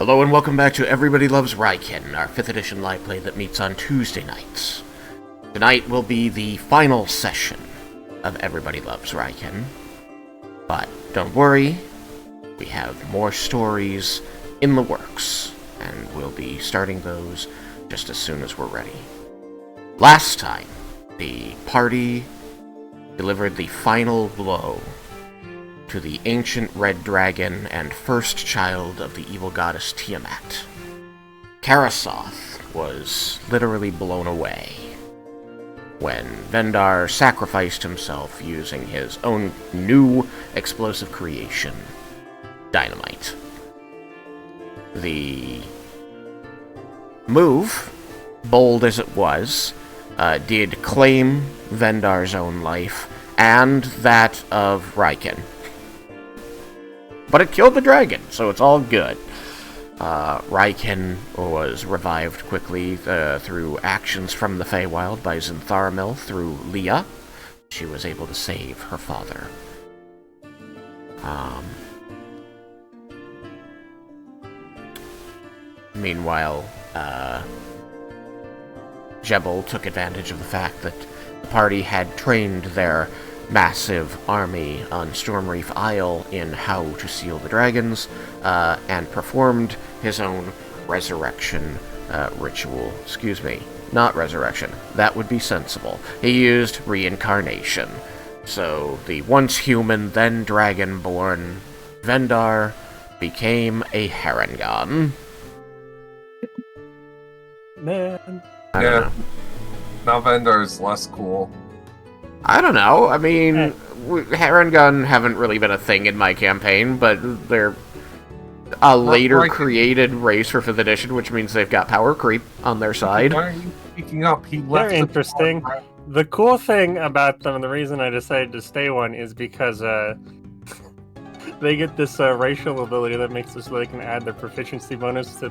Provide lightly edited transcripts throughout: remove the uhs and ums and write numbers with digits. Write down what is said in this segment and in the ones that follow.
Hello and welcome back to Everybody Loves Raiken, our 5th edition live play that meets on Tuesday nights. Tonight will be the final session of Everybody Loves Raiken. But don't worry, we have more stories in the works, and we'll be starting those just as soon as we're ready. Last time, the party delivered the final blow to the ancient red dragon and first child of the evil goddess Tiamat. Karasoth was literally blown away when Vendar sacrificed himself using his own new explosive creation, dynamite. The move, bold as it was, did claim Vendar's own life and that of Raiken. But it killed the dragon, so it's all good. Raiken was revived quickly through actions from the Feywild by Zintharamil through Leah. She was able to save her father. Meanwhile, Jebel took advantage of the fact that the party had trained their massive army on Stormreef Isle in how to seal the dragons, and performed his own resurrection ritual. Excuse me, not resurrection. That would be sensible. He used reincarnation. So the once human, then dragon-born Vendar became a Harengon. Man. I don't know. Now Vendar's less cool. I don't know. I mean, Harengon haven't really been a thing in my campaign, but they're a later created race for 5th edition, which means they've got power creep on their side. Why are you speaking up? They're interesting. The cool thing about them, and the reason I decided to stay one, is because they get this racial ability that makes it so they can add their proficiency bonus to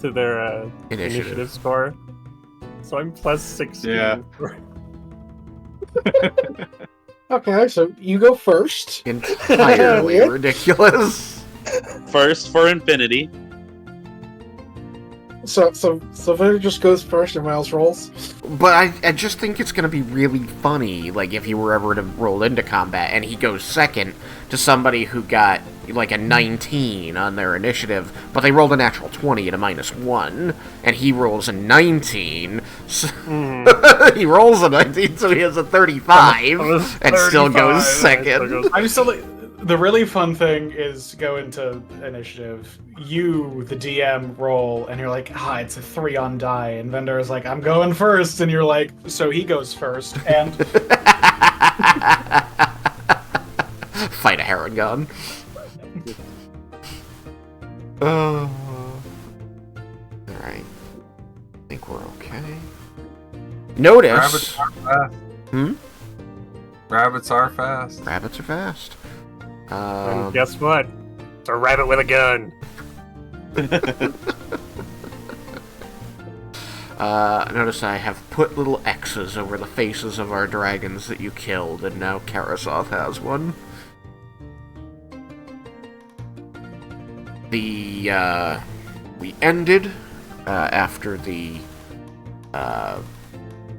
their initiative score. So I'm plus 16. Yeah. Okay, so you go first. Entirely ridiculous. First for infinity. So Vader just goes first and Miles rolls. But I just think it's going to be really funny, like, if he were ever to roll into combat, and he goes second to somebody who got, like, a 19 on their initiative, but they rolled a natural 20 at a -1, and he rolls a 19, so he rolls a 19, so he has a 35, and still goes second. I'm still like, the really fun thing is go into initiative. You, the DM, roll, and you're like, it's a 3 on die, and Vendor is like, I'm going first, and you're like, so he goes first, and fight a Harengon. Alright. I think we're okay. Notice... Rabbits are fast. Rabbits are fast. Rabbits are fast. And guess what? It's a rabbit with a gun. Notice I have put little X's over the faces of our dragons that you killed, and now Karasoth has one. We ended after the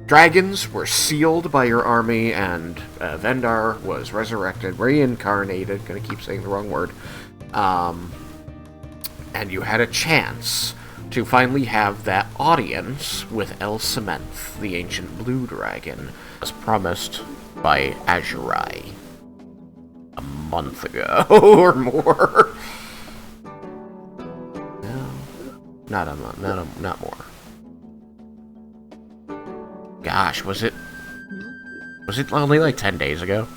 dragons were sealed by your army, and Vendar was resurrected, reincarnated, gonna keep saying the wrong word, and you had a chance to finally have that audience with El Sementh, the ancient blue dragon, as promised by Azurai a month ago, or more. No, not a month, not more. Gosh, was it only like 10 days ago?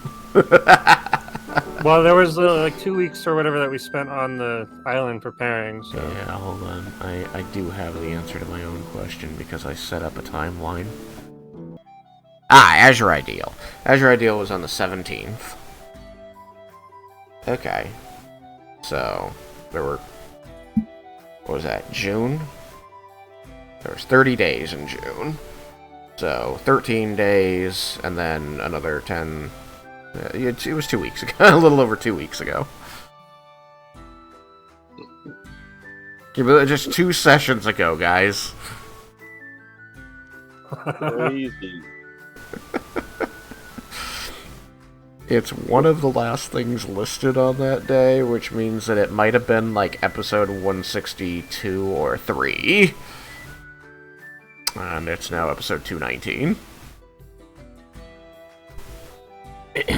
Well, there was like 2 weeks or whatever that we spent on the island preparing, so... Yeah, hold on. I do have the answer to my own question because I set up a timeline. Azure Ideal. Azure Ideal was on the 17th. Okay. So, there were... What was that? June? There was 30 days in June. So, 13 days, and then another 10... It was 2 weeks ago. A little over 2 weeks ago. Just 2 sessions ago, guys. Crazy. It's one of the last things listed on that day, which means that it might have been like episode 162 or 3. And it's now episode 219.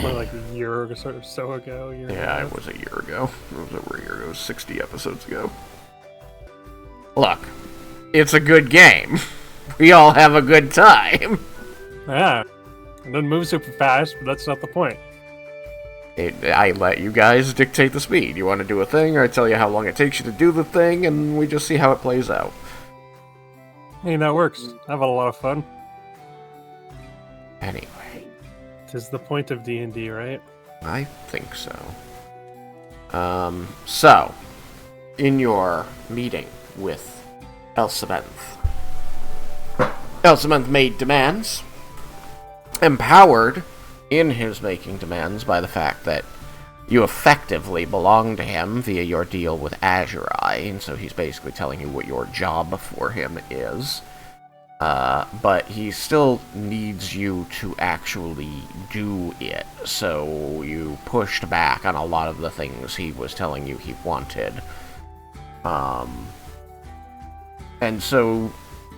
More like a year or so ago. Yeah, it was a year ago. It was over a year ago. It was 60 episodes ago. Look, it's a good game. We all have a good time. Yeah. It doesn't move super fast, but that's not the point. I let you guys dictate the speed. You want to do a thing, or I tell you how long it takes you to do the thing, and we just see how it plays out. Hey, that works. I've had a lot of fun. Anyway. 'Tis the point of D&D, right? I think so. So, in your meeting with Elsabenth, Elsabenth made demands, empowered in his making demands by the fact that you effectively belong to him via your deal with Azurai, and so he's basically telling you what your job for him is. But he still needs you to actually do it, so you pushed back on a lot of the things he was telling you he wanted. And so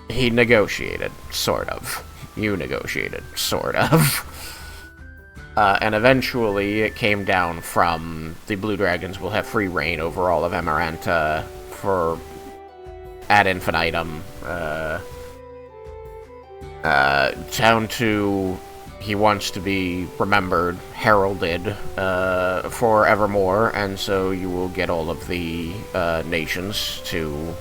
he negotiated, sort of. You negotiated, sort of. And eventually it came down from the Blue Dragons will have free reign over all of Amaranta for ad infinitum, down to he wants to be remembered, heralded, forevermore, and so you will get all of the nations to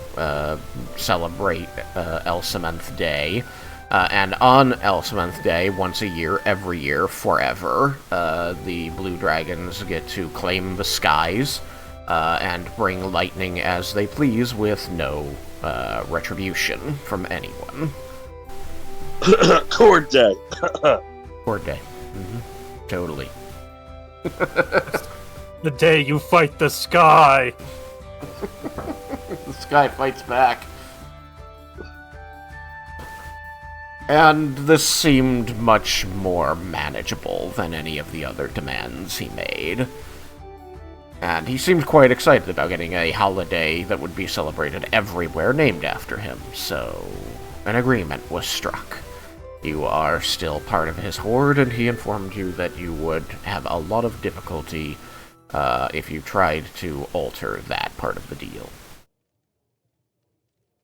celebrate Elsamenth Day. And on Elsamenth Day, once a year, every year, forever, the Blue Dragons get to claim the skies and bring lightning as they please with no retribution from anyone. Cord Day. Cord Day. Mm-hmm. Totally. The day you fight the sky! The sky fights back. And this seemed much more manageable than any of the other demands he made. And he seemed quite excited about getting a holiday that would be celebrated everywhere named after him, so an agreement was struck. You are still part of his horde, and he informed you that you would have a lot of difficulty if you tried to alter that part of the deal.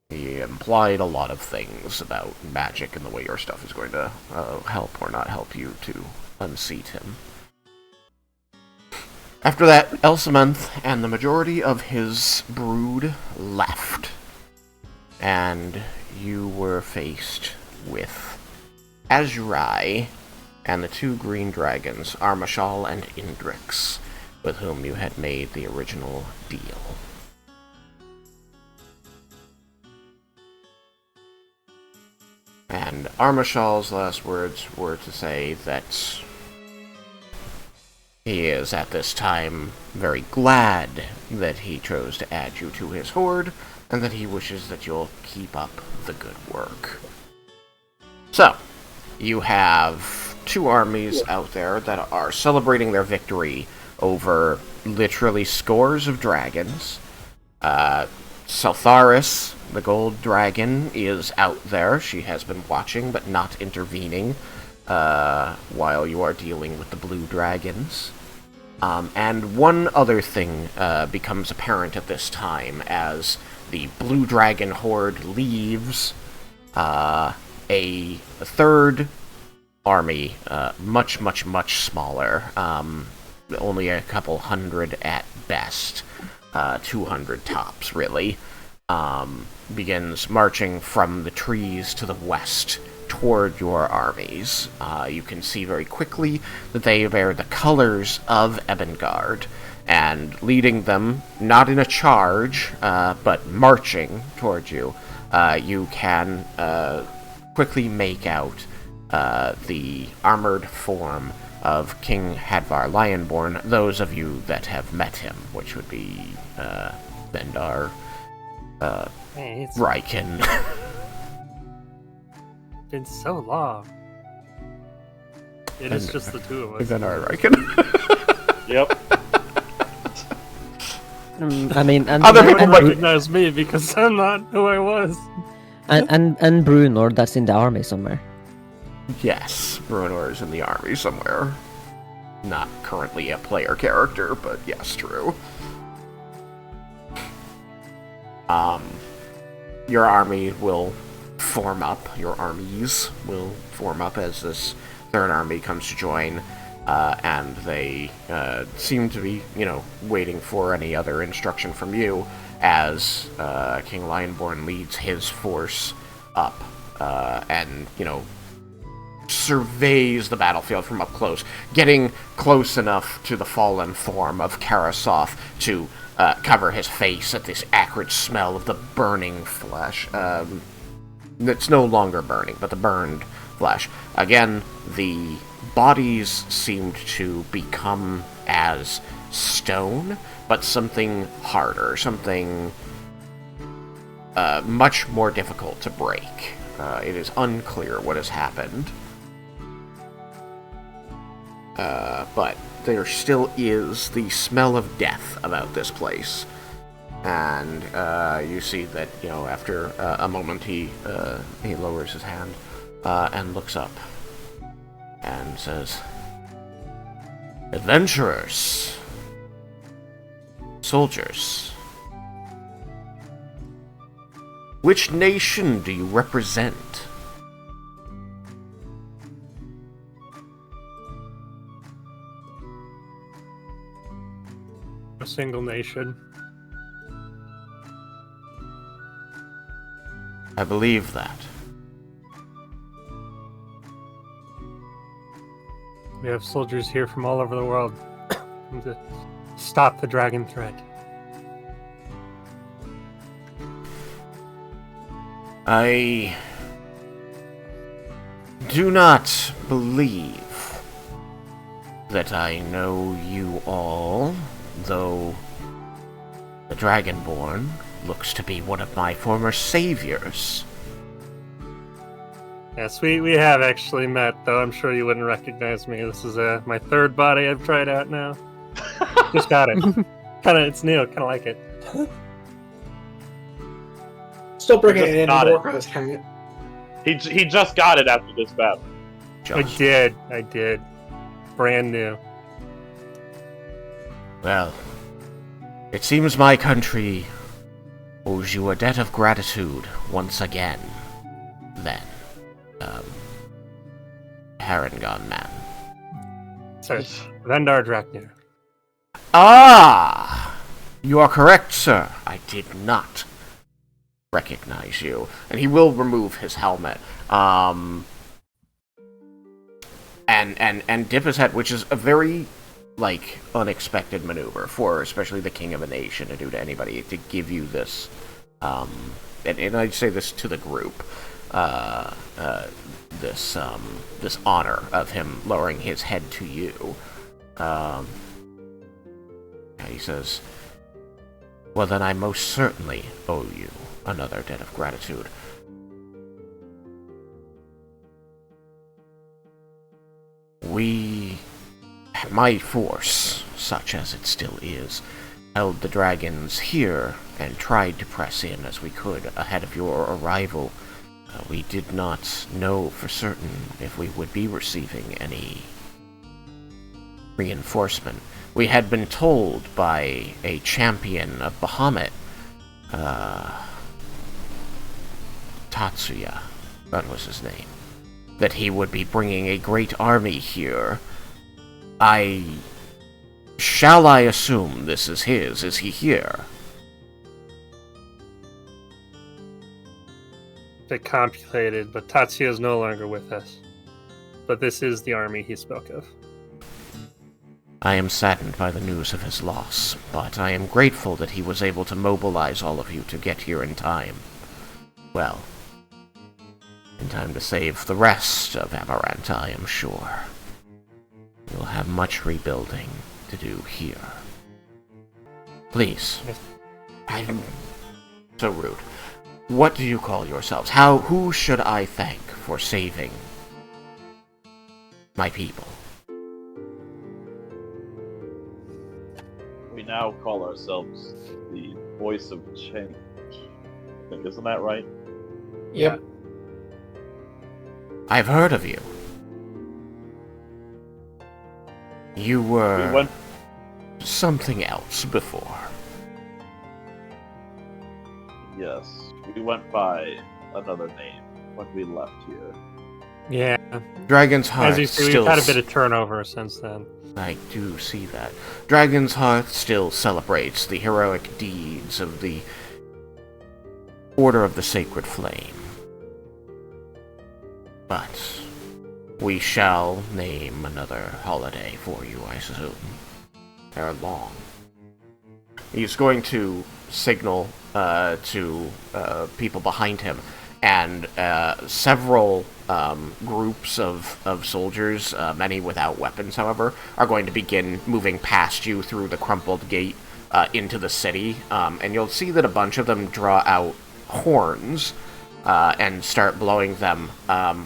He implied a lot of things about magic and the way your stuff is going to help or not help you to unseat him. After that, Elsamenth and the majority of his brood left, and you were faced with Azurai and the 2 green dragons, Armashal and Indrix, with whom you had made the original deal. And Armashal's last words were to say that he is at this time very glad that he chose to add you to his horde, and that he wishes that you'll keep up the good work. So, you have 2 armies out there that are celebrating their victory over literally scores of dragons. Saltharis, the gold dragon, is out there. She has been watching but not intervening while you are dealing with the blue dragons. And one other thing becomes apparent at this time as the blue dragon horde leaves. A third army, much, much, much smaller, only a couple hundred at best, 200 tops, really, begins marching from the trees to the west toward your armies. You can see very quickly that they bear the colors of Ebengard, and leading them, not in a charge, but marching toward you, you can quickly make out the armored form of King Hadvar Lionborn, those of you that have met him, which would be Bendar, Hey, it's Raiken. been so long. It is just the two of us. Then our Raiken. Yep. I mean, and Other No people one might- recognize me because I'm not who I was. and Bruno, that's in the army somewhere. Yes, Bruenor is in the army somewhere. Not currently a player character, but yes, true. Your army will form up, your armies will form up as this third army comes to join, and they seem to be, waiting for any other instruction from you as King Lionborn leads his force up, and, surveys the battlefield from up close, getting close enough to the fallen form of Karasoth to cover his face at this acrid smell of the burning flesh. It's no longer burning, but the burned flesh. Again, the bodies seemed to become as stone, but something harder, something much more difficult to break. It is unclear what has happened. But there still is the smell of death about this place. And you see that, after a moment he lowers his hand and looks up and says, "Adventurers, soldiers, which nation do you represent?" A single nation. I believe that. We have soldiers here from all over the world to stop the dragon threat. I do not believe that I know you all, though the Dragonborn looks to be one of my former saviors. Yes, we have actually met, though I'm sure you wouldn't recognize me. This is my third body I've tried out now. Just got it. It's new, kind of like it. Still bringing Just it in. got it. Warcraft, hang it. He just got it after this battle. I did. Brand new. Well, it seems my country owes you a debt of gratitude once again, then, Harangon man. Sir, Vendar Draknir. Ah! You are correct, sir. I did not recognize you. And he will remove his helmet. And dip his head, which is a very, unexpected maneuver for especially the king of a nation to do to anybody, to give you this, and I say this to the group, this honor of him lowering his head to you. He says, "Well, then I most certainly owe you another debt of gratitude. My force, such as it still is, held the dragons here and tried to press in as we could ahead of your arrival. We did not know for certain if we would be receiving any reinforcement. We had been told by a champion of Bahamut, Tatsuya, that was his name, that he would be bringing a great army here. Shall I assume this is his? Is he here?" Bit complicated, but Tatsuya is no longer with us. But this is the army he spoke of. I am saddened by the news of his loss, but I am grateful that he was able to mobilize all of you to get here in time. Well, in time to save the rest of Amaranth, I am sure. You'll have much rebuilding to do here. Please, So rude. What do you call yourselves? Who should I thank for saving my people? We now call ourselves the voice of change. I think, isn't that right? Yep. I've heard of you. You were We went. something else before. Yes, we went by another name when we left here. Yeah. Dragon's Heart As you see, still... we've had a bit of turnover since then. I do see that. Dragon's Heart still celebrates the heroic deeds of the Order of the Sacred Flame. But we shall name another holiday for you, I assume. They're long. He's going to signal to people behind him, and several groups of soldiers, many without weapons, however, are going to begin moving past you through the crumpled gate into the city, and you'll see that a bunch of them draw out horns and start blowing them,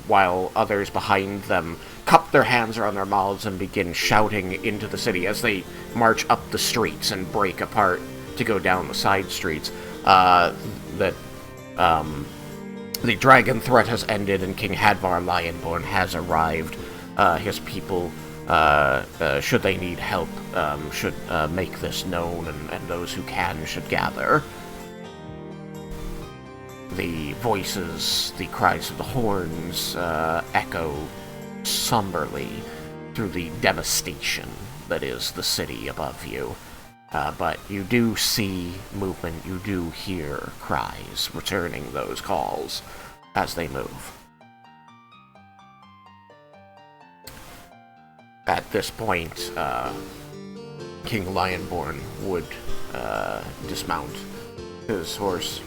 while others behind them cup their hands around their mouths and begin shouting into the city as they march up the streets and break apart to go down the side streets. That the dragon threat has ended and King Hadvar Lionborn has arrived. His people, should they need help, should make this known, and those who can should gather. The voices, the cries of the horns, echo somberly through the devastation that is the city above you. But you do see movement, you do hear cries returning those calls as they move. At this point, King Lionborn would dismount his horse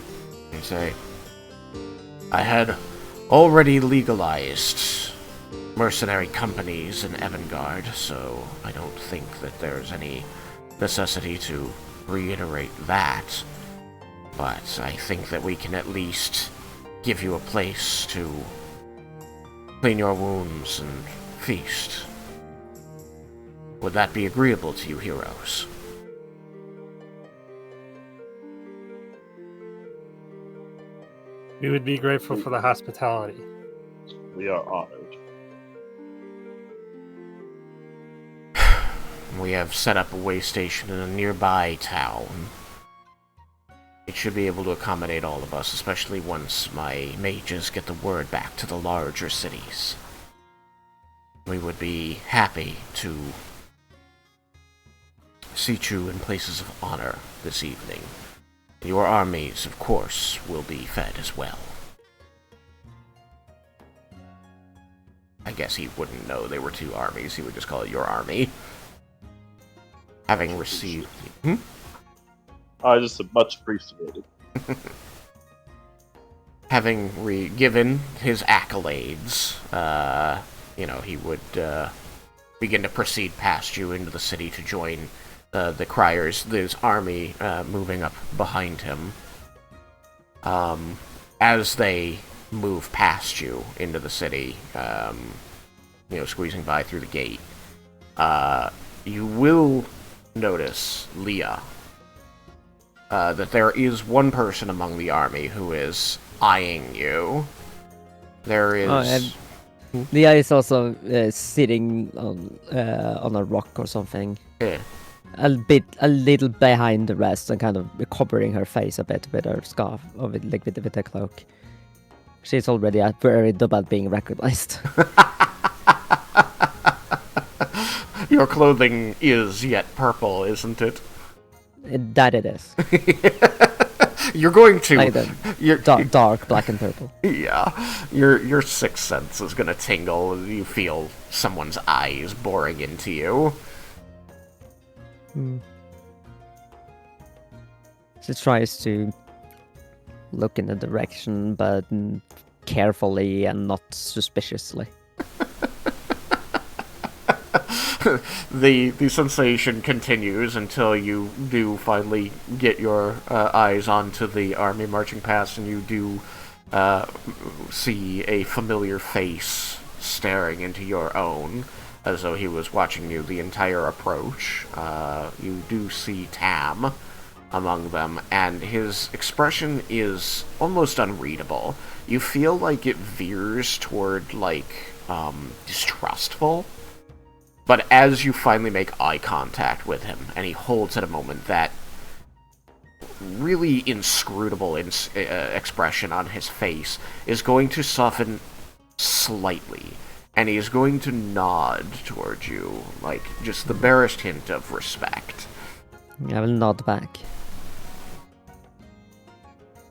and say, I had already legalized mercenary companies in Evangard, so I don't think that there's any necessity to reiterate that. But I think that we can at least give you a place to clean your wounds and feast. Would that be agreeable to you, heroes? We would be grateful for the hospitality. We are honored. We have set up a way station in a nearby town. It should be able to accommodate all of us, especially once my mages get the word back to the larger cities. We would be happy to seat you in places of honor this evening. Your armies, of course, will be fed as well. I guess he wouldn't know they were two armies, he would just call it your army. Having received... Just much appreciated. Having given his accolades, he would begin to proceed past you into the city to join the criers, this army moving up behind him. As they move past you into the city, squeezing by through the gate, you will notice, Leah, that there is one person among the army who is eyeing you. There is... Leah is also sitting on a rock or something. Yeah. A little behind the rest and kind of covering her face a bit with her scarf, or with her cloak. She's already worried about being recognized. Your clothing is yet purple, isn't it? That it is. You're going to... Like dark black and purple. Yeah. Your sixth sense is going to tingle as you feel someone's eyes boring into you. She tries to look in the direction, but carefully and not suspiciously. the sensation continues until you do finally get your eyes onto the army marching past, and you do see a familiar face staring into your own, as though he was watching you the entire approach. You do see Tam among them, and his expression is almost unreadable. You feel like it veers toward, like, distrustful. But as you finally make eye contact with him, and he holds at a moment, that really inscrutable expression on his face is going to soften slightly, and he is going to nod towards you, like, just the barest hint of respect. I will nod back.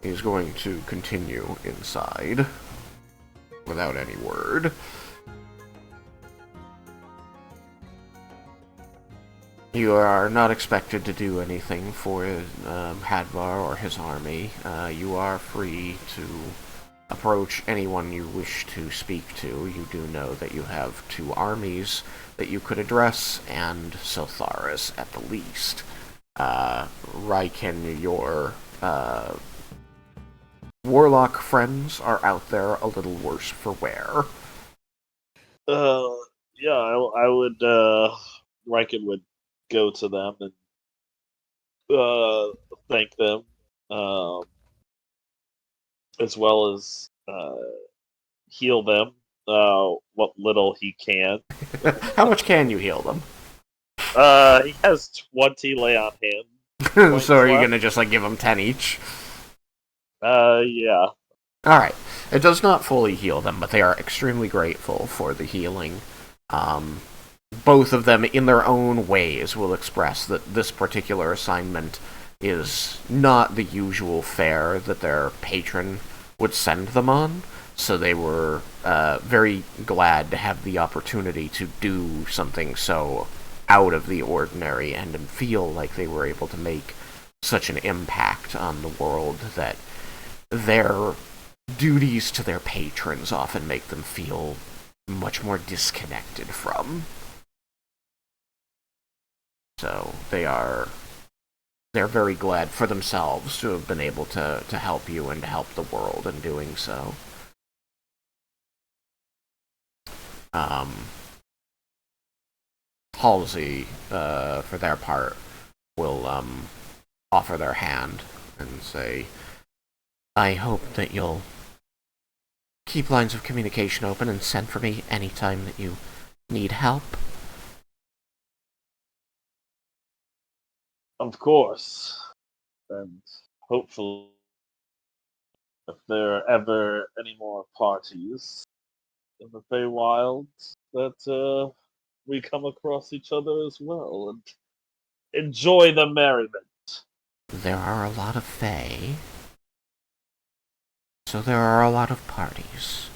He's going to continue inside, without any word. You are not expected to do anything for Hadvar or his army. You are free to approach anyone you wish to speak to. You do know that you have 2 armies that you could address, and Siltharis at the least. Raiken, your warlock friends are out there a little worse for wear. Yeah, I would, Riken would go to them and thank them, as well as heal them what little he can. How much can you heal them? He has 20 lay on hand. So are you left. gonna just, like, give them 10 each? Yeah. Alright. It does not fully heal them, but they are extremely grateful for the healing. Both of them, in their own ways, will express that this particular assignment is not the usual fare that their patron would send them on, so they were very glad to have the opportunity to do something so out of the ordinary and feel like they were able to make such an impact on the world that their duties to their patrons often make them feel much more disconnected from. So they're very glad for themselves to have been able to help you and to help the world in doing so. Halsey, for their part, will offer their hand and say, I hope that you'll keep lines of communication open and send for me anytime that you need help. Of course. And hopefully, if there are ever any more parties in the Feywild, that we come across each other as well and enjoy the merriment. There are a lot of Fae, so there are a lot of parties.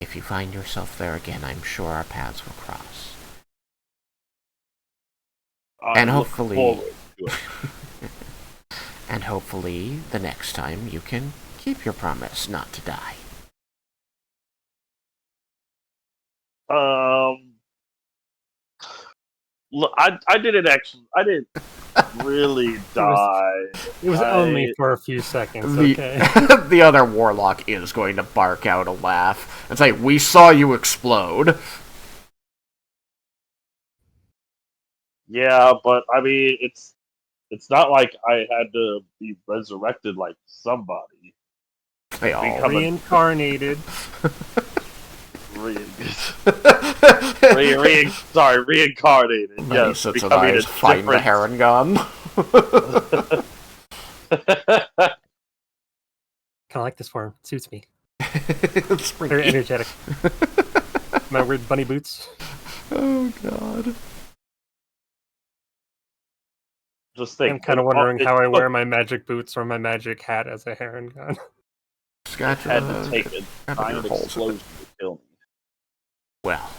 If you find yourself there again, I'm sure our paths will cross. And look hopefully- forward to it. And hopefully, the next time you can keep your promise not to die. Look, I didn't actually. I didn't really die. It was only for a few seconds, The, okay? the other warlock is going to bark out a laugh and say, we saw you explode. Yeah, but I mean, it's not like I had to be resurrected like somebody. They all Become a- Reincarnated. Reincarnated. He Yes, sits with becoming eyes, a find the different. heron gun. Kind of like this form. Suits me. It's Very pretty. energetic. My weird bunny boots. Oh god. Just think. I'm kind of wondering how I it wear my magic boots or my magic hat as a heron gun. Scotch had to take a out of your giant holes. explosion to kill me. Well,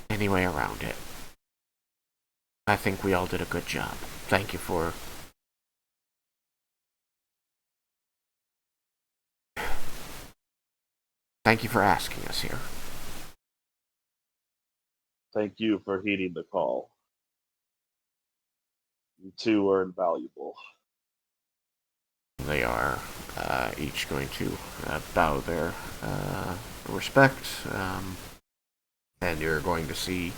any way around it. I think we all did a good job. Thank you for... Thank you for asking us here. thank you for heeding the call. You two are invaluable. They are each going to bow their respect, and you're going to see,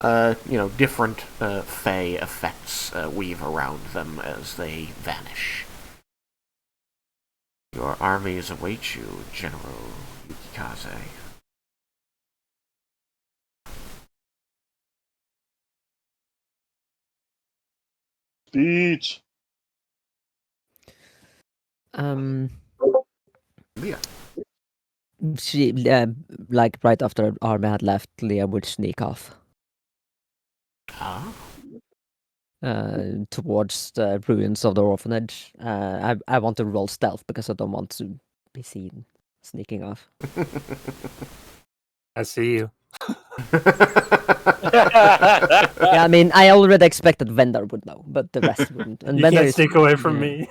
different fey effects weave around them as they vanish. Your armies await you, General Yukikaze. Speech. Yeah. She, like right after Army had left, Leah would sneak off Huh? towards the ruins of the orphanage. I want to roll stealth because I don't want to be seen sneaking off. I see you. Yeah, I mean, I already expected Vendor would know, but the rest wouldn't. And You Vendor can't is, sneak away from yeah. me.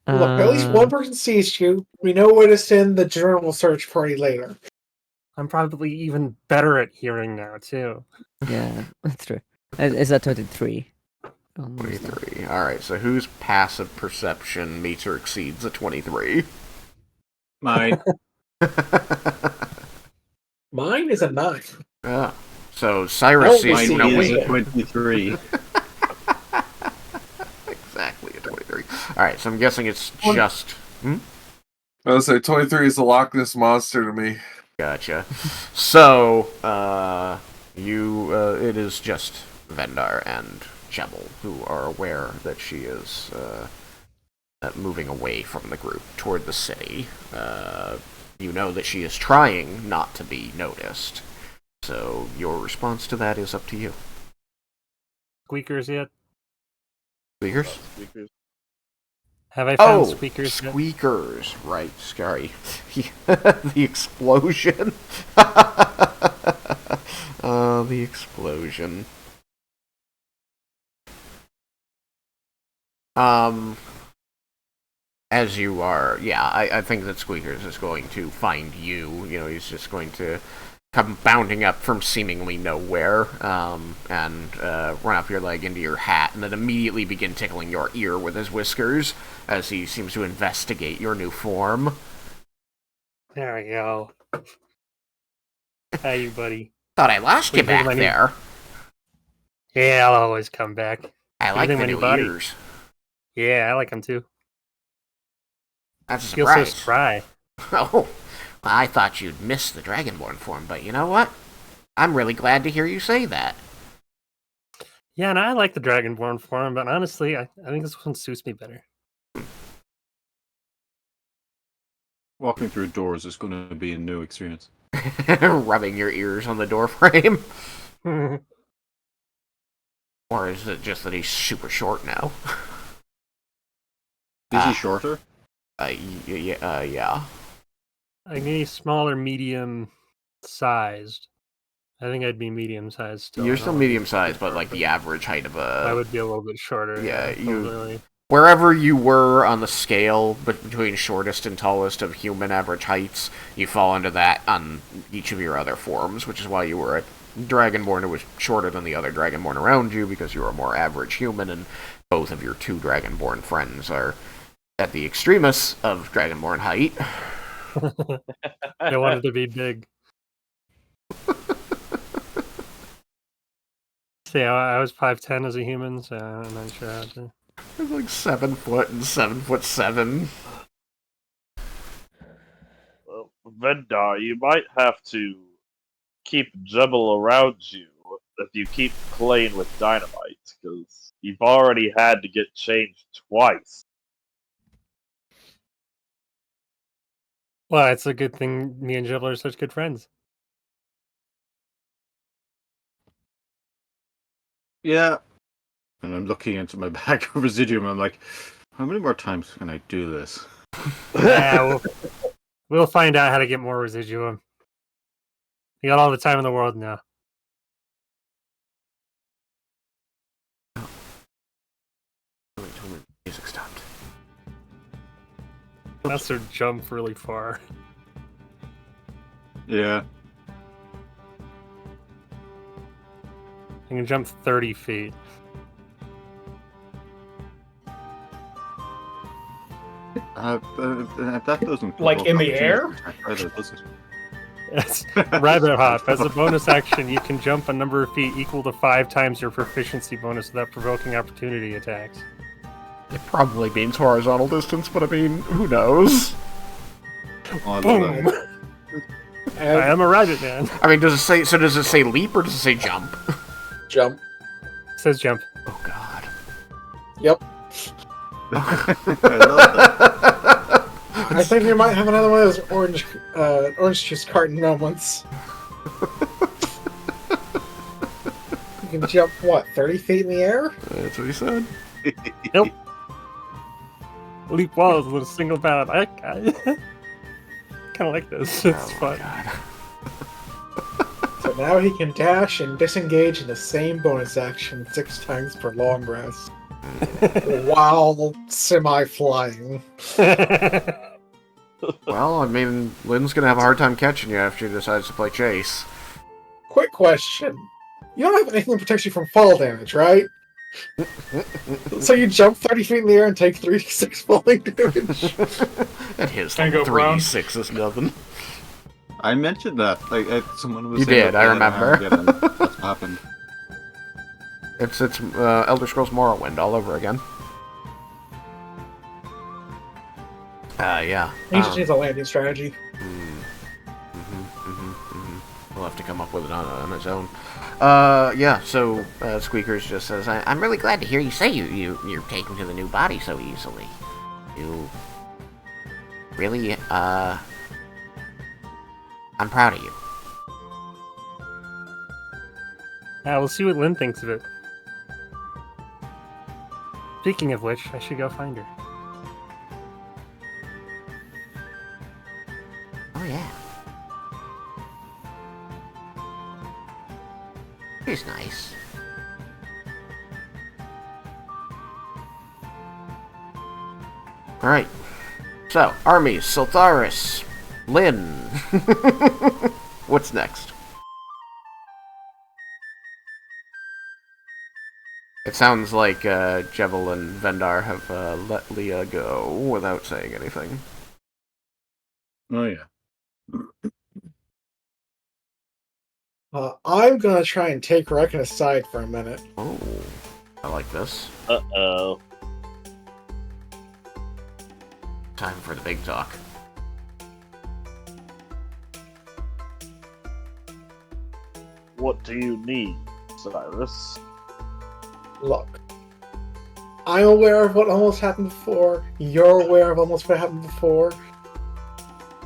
Look, at least one person sees you. We know where to send the general search party later. I'm probably even better at hearing now, too. Yeah, that's true. Is that 23? 23. Alright, so whose passive perception meets or exceeds a 23? Mine. Mine is a 9. Yeah. So Cyrus sees... Mine No, is wait. 23. Exactly a 23. Alright, so I'm guessing it's just... I would say 23 is a Loch Ness monster to me. Gotcha. So, it is just Vendar and Jebel who are aware that she is moving away from the group toward the city. You know that she is trying not to be noticed. So your response to that is up to you. Squeakers yet? Squeakers? Speakers. Have I found Oh, squeakers yet? squeakers. Right, sorry. The explosion. The explosion. As you are, yeah, I think that Squeakers is going to find you. You know, he's just going to come bounding up from seemingly nowhere, and run up your leg into your hat, and then immediately begin tickling your ear with his whiskers as he seems to investigate your new form. There we go. Hey, you buddy. Thought I lost you What do you think back of my new- there. Yeah, I'll always come back. I like think the my new new body? ears. Yeah, I like them too. That's a Feels so surprise. spry. Oh, well, I thought you'd miss the Dragonborn form, but you know what? I'm really glad to hear you say that. Yeah, and I like the Dragonborn form, but honestly, I think this one suits me better. Walking through doors is going to be a new experience. Rubbing your ears on the doorframe. Or is it just that he's super short now? Is he shorter? Yeah. I need smaller, medium sized. I think I'd be medium sized still. You're I still don't wanna be medium sized, super but like short, the average height of I a... would be a little bit shorter. Yeah, you- Totally. Wherever you were on the scale between shortest and tallest of human average heights, you fall into that on each of your other forms, which is why you were a Dragonborn who was shorter than the other Dragonborn around you, because you were a more average human, and both of your two Dragonborn friends are at the extremis of Dragonborn height. I wanted to be big. See, I was 5'10" as a human, so I'm not sure how to. It's like 7 foot and 7'7". Well, Vendar, you might have to keep Jebel around you if you keep playing with dynamite, because you've already had to get changed twice. Well, it's a good thing me and Jill are such good friends. Yeah. And I'm looking into my bag of residuum. I'm like, how many more times can I do this? Yeah, we'll find out how to get more residuum. You got all the time in the world now. Music stopped. Unless they jump really far. Yeah. You can jump 30 feet. That doesn't Like provoke in the air? opportunity attack either, does it? It's Rabbit Hop. As a bonus action, you can jump a number of feet equal to 5 times your proficiency bonus without provoking opportunity attacks. It probably means horizontal distance, but I mean, who knows? Oh, I love Boom! that. I am a rabbit man. I mean, does it say leap or does it say jump? Jump. It says jump. Oh god. Yep. I love that. I think we might have another one of those orange juice carton moments. You can jump, what, 30 feet in the air? That's what he said. Nope. Leap walls with a single bound. I kind of like this. It's fun. God. So now he can dash and disengage in the same bonus action 6 times per long rest. While semi-flying. Well, I mean, Lynn's gonna have a hard time catching you after he decides to play chase. Quick question. You don't have anything that protects you from fall damage, right? So you jump 30 feet in the air and take 3d6 falling damage? And his Can I go 3d6 is nothing. I mentioned that. Like someone was. You saying did, that I they had remember. Armageddon. That's what happened. It's Elder Scrolls Morrowind all over again. Yeah. He just needs a landing strategy. We'll have to come up with it on its own. Yeah, so Squeakers just says, I'm really glad to hear you say you're taking to the new body so easily. You really, I'm proud of you. We'll see what Lynn thinks of it. Speaking of which, I should go find her. Oh, yeah. He's nice. Alright. So, armies, Sultaris, Lynn. What's next? It sounds like Jebel and Vendar have let Leah go without saying anything. Oh yeah. I'm gonna try and take Raiken aside for a minute. Oh, I like this. Uh-oh. Time for the big talk. What do you need, Cyrus? Look, I'm aware of what almost happened before. You're aware of almost what happened before.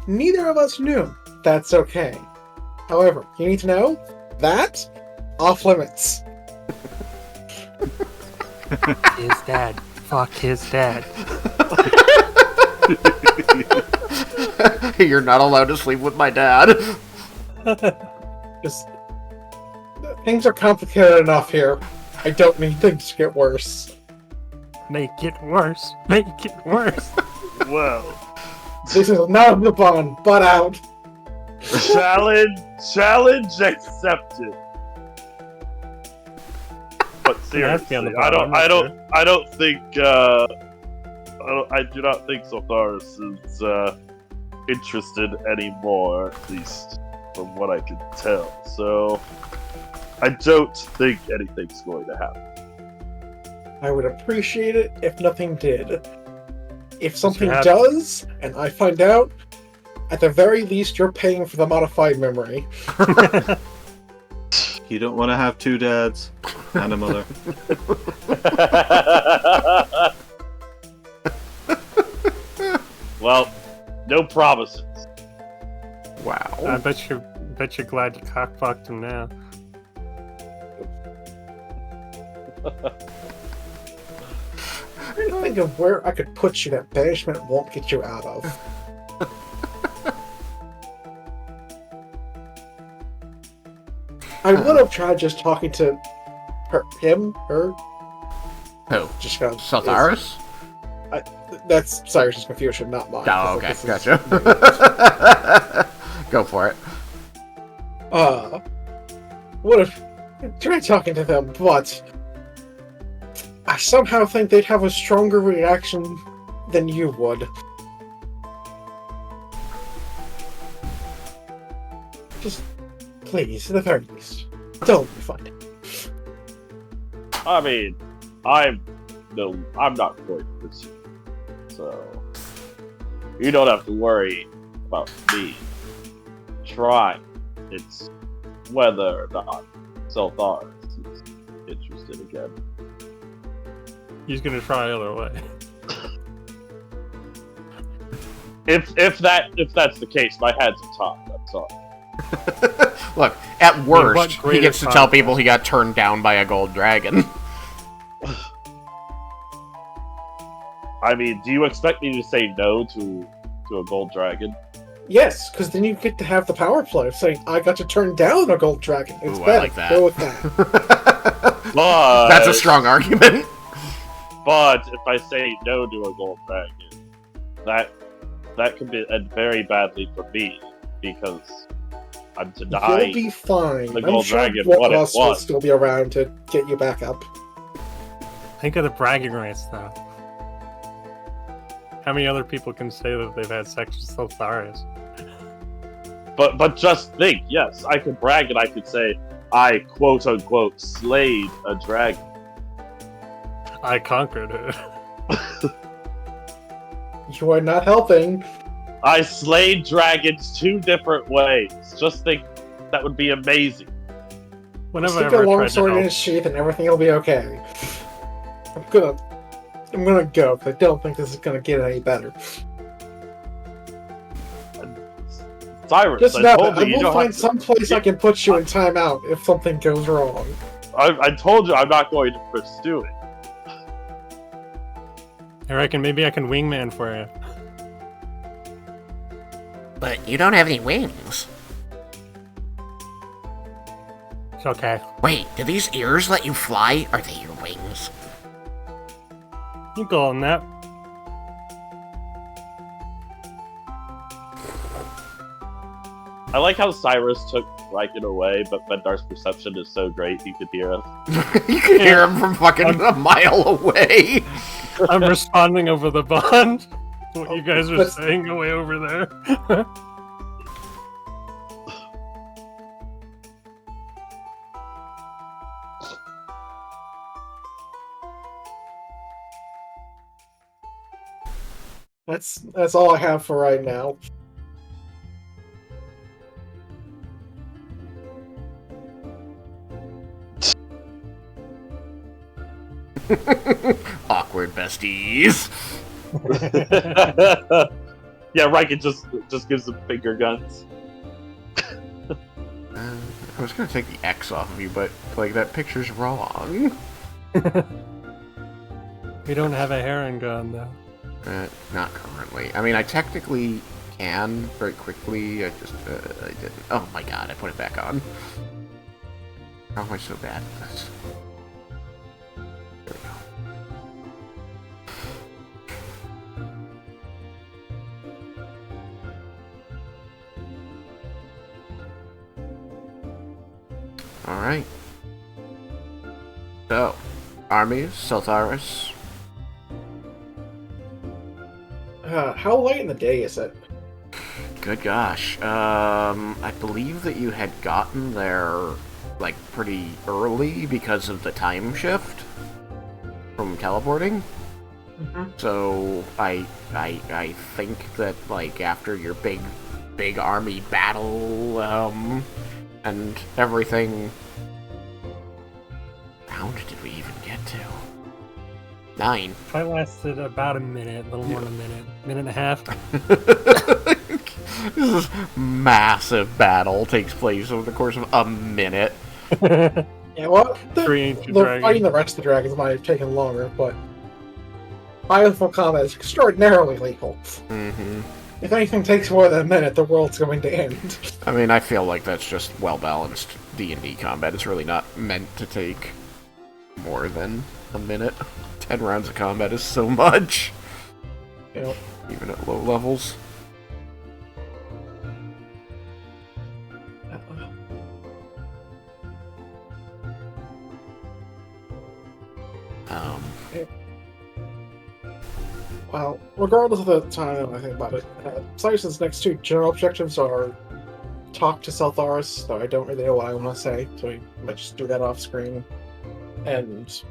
Neither of us knew. That's okay. However, you need to know that off limits. His dad. Fuck his dad. You're not allowed to sleep with my dad. Just things are complicated enough here. I don't need things to get worse. Make it worse. Make it worse. Well, This is not the bond, but out. challenge accepted. But That's on the seriously, bottom, I that's don't think I do not think Sultaris is interested anymore, at least from what I can tell. So I don't think anything's going to happen. I would appreciate it if nothing did. If something have- does, and I find out, at the very least, you're paying for the modified memory. You don't want to have two dads and a mother. Well, no promises. Wow. I bet you're glad you cockblocked him now. I'm trying to think of where I could put you that banishment won't get you out of. I would have tried just talking to her. Who? Just kind of. Sultaris? That's Cyrus's confusion, not mine. Oh, okay, This is- gotcha. Go for it. Would have try talking to them, but I somehow think they'd have a stronger reaction than you would. Just, please, at the very least, don't be funny. I mean, I'm not going to pursue it, so you don't have to worry about me trying. It's whether or not Seltharis is interested again. He's gonna try either way. If that's the case, my hands are tied. That's all. Look, at worst, he greater gets to tell contrast? people he got turned down by a gold dragon. I mean, do you expect me to say no to a gold dragon? Yes, because then you get to have the power play of saying, I got to turn down a gold dragon. It's Ooh, I better. like that. Go with that. But That's a strong argument. But if I say no to a gold dragon, that could be end very badly for me because I'm You'll denying. be fine. the I'm gold sure dragon one what of it us will was. still be around to get you back up. Think of the bragging rights, though. How many other people can say that they've had sex with Seltharis? But just think, yes, I could brag and I could say I quote unquote slayed a dragon. I conquered it. You are not helping. I slayed dragons 2 different ways. Just think, that would be amazing. Whenever I Stick ever a long tried to sword in help, his sheath and everything will be okay. I'm gonna go, because I don't think this is gonna get any better. Cyrus, Just I know told that I you, you will don't find have to, some place I can put you in timeout if something goes wrong. I told you I'm not going to pursue it. I reckon maybe I can wingman for you. But you don't have any wings. It's okay. Wait, do these ears let you fly? Are they your wings? You go on that. I like how Cyrus took Raiken away, but Vendar's perception is so great he could hear us. You can hear him from fucking a mile away. I'm responding over the bond. What you guys are But- saying way over there. That's all I have for right now. Awkward besties. Yeah, Raiken just gives them finger guns. I was gonna take the X off of you, but like that picture's wrong. We don't have a heron gun, though. Not currently. I mean, I technically can very quickly. I just I didn't. Oh my god! I put it back on. How am I so bad at this? There we go. All right. So, armies, Seltharis. How late in the day is it? Good gosh. I believe that you had gotten there like pretty early because of the time shift from teleporting. Mm-hmm. So I think that like after your big army battle and everything. How long did we even get to? 9. Fight lasted about a minute, a little more than a minute and a half. This massive battle takes place over the course of a minute. Yeah, well, Three ancient the dragons. fighting the rest of the dragons might have taken longer, but Bioful combat is extraordinarily lethal. Mm-hmm. If anything takes more than a minute, the world's going to end. I mean, I feel like that's just well-balanced D&D combat. It's really not meant to take more than a minute. 10 rounds of combat is so much. You know, Even at low levels. regardless of the time I think about it, Cyrus's next two general objectives are talk to Seltharis, though I don't really know what I want to say, so we might just do that off screen, and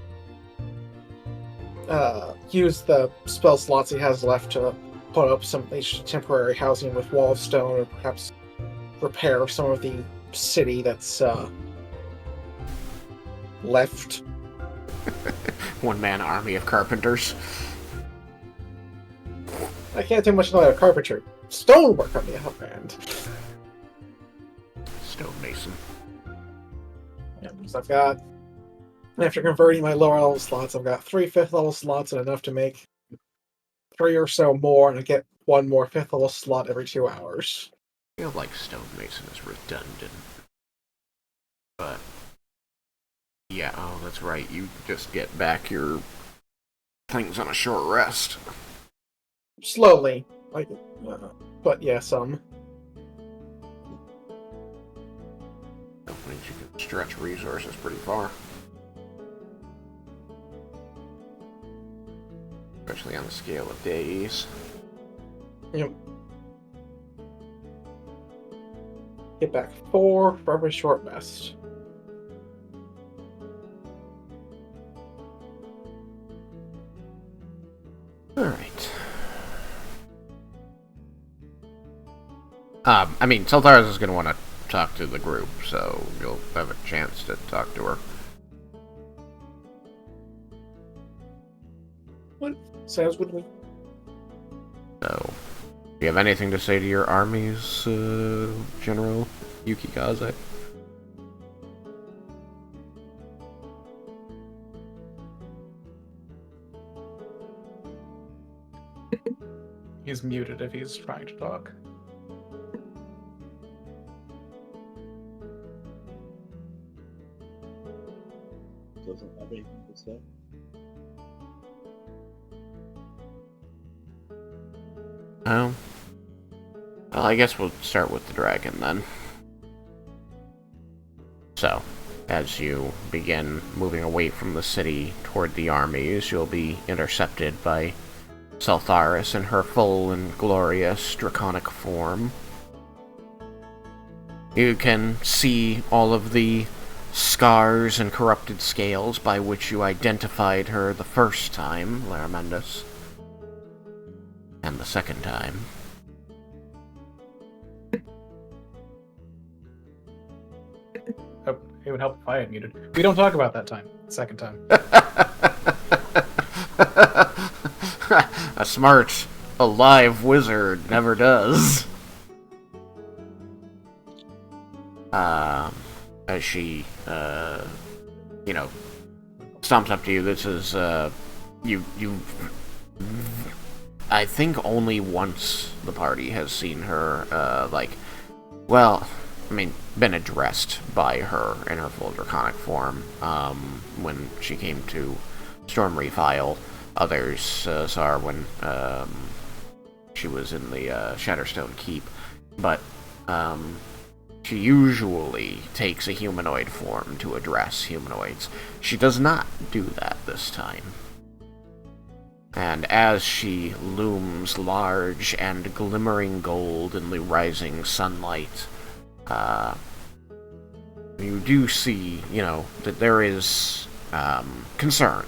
use the spell slots he has left to put up some temporary housing with Wall of Stone, or perhaps repair some of the city that's left. One-man army of carpenters. I can't do much about carpentry. Stonework, on the other hand. Stonemason. Yeah, because I've got, after converting my lower level slots, I've got 3 5th level slots and enough to make 3 or so more, and I get 1 more 5th level slot every 2 hours. I feel like stonemason is redundant. But yeah, oh, that's right. You just get back your things on a short rest. Slowly, like, but yeah, some. That means you can stretch resources pretty far. Especially on the scale of days. Yep. Get back 4 for every short rest. Alright. I mean, Seltharis is going to want to talk to the group, so you'll have a chance to talk to her. What? Sounds good to me. So, do you have anything to say to your armies, General Yukikaze? He's muted if he's trying to talk. Doesn't have anything to say. Oh. Well, I guess we'll start with the dragon then. So, as you begin moving away from the city toward the armies, you'll be intercepted by Seltharis in her full and glorious draconic form. You can see all of the scars and corrupted scales by which you identified her the first time, Laramendus. And the second time. Oh, it would help if I had muted. We don't talk about that time. Second time. A smart, alive wizard never does. As she, you know, stomps up to you, this is, you I think only once the party has seen her, been addressed by her in her full draconic form, when she came to Stormreef Isle. Others saw her when, she was in the, Shatterstone Keep, but, she usually takes a humanoid form to address humanoids. She does not do that this time. And as she looms large and glimmering gold in the rising sunlight, you do see, that there is concern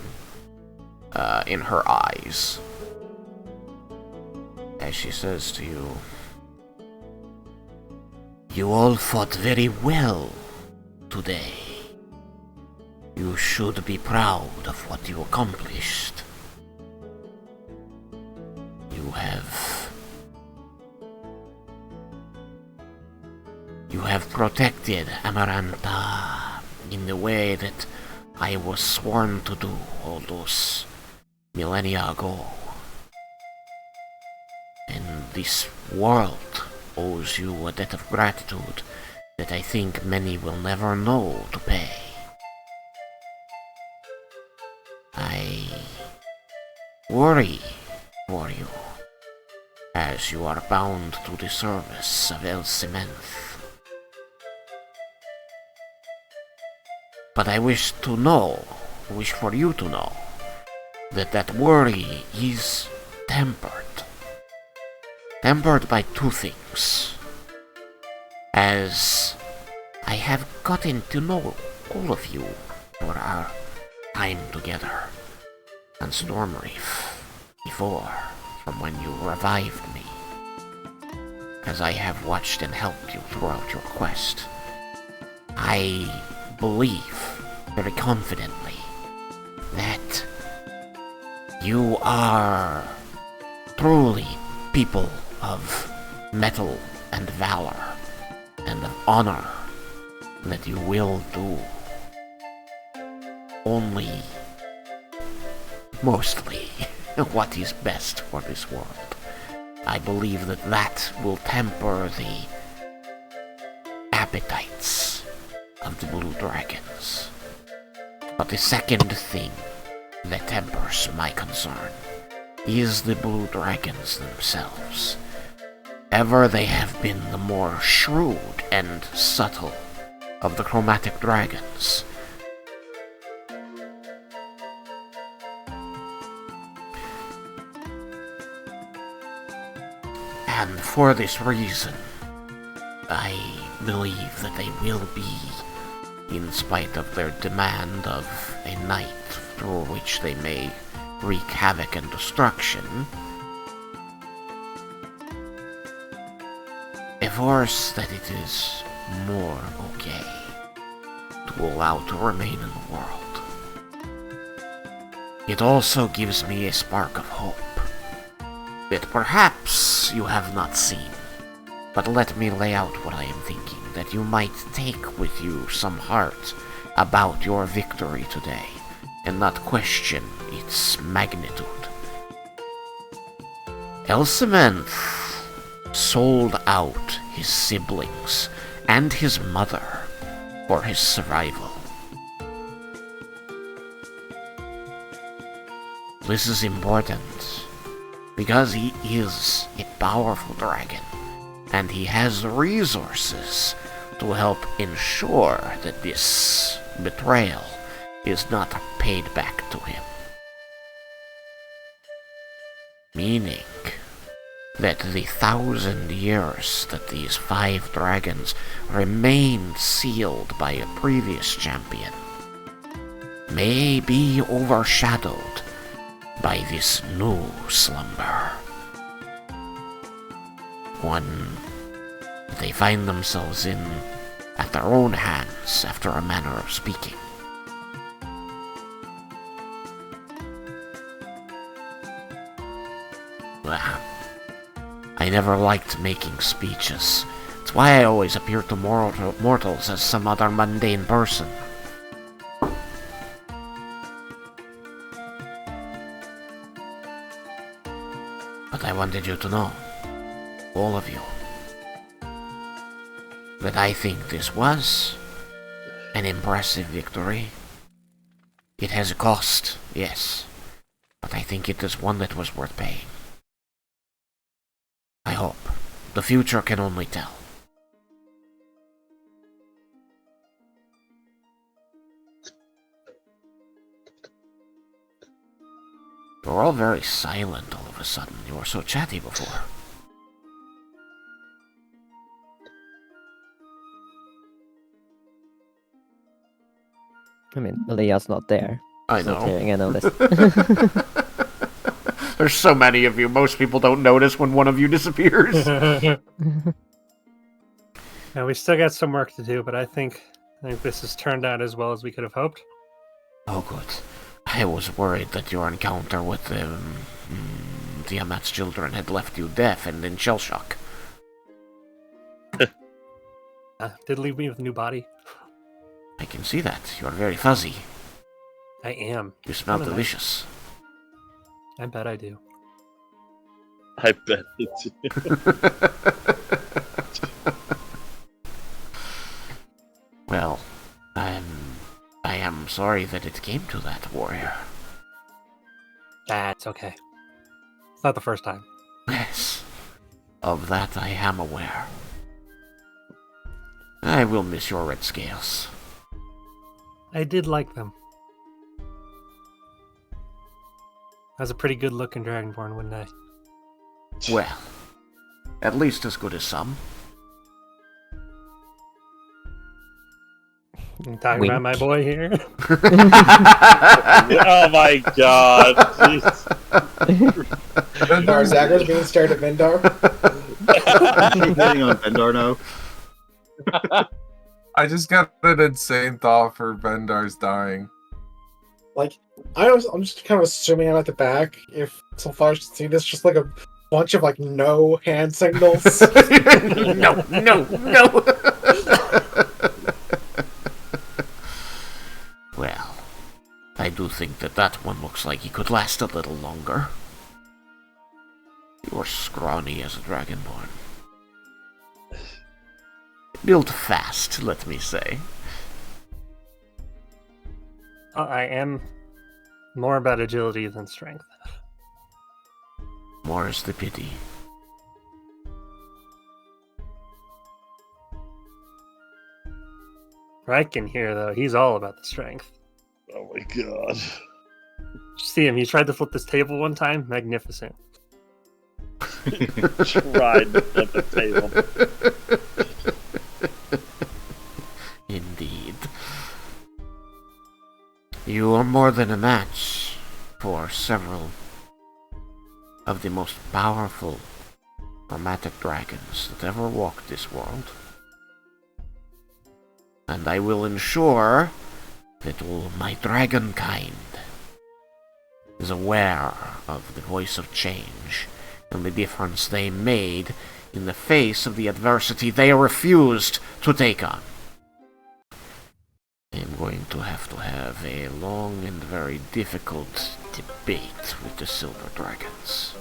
in her eyes. As she says to you, "You all fought very well today. You should be proud of what you accomplished. You have protected Amaranta in the way that I was sworn to do all those millennia ago. And this world owes you a debt of gratitude that I think many will never know to pay. I worry for you, as you are bound to the service of El Sementh. But I wish for you to know, that worry is tempered tempered by two things. As I have gotten to know all of you for our time together on Storm Reef before, from when you revived me, as I have watched and helped you throughout your quest, I believe very confidently that you are truly people of mettle and valor and of honor, that you will do only, mostly, what is best for this world. I believe that that will temper the appetites of the blue dragons. But the second thing that tempers my concern is the blue dragons themselves. Ever they have been the more shrewd and subtle of the chromatic dragons. And for this reason, I believe that they will be, in spite of their demand of a night through which they may wreak havoc and destruction, a force that it is more okay to allow to remain in the world. It also gives me a spark of hope that perhaps you have not seen, but let me lay out what I am thinking, that you might take with you some heart about your victory today, and not question its magnitude. Elsimenth sold out his siblings and his mother for his survival. This is important because he is a powerful dragon, and he has the resources to help ensure that this betrayal is not paid back to him. Meaning that the 1,000 years that these 5 dragons remained sealed by a previous champion may be overshadowed by this new slumber. One they find themselves in at their own hands, after a manner of speaking. Well, I never liked making speeches. It's why I always appear to mortals as some other mundane person. But I wanted you to know, all of you, that I think this was an impressive victory. It has a cost, yes, but I think it is one that was worth paying. I hope. The future can only tell. You were all very silent all of a sudden. You were so chatty before. I mean, Leah's not there. I She's not know. hearing any of this. There's so many of you, most people don't notice when one of you disappears. Now, we still got some work to do, but I think this has turned out as well as we could have hoped. Oh, good. I was worried that your encounter with Tiamat's children had left you deaf and in shell shock. Did leave me with a new body. I can see that. You're very fuzzy. I am. You smell Kinda delicious. I bet I do. I bet it. Well, I am sorry that it came to that, warrior. That's okay. It's not the first time. Yes, of that I am aware. I will miss your red scales. I did like them. I was a pretty good looking dragonborn, wouldn't I? Well, At least as good as some. You talking about my boy here? Oh my god. Jeez. Vendar Zagger's being stared at Vendar. I'm hitting on Vendar now. I just got an insane thought for Vendar's dying. Like, I'm just kind of assuming I'm at the back. If Sulfars can see this, just like a bunch of like no hand signals. No, no, no! Well, I do think that one looks like he could last a little longer. You're scrawny as a dragonborn. Built fast, let me say. I am more about agility than strength. More is the pity. Raiken here, though, he's all about the strength. Oh my god. Did you see him? He tried to flip this table one time. Magnificent. Tried to flip a table. Indeed. You are more than a match for several of the most powerful chromatic dragons that ever walked this world. And I will ensure that all my dragon kind is aware of the voice of change and the difference they made in the face of the adversity they refused to take on. I am going to have a long and very difficult debate with the Silver Dragons.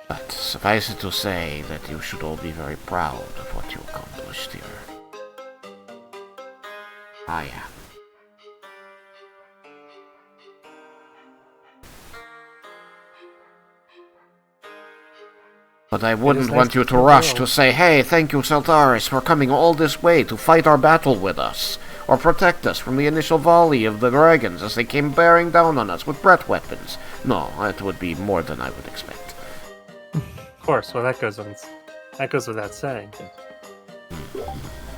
But suffice it to say that you should all be very proud of what you accomplished here. I am. But I wouldn't want you to rush to say, hey, thank you, Saltaris, for coming all this way to fight our battle with us, or protect us from the initial volley of the dragons as they came bearing down on us with breath weapons. No, that would be more than I would expect. Of course, well, that goes without saying.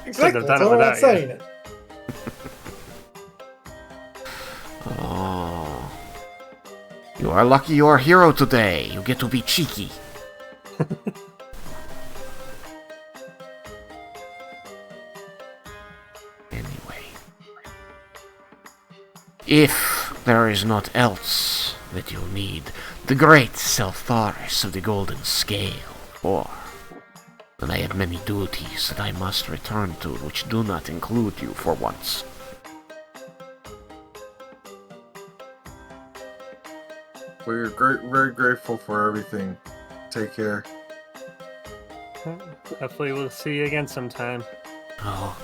Exactly, Couldn't have that's done it all I'm without saying it. Oh. You are lucky you're a hero today. You get to be cheeky. Anyway. If there is naught else that you need the great Seltharis of the Golden Scale for, then I have many duties that I must return to which do not include you for once. We're very grateful for everything. Take care. Hopefully we'll see you again sometime. Oh,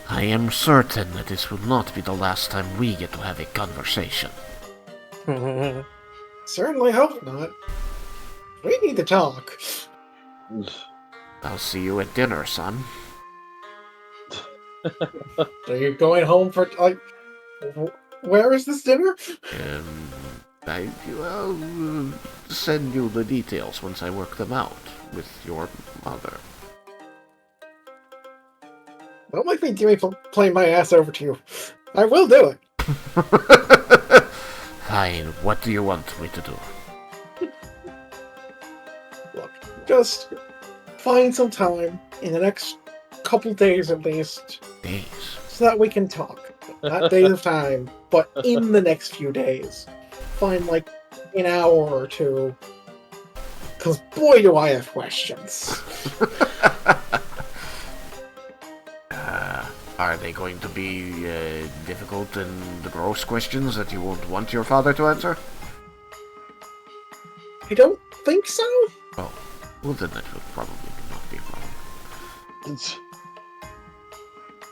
I am certain that this will not be the last time we get to have a conversation. Certainly hope not. We need to talk. I'll see you at dinner, son. Are you going home for, like, where is this dinner? I'll send you the details once I work them out with your mother. Don't make me play my ass over to you. I will do it. Fine, what do you want me to do? Look, just find some time in the next couple days at least, Days? so that we can talk. Not days of time, but in the next few days. Find like an hour or two. Because boy, do I have questions. Are they going to be difficult and gross questions that you won't want your father to answer? I don't think so. Oh, well then that would probably not be a problem.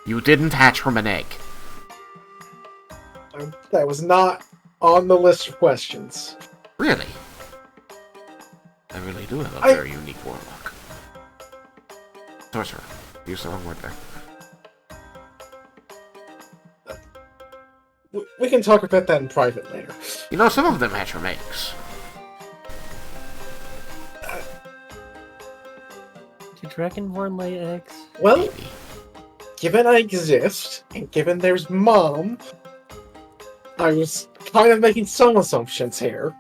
You didn't hatch from an egg. That was not on the list of questions. Really? I really do have a very unique warlock. Sorcerer. Use the wrong word there. We can talk about that in private later. You know, some of them hatch from eggs. Do Dragonborn lay eggs? Well, Maybe. given I exist, and given there's Mom, I was kind of making some assumptions here.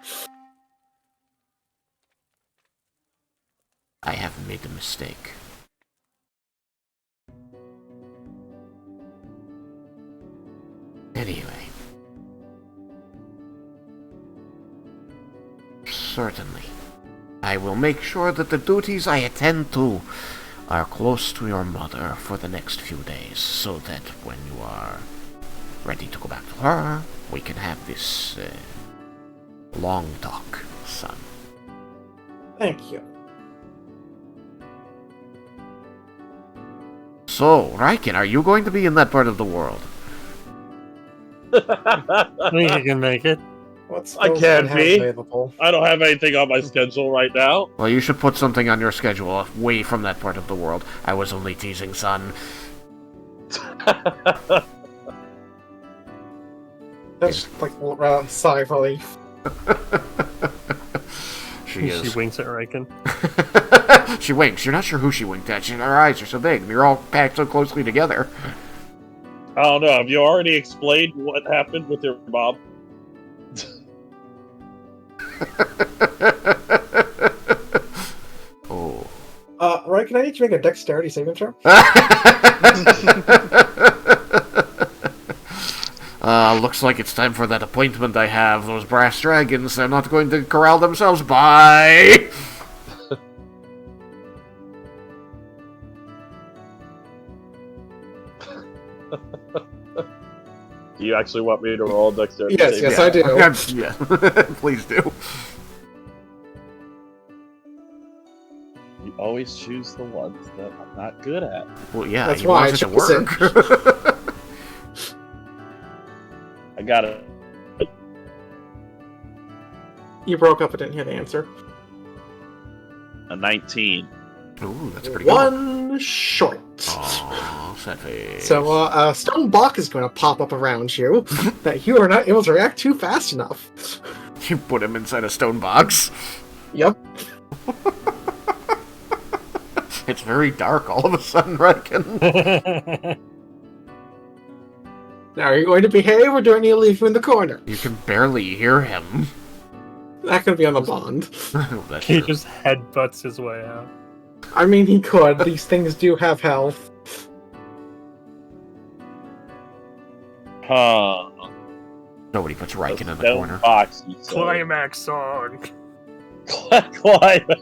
I have made a mistake. Anyway. Certainly. I will make sure that the duties I attend to are close to your mother for the next few days, so that when you are ready to go back to her, we can have this long talk, son. Thank you. So, Raiken, are you going to be in that part of the world? I think you can make it. What's I those can't have be. available? I don't have anything on my schedule right now. Well, you should put something on your schedule away from that part of the world. I was only teasing, son. That's like sigh of relief. She is. She winks at Raiken. She winks. You're not sure who she winked at. Her eyes are so big. You're all packed so closely together. I don't know. Have you already explained what happened with your mom? Oh. Right, can I need to make a dexterity saving throw? Looks like it's time for that appointment I have. Those brass dragons, they're not going to corral themselves. Bye! Do you actually want me to roll dexterity? Yes, saving? yes, I do. Yeah, please do. You always choose the ones that I'm not good at. Well, yeah, That's he why wants I it to chose work. I got it. You broke up, I didn't hear the answer. A 19. Ooh, that's pretty good. One short. Aww, sad face. So, a stone block is going to pop up around you that you are not able to react to fast enough. You put him inside a stone box. Yep. It's very dark all of a sudden, Raiken. Now, are you going to behave, or do I need to leave you in the corner? You can barely hear him. That could be on the bond. That's He true. just headbutts his way out. I mean, he could. These things do have health. Huh. Nobody puts Raiken in the Stone corner. box, you say. Climax song. Climax.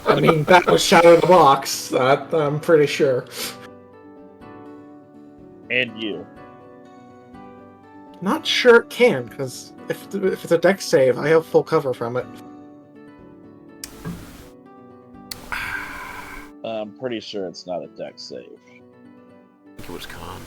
I mean, that was Shadow the Box. That I'm pretty sure. And you. Not sure it can, because if it's a dex save, I have full cover from it. I'm pretty sure it's not a dex save. I think it was Con.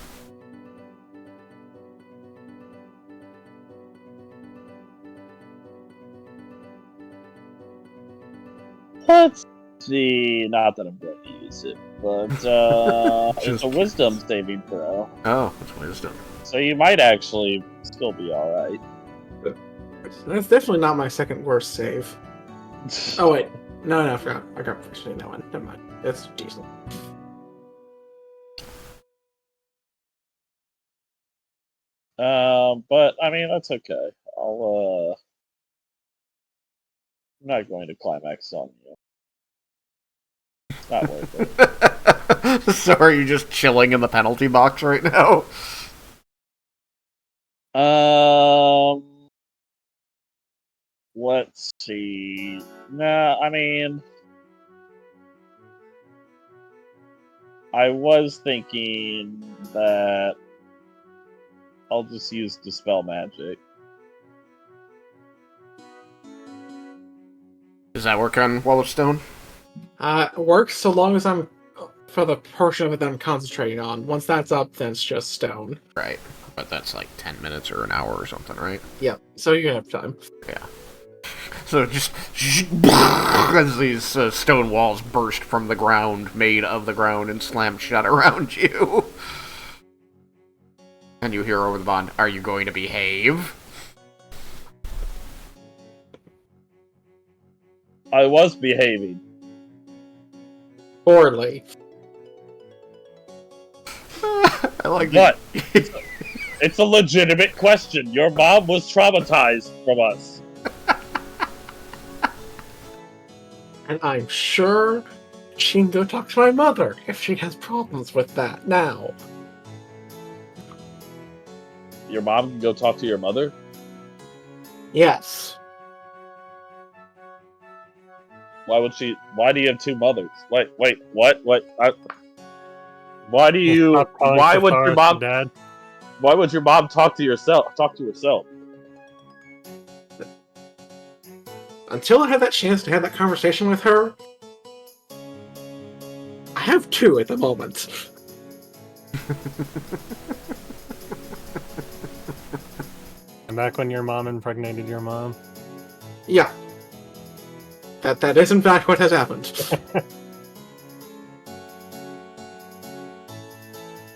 Let's see. Not that I'm going to use it, but it's Just- a wisdom saving throw. Oh, that's wisdom. So you might actually still be alright. That's definitely not my second worst save. Oh wait, no, I forgot. I got pushing that one. Never mind. It's decent. But I mean that's okay. I'm not going to climax on you. It's not worth it. So are you just chilling in the penalty box right now? Let's see. Nah, I mean, I was thinking that I'll just use Dispel Magic. Does that work on Wall of Stone? It works so long as I'm for the portion of it that I'm concentrating on. Once that's up, then it's just stone. Right. But that's like 10 minutes or an hour or something, right? Yep. So you have time. Yeah. So just as these stone walls burst from the ground, made of the ground, and slam shut around you. And you hear over the bond, "Are you going to behave?" I was behaving. Poorly. I like What? it. It's a legitimate question. Your mom was traumatized from us. And I'm sure she can go talk to my mother if she has problems with that now. Your mom can go talk to your mother? Yes. Why would she? Why do you have two mothers? Wait, what? Why do you? Stop calling Why would your Centaurus mom? Dad. Why would your mom talk to herself? Talk to herself. Until I have that chance to have that conversation with her, I have two at the moment. And back when your mom impregnated your mom. Yeah. That is in fact what has happened.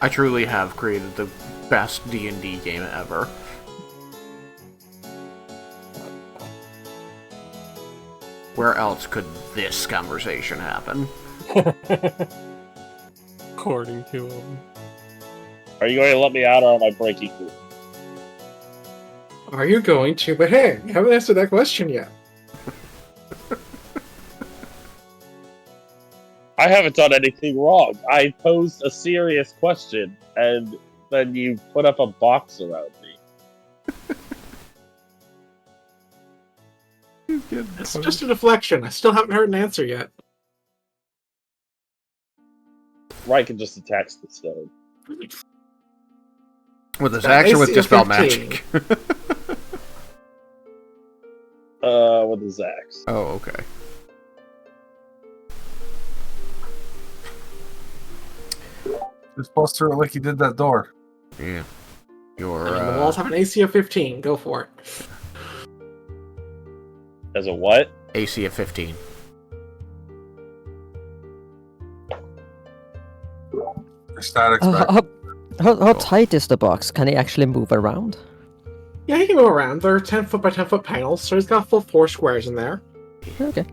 I truly have created the best D&D game ever. Where else could this conversation happen? According to him. Are you going to let me out, or am I breaking through? Are you going to? But hey, you haven't answered that question yet. I haven't done anything wrong. I posed a serious question, and then you put up a box around me. It's just a deflection. I still haven't heard an answer yet. Raiken just attacks the stone. With his axe or with AC Dispel 15. Magic? With his axe. Oh, okay. Just bust through it like you did that door. Yeah. Your, I mean, the walls have an AC of 15. Go for it. As a what? AC of 15. Statics back. How tight is the box? Can he actually move around? Yeah, he can move around. They're 10 foot by 10 foot panels, so he's got full 4 squares in there. Okay.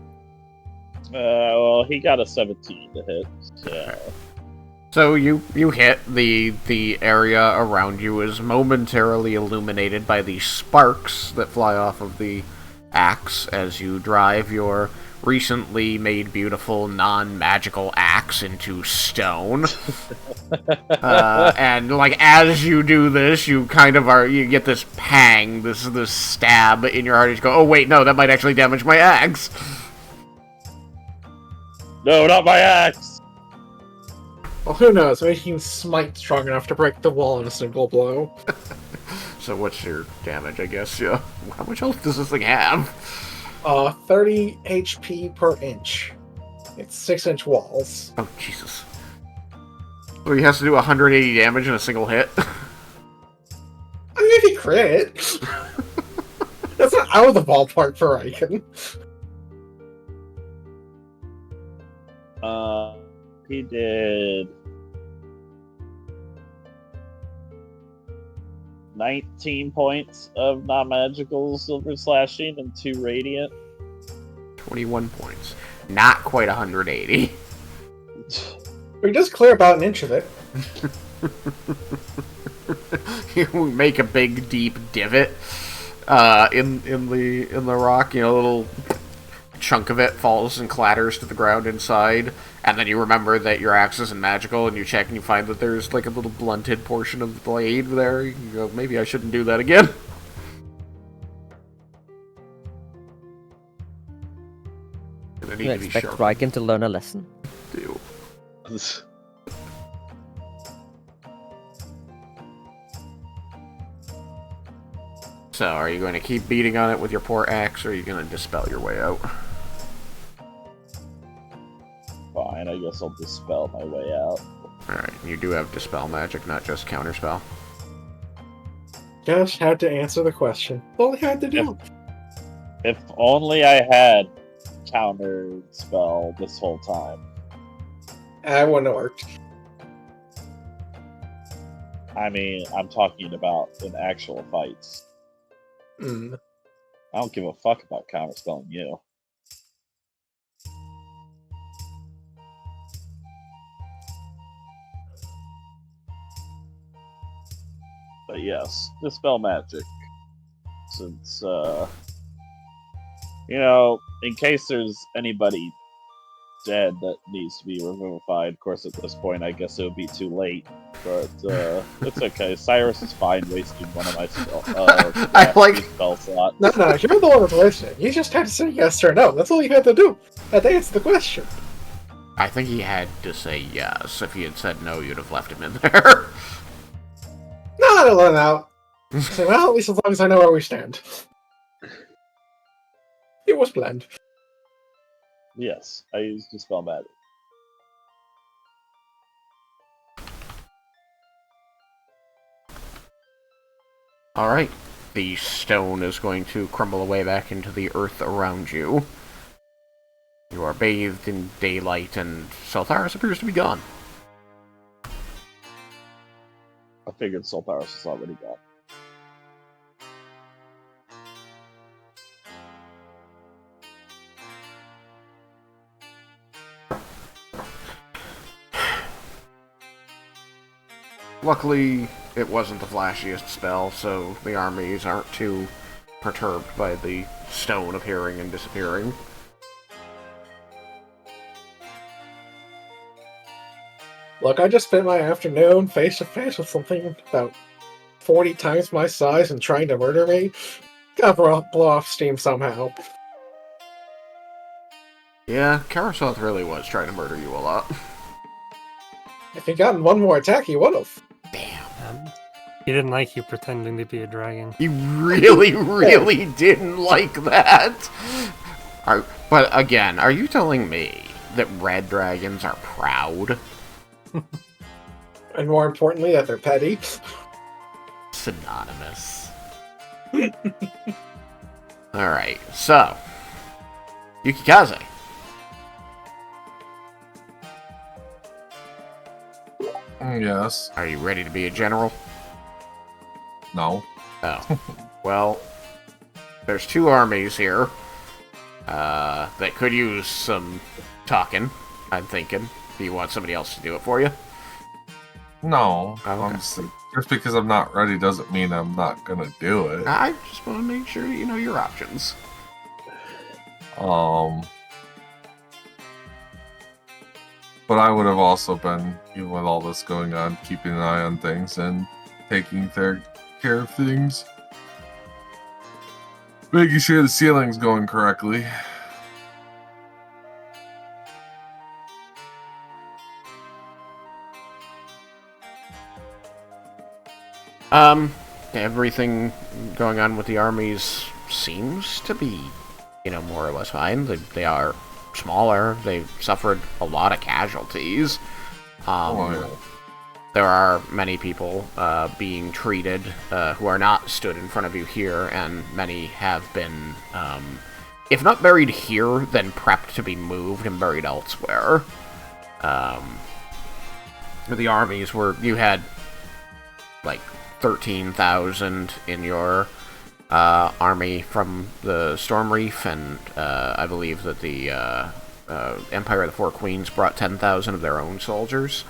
Well, he got a 17 to hit, so... So you hit the area around you is momentarily illuminated by the sparks that fly off of the axe as you drive your recently made beautiful non-magical axe into stone. And like as you do this, you kind of you get this pang, this stab in your heart. You go, oh wait, no, that might actually damage my axe. No, not my axe! Well, who knows? Maybe he can smite strong enough to break the wall in a single blow. So what's your damage, I guess? Yeah. How much health does this thing have? 30 HP per inch. It's 6-inch walls. Oh, Jesus. So he has to do 180 damage in a single hit? I mean, if he crit. That's not out of the ballpark for Raiken. He did 19 points of non-magical silver slashing and 2 radiant. 21 points. Not quite 180. We just clear about an inch of it. You make a big, deep divot in the rock. You know, a little chunk of it falls and clatters to the ground inside, and then you remember that your axe isn't magical, and you check and you find that there's like a little blunted portion of the blade there. You go, maybe I shouldn't do that again. I need You to be expect sharp. Raiken to learn a lesson? Do. So, are you going to keep beating on it with your poor axe, or are you going to dispel your way out? Fine, I guess I'll dispel my way out. Alright, you do have dispel magic, not just counterspell. Just had to answer the question. All he had to do. If only I had counter spell this whole time. That wouldn't have worked. I mean, I'm talking about in actual fights. Mm. I don't give a fuck about counterspelling you. But yes, dispel magic. Since, in case there's anybody dead that needs to be revivified, of course, at this point, I guess it would be too late. But, it's okay. Cyrus is fine wasting one of my spell slots. No, you're the one that's wasting. You just had to say yes or no. That's all you had to do. And answer the question. I think he had to say yes. If he had said no, you'd have left him in there. No, I don't let him out. Say, well, at least as long as I know where we stand. It was planned. Yes, I used dispel magic. Alright. The stone is going to crumble away back into the earth around you. You are bathed in daylight, and Saltharis appears to be gone. I figured Solparis was already gone. Luckily, it wasn't the flashiest spell, so the armies aren't too perturbed by the stone appearing and disappearing. Look, I just spent my afternoon face to face with something about 40 times my size and trying to murder me. Gotta blow off steam somehow. Yeah, Karasoth really was trying to murder you a lot. If he'd gotten one more attack, he would've. Damn. He didn't like you pretending to be a dragon. He really, really didn't like that. But again, are you telling me that red dragons are proud? And more importantly, that they're petty. Synonymous. Alright, so. Yukikaze. Yes. Are you ready to be a general? No. Oh. Well, there's two armies here that could use some talking, I'm thinking. Do you want somebody else to do it for you? No. Oh, okay. Just because I'm not ready doesn't mean I'm not gonna do it. I just want to make sure you know your options. But I would have also been, even with all this going on, keeping an eye on things and taking care of things. Making sure the ceiling's going correctly. Everything going on with the armies seems to be, more or less fine. They are smaller. They've suffered a lot of casualties. There are many people being treated who are not stood in front of you here, and many have been, if not buried here, then prepped to be moved and buried elsewhere. The armies were, you had, 13,000 in your army from the Storm Reef, and I believe that the Empire of the Four Queens brought 10,000 of their own soldiers,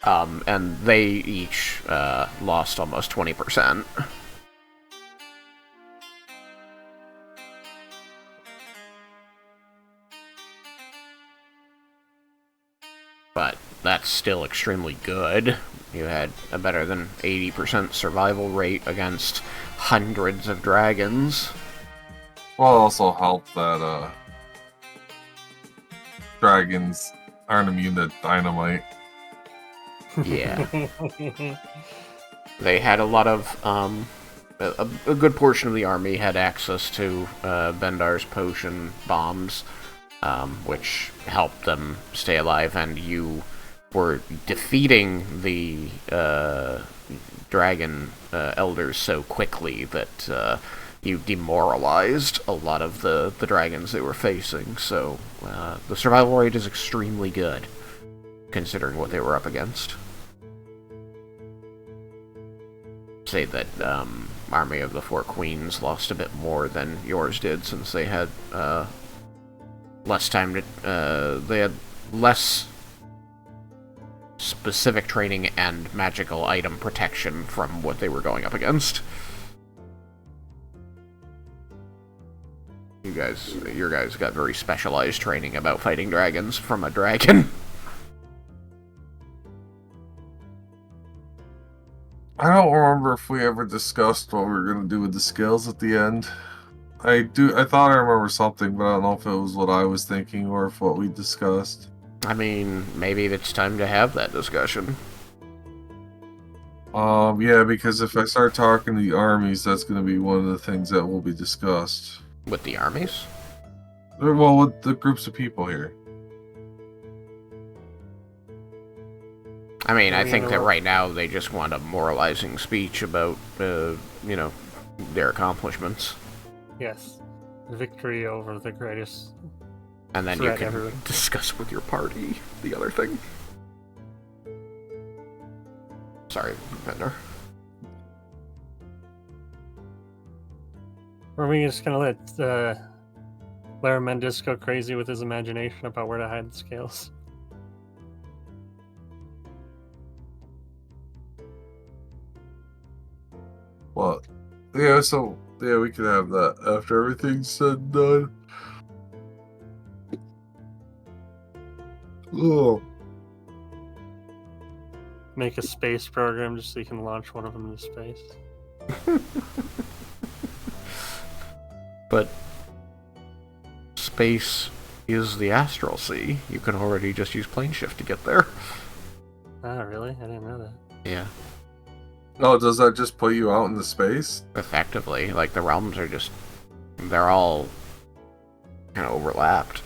and they each lost almost 20%. But that's still extremely good. You had a better than 80% survival rate against hundreds of dragons. Well, it also helped that dragons aren't immune to dynamite. Yeah. They had a lot of, a good portion of the army had access to Bendar's potion bombs, which helped them stay alive, and you were defeating the dragon elders so quickly that you demoralized a lot of the dragons they were facing, so the survival rate is extremely good, considering what they were up against. Say that Army of the Four Queens lost a bit more than yours did, since they had less time to, they had less specific training and magical item protection from what they were going up against. Your guys got very specialized training about fighting dragons from a dragon. I don't remember if we ever discussed what we were gonna do with the scales at the end. I thought I remember something, but I don't know if it was what I was thinking or if what we discussed. I mean, maybe it's time to have that discussion. Yeah, because if I start talking to the armies, that's gonna be one of the things that will be discussed. With the armies? Well, with the groups of people here. I mean, I think that right now they just want a moralizing speech about, their accomplishments. Yes. Victory over the greatest. And then you threat can ever. discuss with your party the other thing. Sorry, Vendor. Or are we just gonna let Laramendis go crazy with his imagination about where to hide the scales? What? Yeah, so yeah, we can have that after everything's said and done. Oh, Make a space program just so you can launch one of them into space. But space is the astral sea. You can already just use plane shift to get there. Ah, really? I didn't know that. Yeah. no, does that just put you out into space? Effectively, like the realms are just, they're all kind of overlapped.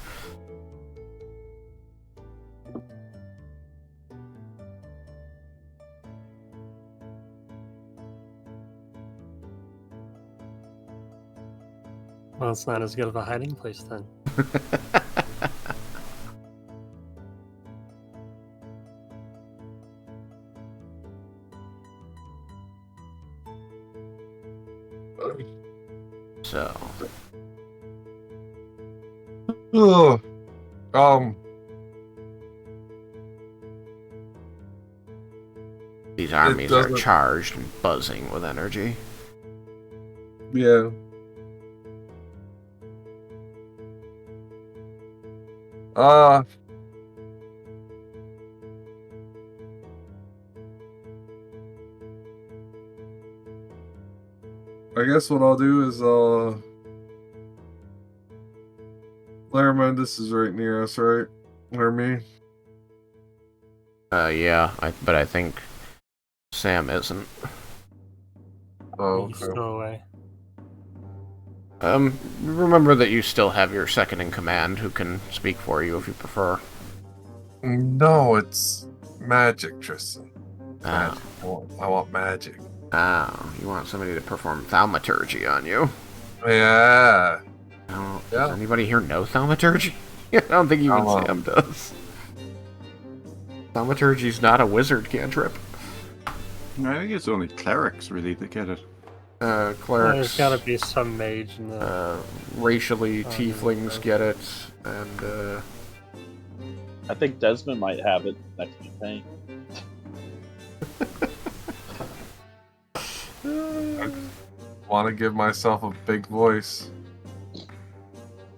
Well, it's not as good of a hiding place then. So, Ugh. these armies are doesn't- charged and buzzing with energy. Yeah. I guess what I'll do is, Laramendis is right near us, right? Near me? Yeah, but I think Sam isn't. Oh, He's okay. still away. Remember that you still have your second in command who can speak for you if you prefer. No, it's magic, Tristan. Ah. Magic. I want magic. Oh, you want somebody to perform thaumaturgy on you? Yeah. Oh, Yeah. Does anybody here know thaumaturgy? I don't think even Sam does. Thaumaturgy's not a wizard cantrip. I think it's only clerics really that get it. Clerics. There's gotta be some mage in the... Racially, tieflings get it, and I think Desmond might have it next campaign. I want to give myself a big voice.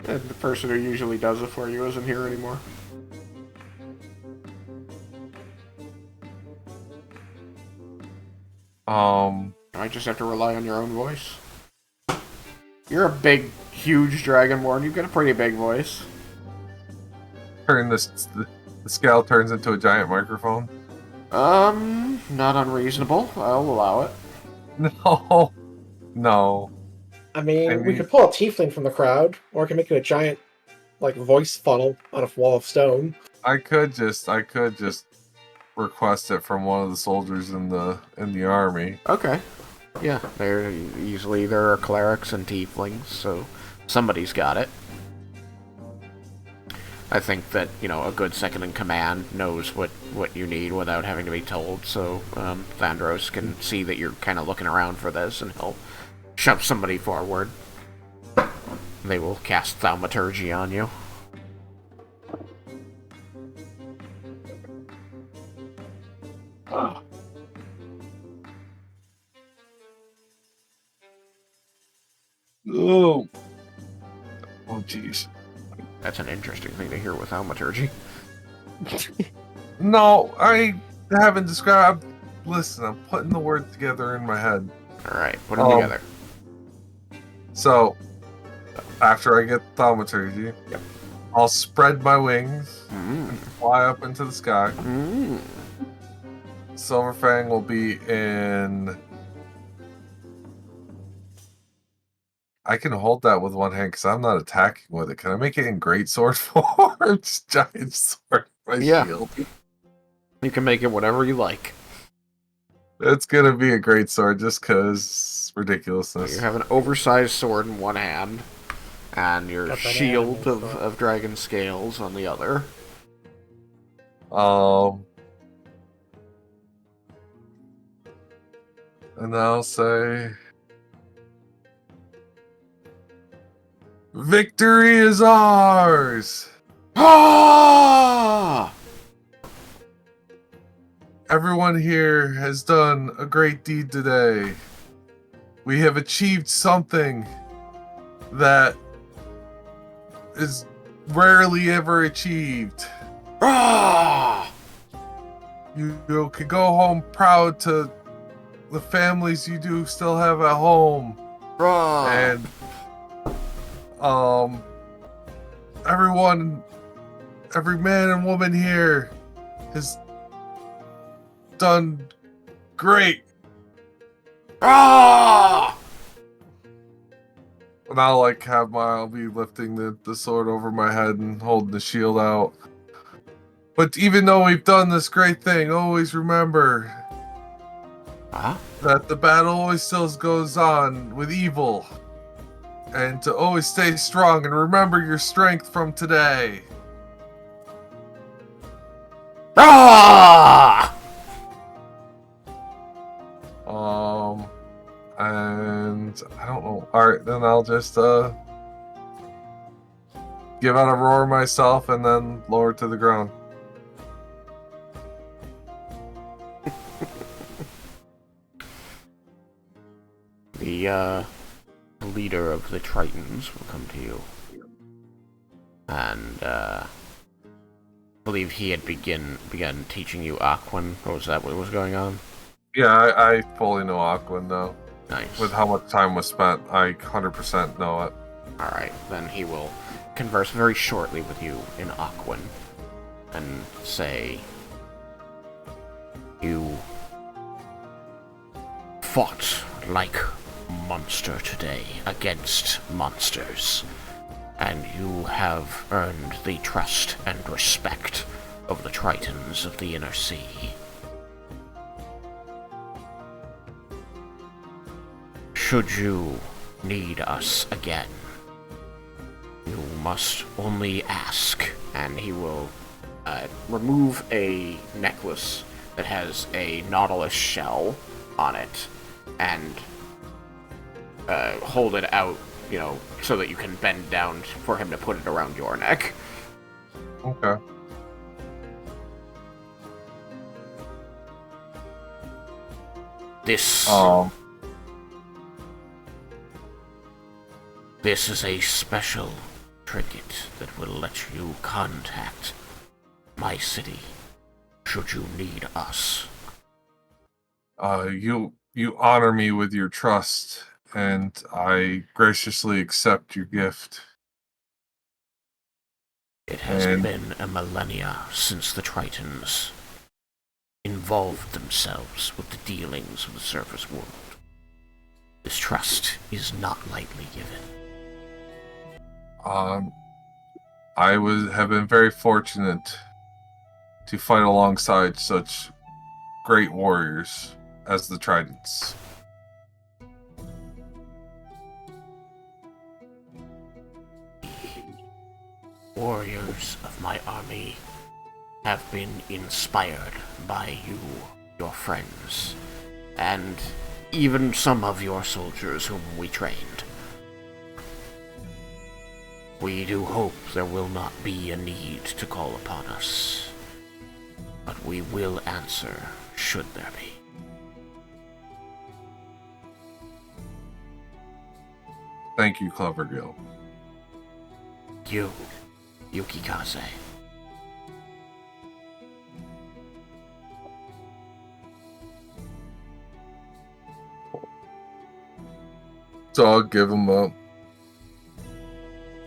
the person who usually does it for you isn't here anymore. I just have to rely on your own voice. You're a big, huge dragonborn. You've got a pretty big voice. The scale turns into a giant microphone. Not unreasonable. I'll allow it. No. No. I mean, we could pull a tiefling from the crowd, or we can make it a giant, voice funnel out of wall of stone. I could just request it from one of the soldiers in the army. Okay. Yeah, there are clerics and tieflings, so somebody's got it. I think that, a good second in command knows what you need without having to be told, so Thandros can see that you're kind of looking around for this, and he'll shove somebody forward. They will cast thaumaturgy on you. Oh, jeez. That's an interesting thing to hear with thaumaturgy. No, I haven't described. Listen, I'm putting the words together in my head. Alright, put them together. So, after I get thaumaturgy, Yep. I'll spread my wings Mm. and fly up into the sky. Mm. Silverfang will be in. I can hold that with one hand because I'm not attacking with it. Can I make it in greatsword form? Just giant sword, my Yeah. shield. You can make it whatever you like. It's gonna be a greatsword just because ridiculousness. You have an oversized sword in one hand, and your Got that shield anime of dragon scales on the other. And I'll say, victory is ours! Ah! Everyone here has done a great deed today. We have achieved something that is rarely ever achieved. Ah! You can go home proud to the families you do still have at home. Ah! And everyone, every man and woman here has done great. Ah! And I'll be lifting the sword over my head and holding the shield out. But even though we've done this great thing, always remember that the battle always still goes on with evil. And to always stay strong and remember your strength from today. Ah! And I don't know. Alright, then I'll just give out a roar myself and then lower to the ground. The leader of the Tritons will come to you. And I believe he had begun teaching you Aquan. Or was that what was going on? Yeah, I fully know Aquan now. Nice. With how much time was spent, I 100% know it. Alright, then he will converse very shortly with you in Aquan and say, you fought like monster today against monsters, and you have earned the trust and respect of the Tritons of the Inner Sea. Should you need us again, you must only ask, and he will remove a necklace that has a nautilus shell on it and hold it out, so that you can bend down for him to put it around your neck. Okay. This is a special trinket that will let you contact my city should you need us. You honor me with your trust, and I graciously accept your gift. It has been a millennia since the Tritons involved themselves with the dealings of the surface world. This trust is not lightly given. Have been very fortunate to fight alongside such great warriors as the Tridents. Warriors of my army have been inspired by you, your friends, and even some of your soldiers whom we trained. We do hope there will not be a need to call upon us, but we will answer should there be. Thank you, Clever Gil. You, Yukikaze. So I'll give him a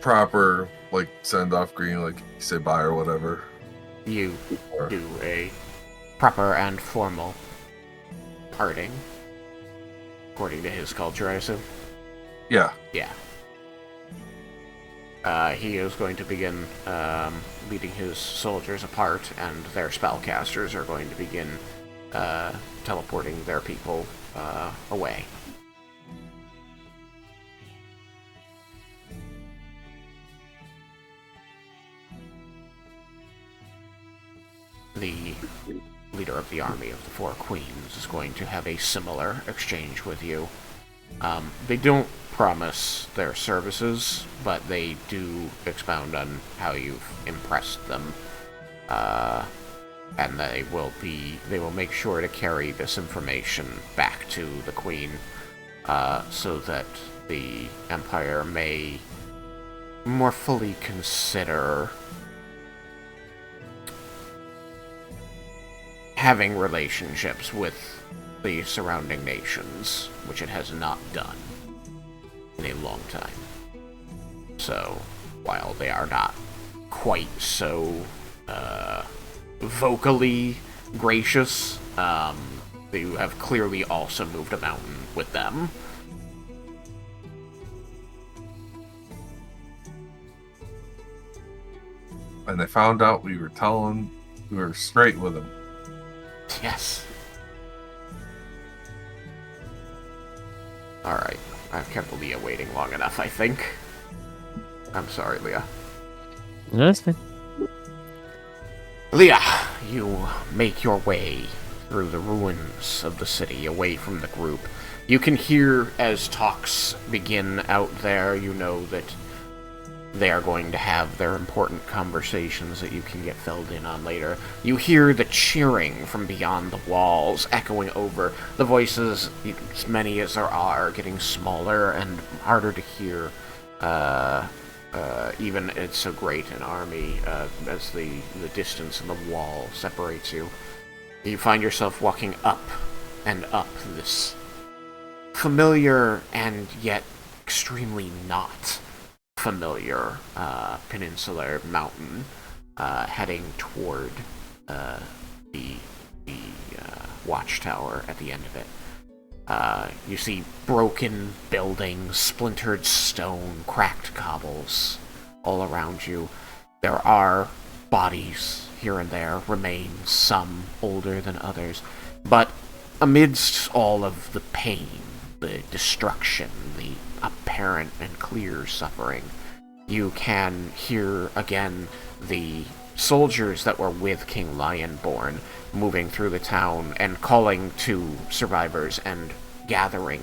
proper, like, send-off greeting, like, say bye or whatever. You Or- do a proper and formal parting, according to his culture, I assume. Yeah. Yeah. He is going to begin leading his soldiers apart, and their spellcasters are going to begin teleporting their people away. The leader of the army of the Four Queens is going to have a similar exchange with you. They don't promise their services, but they do expound on how you've impressed them. And they will make sure to carry this information back to the Queen, so that the Empire may more fully consider having relationships with the surrounding nations, which it has not done in a long time. So, while they are not quite so vocally gracious, they have clearly also moved a mountain with them. And they found out we were straight with him. Yes. Alright, I've kept Leah waiting long enough, I think. I'm sorry, Leah. No, it's fine. Leah, you make your way through the ruins of the city, away from the group. You can hear as talks begin out there, you know that they are going to have their important conversations that you can get filled in on later. You hear the cheering from beyond the walls echoing over. The voices, as many as there are, getting smaller and harder to hear. Even it's so great an army, as the distance and the wall separates you. You find yourself walking up and up this familiar and yet extremely not familiar peninsular mountain, heading toward the watchtower at the end of it. You see broken buildings, splintered stone, cracked cobbles all around you. There are bodies here and there, remains, some older than others, but amidst all of the pain, the destruction, the apparent and clear suffering, you can hear again the soldiers that were with King Lionborn moving through the town and calling to survivors and gathering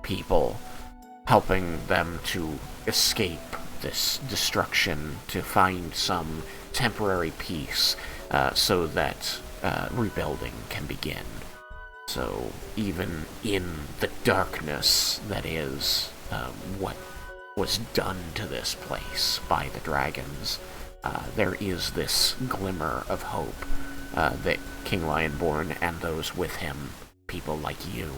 people, helping them to escape this destruction, to find some temporary peace, so that rebuilding can begin. So even in the darkness that is what was done to this place by the dragons, there is this glimmer of hope that King Lionborn and those with him, people like you,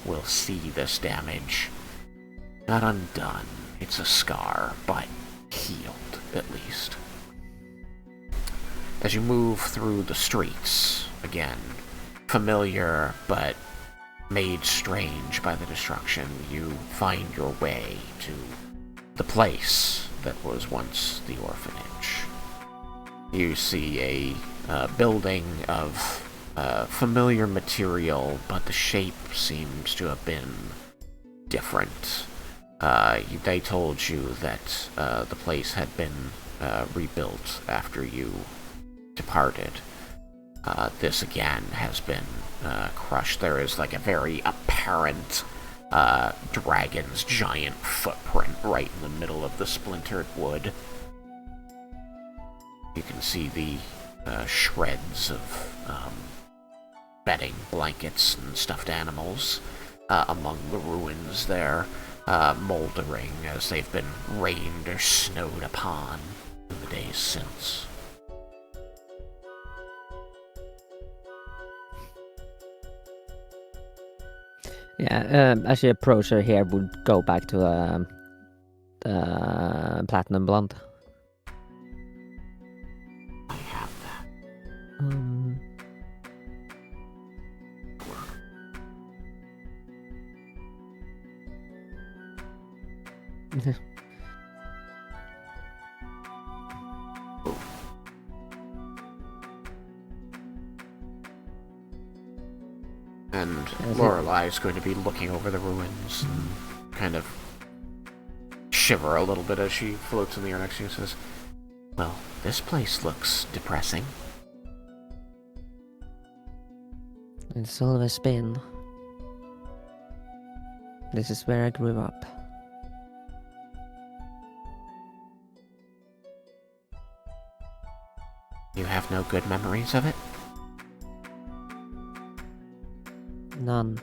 will see this damage not undone. It's a scar, but healed, at least. As you move through the streets, again, familiar but made strange by the destruction, you find your way to the place that was once the orphanage. You see a building of familiar material, but the shape seems to have been different. They told you that the place had been rebuilt after you departed. This again has been crushed. There is like a very apparent dragon's giant footprint right in the middle of the splintered wood. You can see the shreds of bedding, blankets, and stuffed animals among the ruins there. moldering as they've been rained or snowed upon in the days since. Yeah, as you approach her here, would go back to platinum blonde. I have that. And Lorelei is going to be looking over the ruins and kind of shiver a little bit as she floats in the air next to you and says, "Well, this place looks depressing." It's always been. This is where I grew up. You have no good memories of it? None.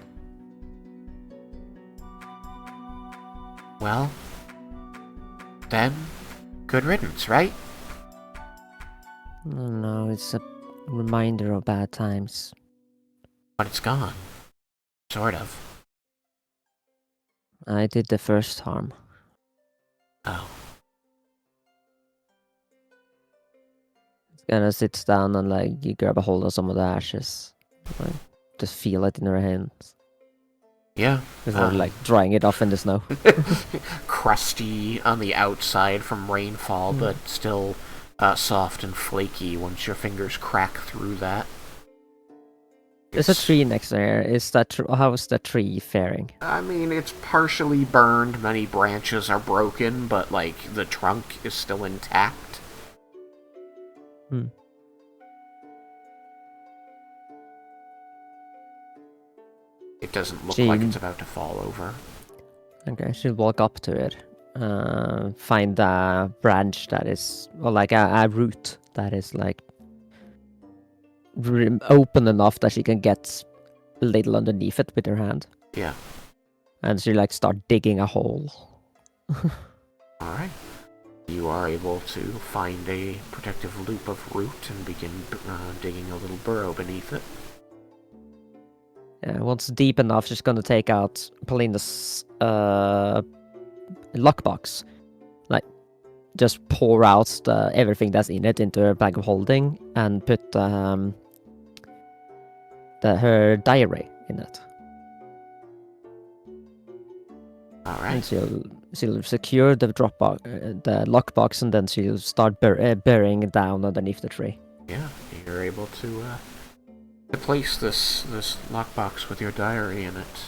Well, then, good riddance, right? No, it's a reminder of bad times. But it's gone. Sort of. I did the first harm. Oh. Kinda sits down and you grab a hold of some of the ashes. Just feel it in her hands. Yeah. Before drying it off in the snow. Crusty on the outside from rainfall, but still soft and flaky once your fingers crack through that. There's a tree next there. How's the tree faring? I mean, it's partially burned, many branches are broken, but the trunk is still intact. It doesn't look like it's about to fall over. Okay, she'll walk up to it. Find a branch that is, a root that is open enough that she can get a little underneath it with her hand. Yeah. And she start digging a hole. Alright. You are able to find a protective loop of root and begin digging a little burrow beneath it. Yeah, once deep enough, she's gonna take out Paulina's lockbox. Just pour out everything that's in it into her bag of holding and put her diary in it. Alright. And she'll secure the the lockbox, and then she'll start burying it down underneath the tree. Yeah, you're able to place this lockbox with your diary in it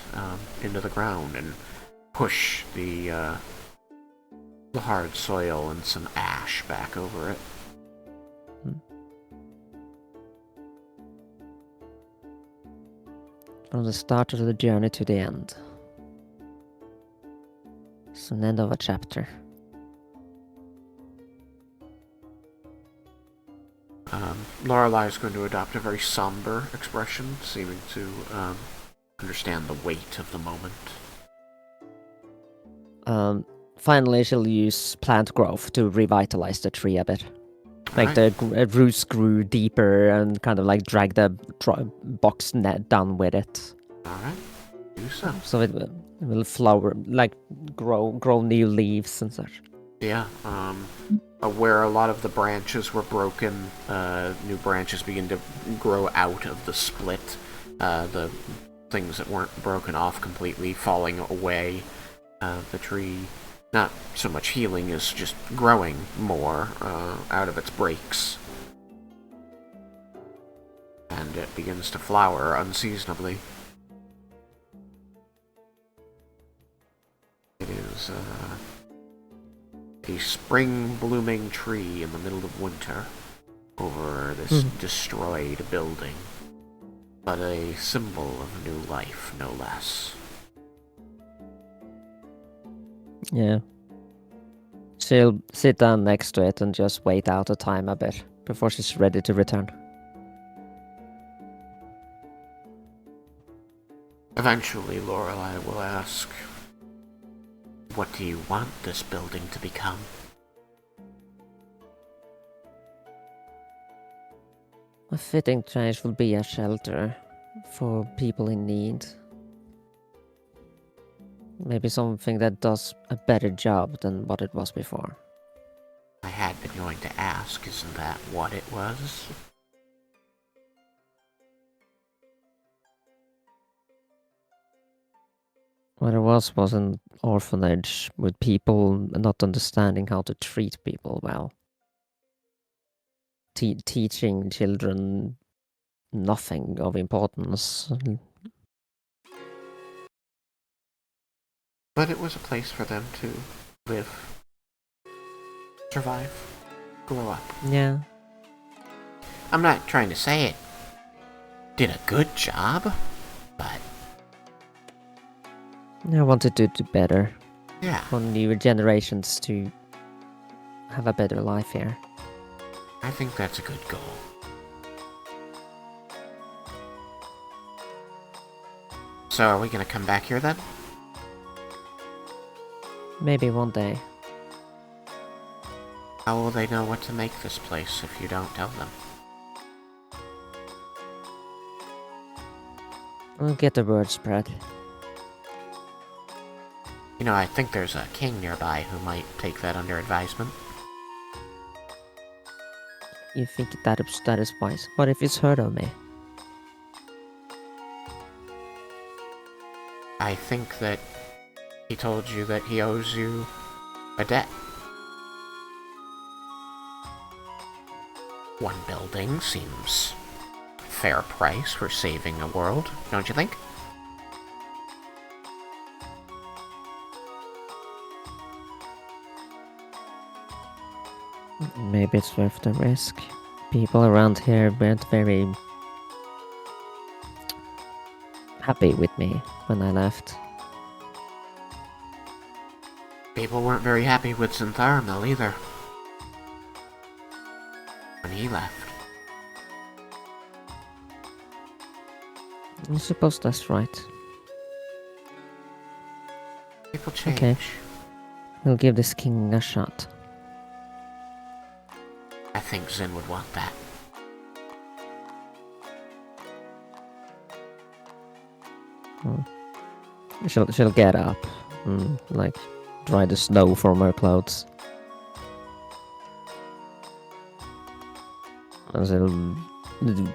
into the ground and push the hard soil and some ash back over it. From the start of the journey to the end. It's an end of a chapter. Lorelei is going to adopt a very somber expression, seeming to understand the weight of the moment. Finally, she'll use plant growth to revitalize the tree a bit. Right. The roots grew deeper and kind of drag the box net down with it. Alright, do so. So it will flower, grow new leaves and such. Yeah, where a lot of the branches were broken, new branches begin to grow out of the split. The things that weren't broken off completely falling away. The tree, not so much healing as just growing more out of its breaks. And it begins to flower unseasonably. It is a spring blooming tree in the middle of winter over this destroyed building, but a symbol of new life, no less. Yeah. She'll sit down next to it and just wait out the time a bit before she's ready to return. Eventually, Lorelei will ask, What do you want this building to become? A fitting change will be a shelter for people in need. Maybe something that does a better job than what it was before. I had been going to ask, isn't that what it was? What it was an orphanage with people not understanding how to treat people well. Teaching children nothing of importance. But it was a place for them to live, survive, grow up. Yeah. I'm not trying to say it did a good job, but I wanted to do better. yeah, For newer generations to have a better life here. I think that's a good goal. So are we gonna come back here then? Maybe one day. How will they know what to make this place if you don't tell them? We'll get the word spread. You know, I think there's a king nearby who might take that under advisement. You think that is wise? What if he's heard of me? I think that he told you that he owes you a debt. One building seems fair price for saving a world, don't you think? Maybe it's worth the risk. People around here weren't very happy with me when I left. People weren't very happy with Zentharamil either. When he left. I suppose that's right. People change. Okay. We'll give this king a shot. I think Zen would want that. She'll get up and, like, dry the snow from her clothes.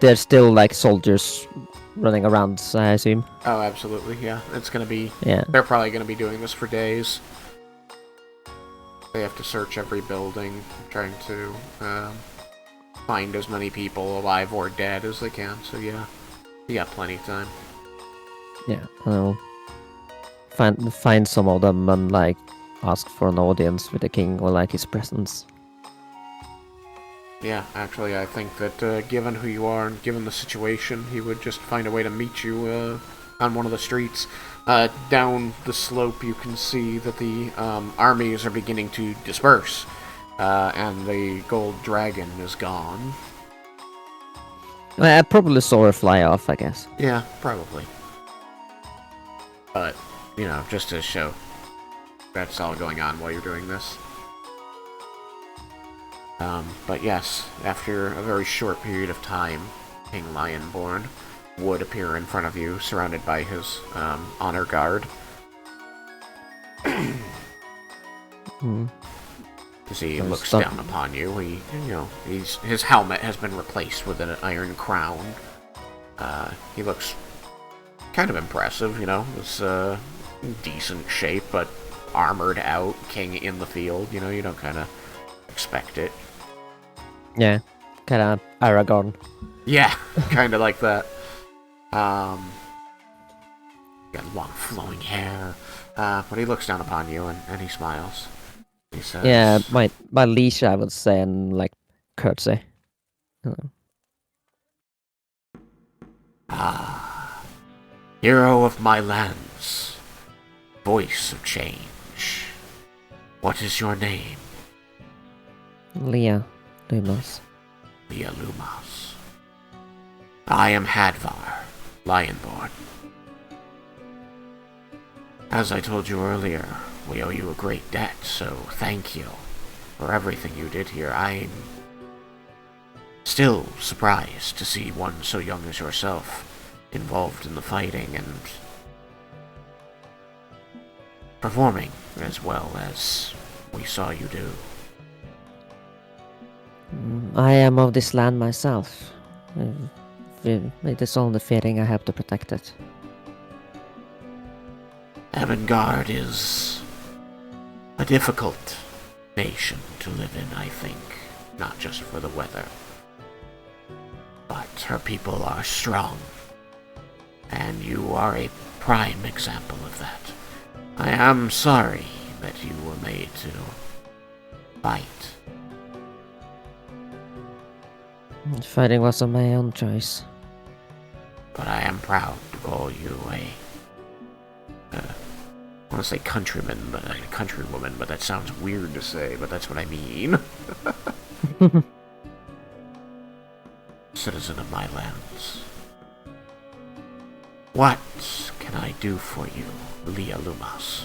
There's still, like, soldiers running around, I assume. Oh, absolutely, yeah. It's gonna be... Yeah. They're probably gonna be doing this for days. They have to search every building, trying to find as many people alive or dead as they can, so yeah. You got plenty of time. Yeah, I'll find some of them and, like, ask for an audience with the king or, like, his presence. Yeah, actually, I think that given who you are and given the situation, he would just find a way to meet you on one of the streets. Down the slope, you can see that the armies are beginning to disperse, and the gold dragon is gone. I probably saw her fly off, I guess. Yeah, probably. But, you know, just to show that's all going on while you're doing this. But yes, after a very short period of time, King Lionborn would appear in front of you, surrounded by his honor guard. As he looks down upon you, his helmet has been replaced with an iron crown. He looks kind of impressive, you know, it's decent shape, but armored out, king in the field, you know, you don't kind of expect it. Yeah, kind of Aragorn. Yeah, kind of like that. Got long flowing hair, but he looks down upon you and he smiles. He says, Yeah, my leash, I would say, and, like, curtsy. Hero of my lands, voice of change. What is your name? Leah Lumas. Leah Lumas. I am Hadvar, Lionborn. As I told you earlier, we owe you a great debt, so thank you for everything you did here. I'm still surprised to see one so young as yourself involved in the fighting and performing as well as we saw you do. I am of this land myself. It is only fitting I have to protect it. Avangard is a difficult nation to live in, I think, not just for the weather. But her people are strong, and you are a prime example of that. I am sorry that you were made to fight. Fighting was of my own choice. But I am proud to call you I want to say countryman, but a countrywoman, but that sounds weird to say, but that's what I mean. Citizen of my lands. What can I do for you, Leah Lumas?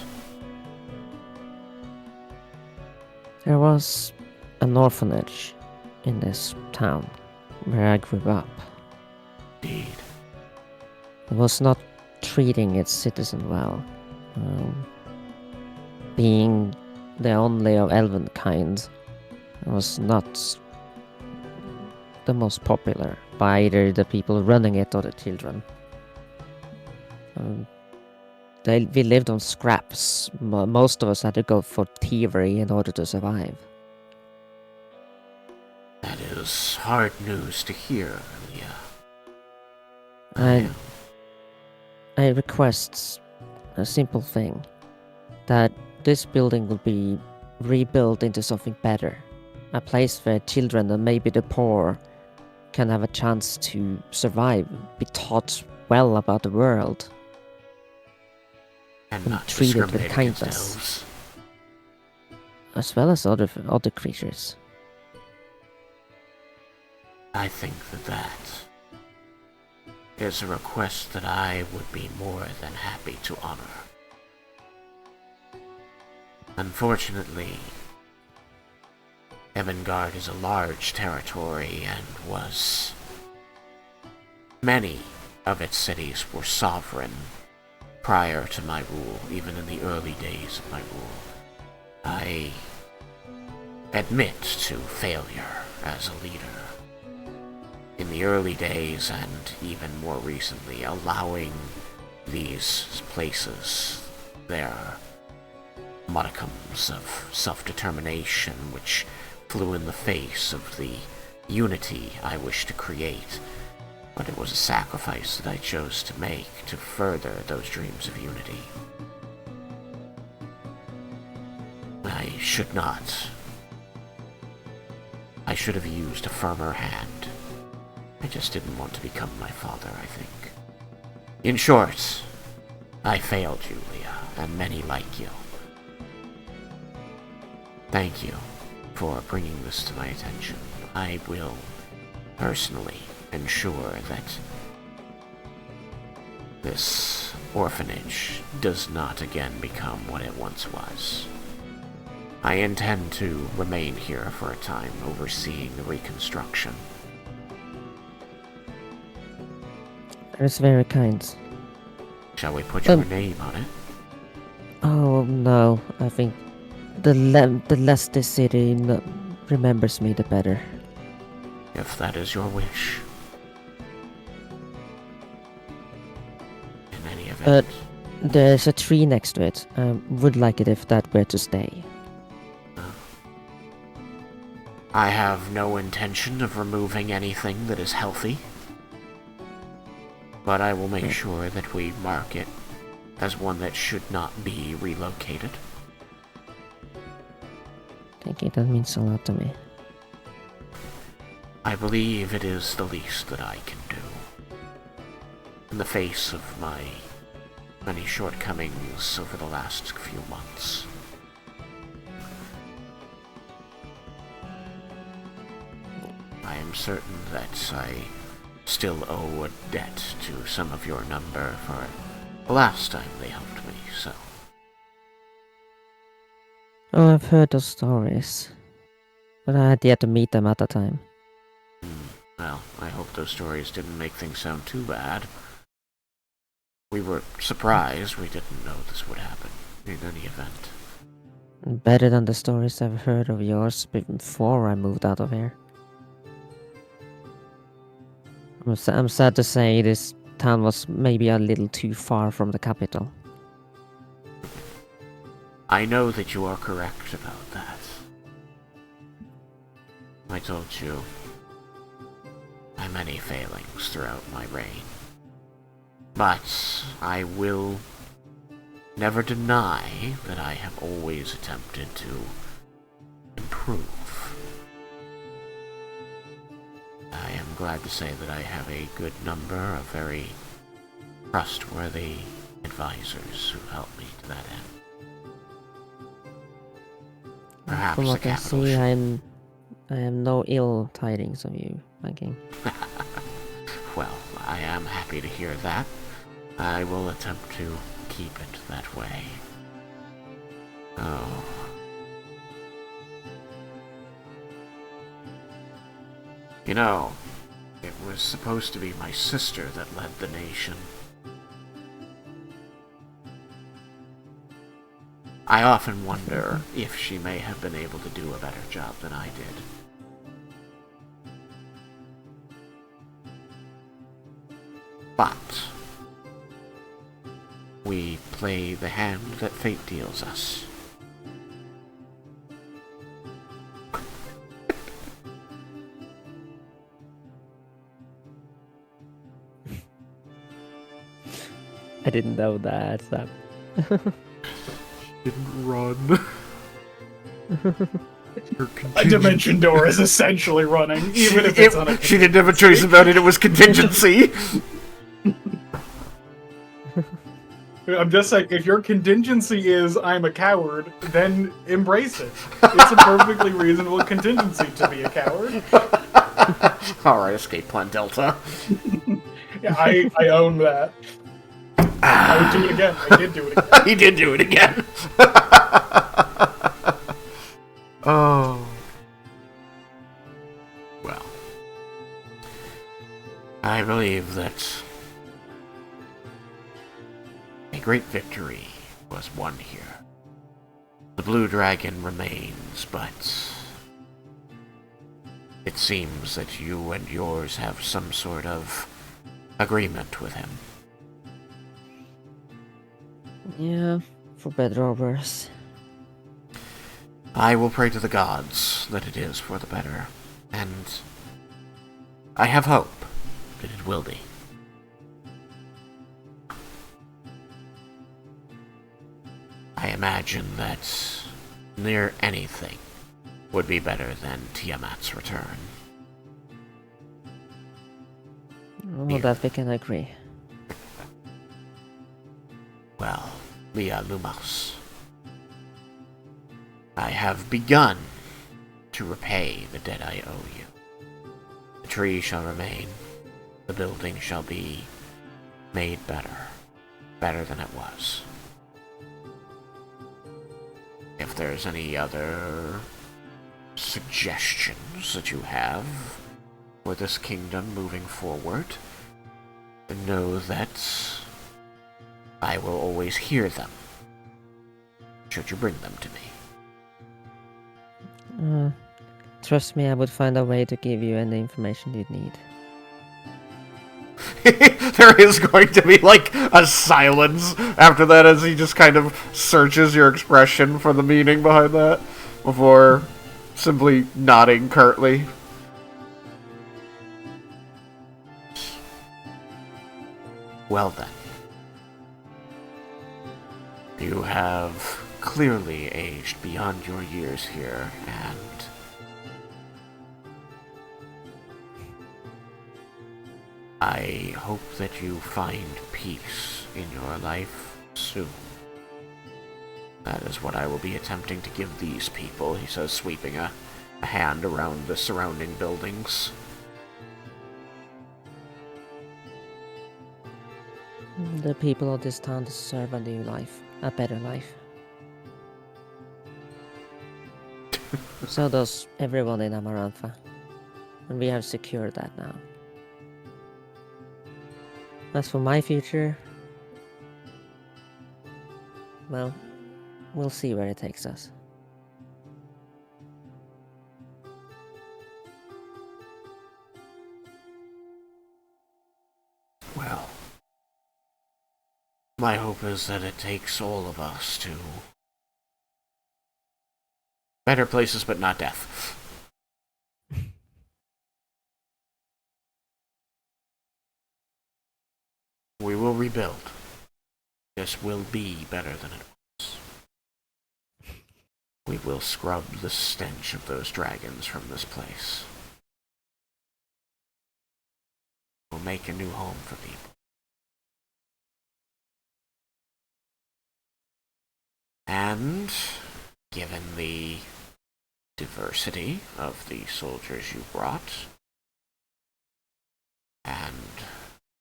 There was an orphanage in this town where I grew up. Indeed. It was not treating its citizen well. Being the only of elven kind, it was not the most popular by either the people running it or the children. We lived on scraps. Most of us had to go for thievery in order to survive. That is hard news to hear, Leah. I request a simple thing. That this building will be rebuilt into something better. A place where children and maybe the poor can have a chance to survive, be taught well about the world, and and not treated with discriminate against kindness. elves. As well as other creatures. I think that is a request that I would be more than happy to honor. Unfortunately, Avangard is a large territory and many of its cities were sovereign prior to my rule, even in the early days of my rule. I admit to failure as a leader. In the early days, and even more recently, allowing these places their modicums of self-determination, which flew in the face of the unity I wish to create. But it was a sacrifice that I chose to make to further those dreams of unity. I should not. I should have used a firmer hand. I just didn't want to become my father, I think. In short, I failed you, Leah, and many like you. Thank you for bringing this to my attention. I will personally ensure that this orphanage does not again become what it once was. I intend to remain here for a time, overseeing the reconstruction. That is very kind. Shall we put your name on it? Oh no, I think the less this city remembers me, the better. If that is your wish. In any event. There's a tree next to it. I would like it if that were to stay. I have no intention of removing anything that is healthy. But I will make sure that we mark it as one that should not be relocated. Thank you, that means a lot to me. I believe it is the least that I can do. In the face of my many shortcomings over the last few months. I am certain that I still owe a debt to some of your number for the last time they helped me, so Oh, I've heard those stories, but I had yet to meet them at the time. Well, I hope those stories didn't make things sound too bad. We were surprised. We didn't know this would happen in any event. Better than the stories I've heard of yours before I moved out of here. I'm sad to say this town was maybe a little too far from the capital. I know that you are correct about that. I told you my many failings throughout my reign. But I will never deny that I have always attempted to improve. I am glad to say that I have a good number of very trustworthy advisors who help me to that end. Perhaps From the what I capital see, should... I am no ill tidings of you, my king. Well, I am happy to hear that. I will attempt to keep it that way. Oh. You know, it was supposed to be my sister that led the nation. I often wonder if she may have been able to do a better job than I did. But we play the hand that fate deals us. I didn't know that. Didn't run. A dimension door is essentially running, even if it's on a She didn't have a choice about it, it was contingency. I'm just saying, if your contingency is I'm a coward, then embrace it. It's a perfectly reasonable contingency to be a coward. Alright, escape plan Delta. Yeah, I own that. I would do it again. I did do it again. He did do it again. Oh. Well. I believe that a great victory was won here. The blue dragon remains, but it seems that you and yours have some sort of agreement with him. Yeah, for better or worse. I will pray to the gods that it is for the better, and I have hope that it will be. I imagine that near anything would be better than Tiamat's return. Oh, that we can agree. Well, Lia Lumos, I have begun to repay the debt I owe you. The tree shall remain. The building shall be made better. Better than it was. If there's any other suggestions that you have for this kingdom moving forward, know that I will always hear them, should you bring them to me. Trust me, I would find a way to give you any information you'd need. There is going to be, like, a silence after that as he just kind of searches your expression for the meaning behind that, before simply nodding curtly. Well then. You have clearly aged beyond your years here, and I hope that you find peace in your life soon. That is what I will be attempting to give these people, he says, sweeping a hand around the surrounding buildings. The people of this town deserve a new life, a better life. So does everyone in Amarantha. And we have secured that now. As for my future, well, we'll see where it takes us. Well, my hope is that it takes all of us to better places, but not death. We will rebuild. This will be better than it was. We will scrub the stench of those dragons from this place. We'll make a new home for people. And, given the diversity of the soldiers you brought, and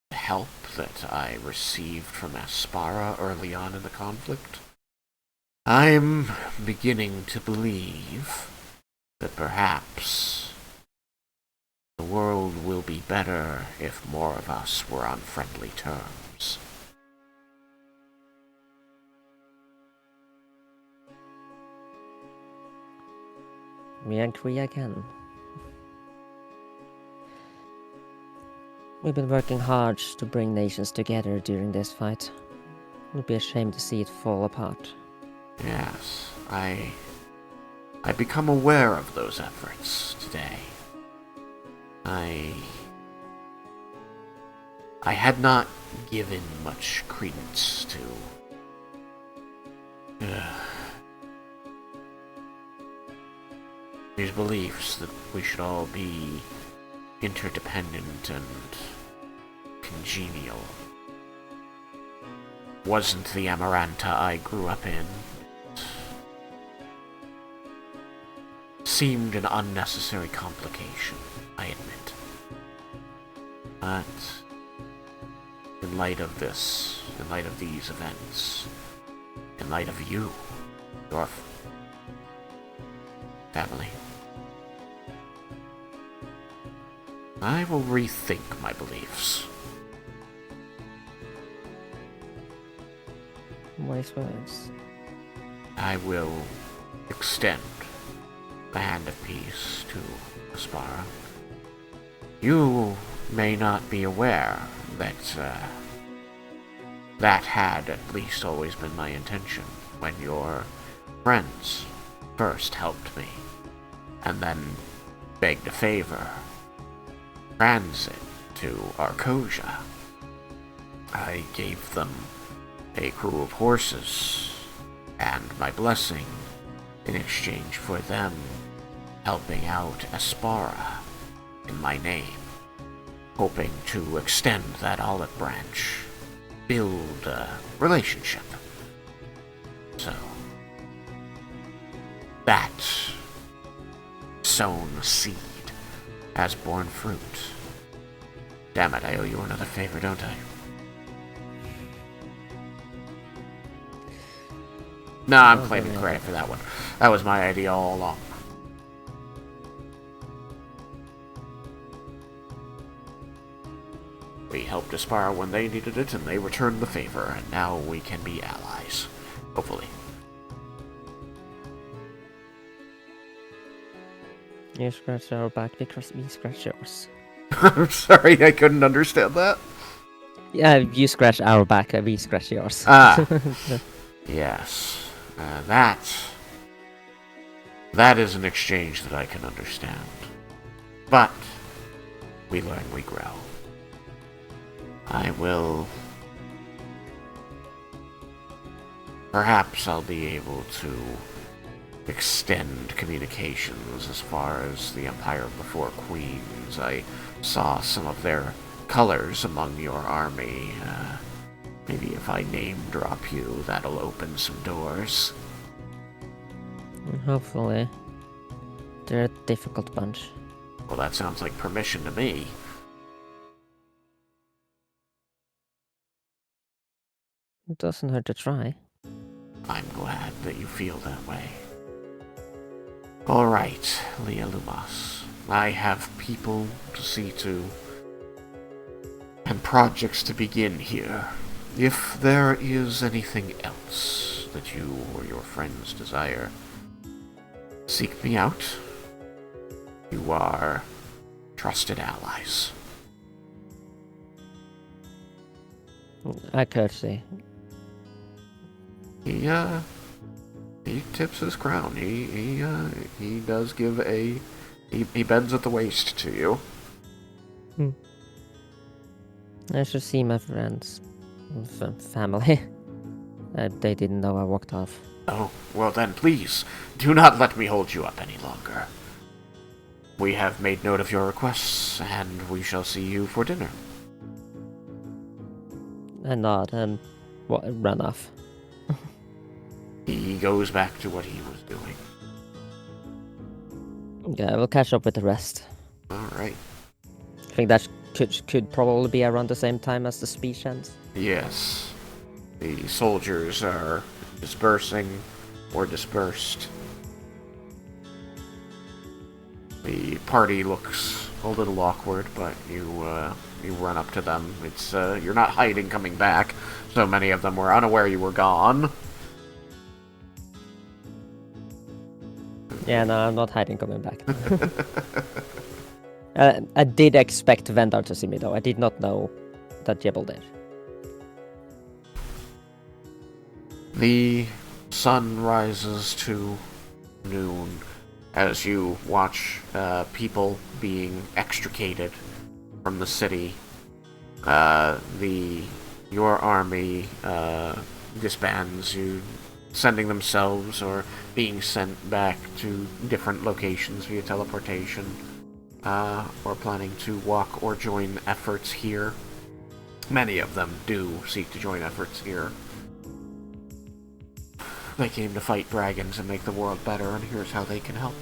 the help that I received from Aspara early on in the conflict, I'm beginning to believe that perhaps the world will be better if more of us were on friendly terms. We agree again. We've been working hard to bring nations together during this fight. It would be a shame to see it fall apart. Yes, I become aware of those efforts today. I had not given much credence to these beliefs that we should all be interdependent and congenial. Wasn't the Amaranta I grew up in. Seemed an unnecessary complication, I admit. But in light of this, in light of these events, in light of you, your family, I will rethink my beliefs. Wise words. I will extend the hand of peace to Aspara. You may not be aware that that had at least always been my intention when your friends first helped me, and then begged a favor. Transit to Arcosia. I gave them a crew of horses and my blessing in exchange for them helping out Aspara in my name, hoping to extend that olive branch, build a relationship. So, that sown seed has borne fruit. Damn it, I owe you another favor, don't I? No, I'm claiming credit for that one. That was my idea all along. We helped Aspara when they needed it, and they returned the favor, and now we can be allies. Hopefully. You scratch our back because we scratch yours. I'm sorry, I couldn't understand that. Yeah, you scratch our back, we scratch yours. Ah. Yes. That is an exchange that I can understand. But we learn, we grow. Perhaps I'll be able to extend communications as far as the Empire Before Queens. I saw some of their colors among your army. Maybe if I name drop you, that'll open some doors. Hopefully. They're a difficult bunch. Well, that sounds like permission to me. It doesn't hurt to try. I'm glad that you feel that way. Alright, Leah Lumas. I have people to see to and projects to begin here. If there is anything else that you or your friends desire, seek me out. You are trusted allies. I curtsy. He tips his crown. He does give a... He bends at the waist to you. I should see my friends. Family. They didn't know I walked off. Oh, well then, please, do not let me hold you up any longer. We have made note of your requests, and we shall see you for dinner. I nod and run off. He goes back to what he was doing. Yeah, we'll catch up with the rest. Alright. I think that could probably be around the same time as the speech ends. Yes. The soldiers are dispersing or dispersed. The party looks a little awkward, but you run up to them. It's you're not hiding coming back, so many of them were unaware you were gone. Yeah, no, I'm not hiding coming back. I did expect Vendar to see me, though. I did not know that Jebel did. The sun rises to noon as you watch people being extricated from the city. Your army disbands, you sending themselves or being sent back to different locations via teleportation, or planning to walk or join efforts here. Many of them do seek to join efforts here. They came to fight dragons and make the world better, and here's how they can help.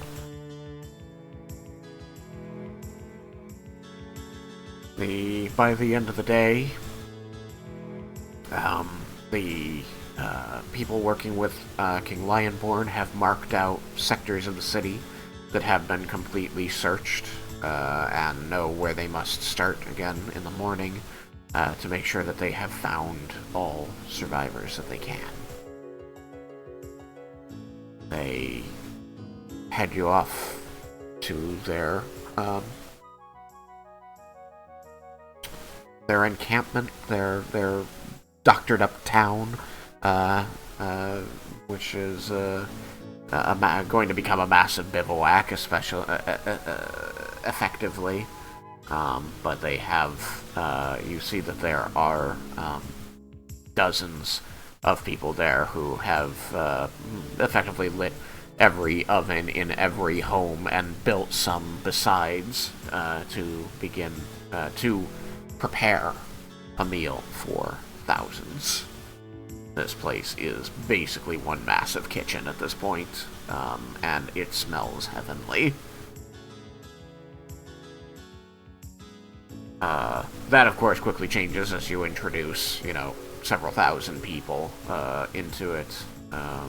By the end of the day, the people working with King Lionborn have marked out sectors of the city that have been completely searched, and know where they must start again in the morning, to make sure that they have found all survivors that they can. They head you off to their encampment, their doctored up town, which is going to become a massive bivouac, especially effectively. But they have, you see that there are dozens of people there who have effectively lit every oven in every home and built some besides, to begin to prepare a meal for thousands. This place is basically one massive kitchen at this point, and it smells heavenly. That, of course, quickly changes as you introduce, several thousand people into it. I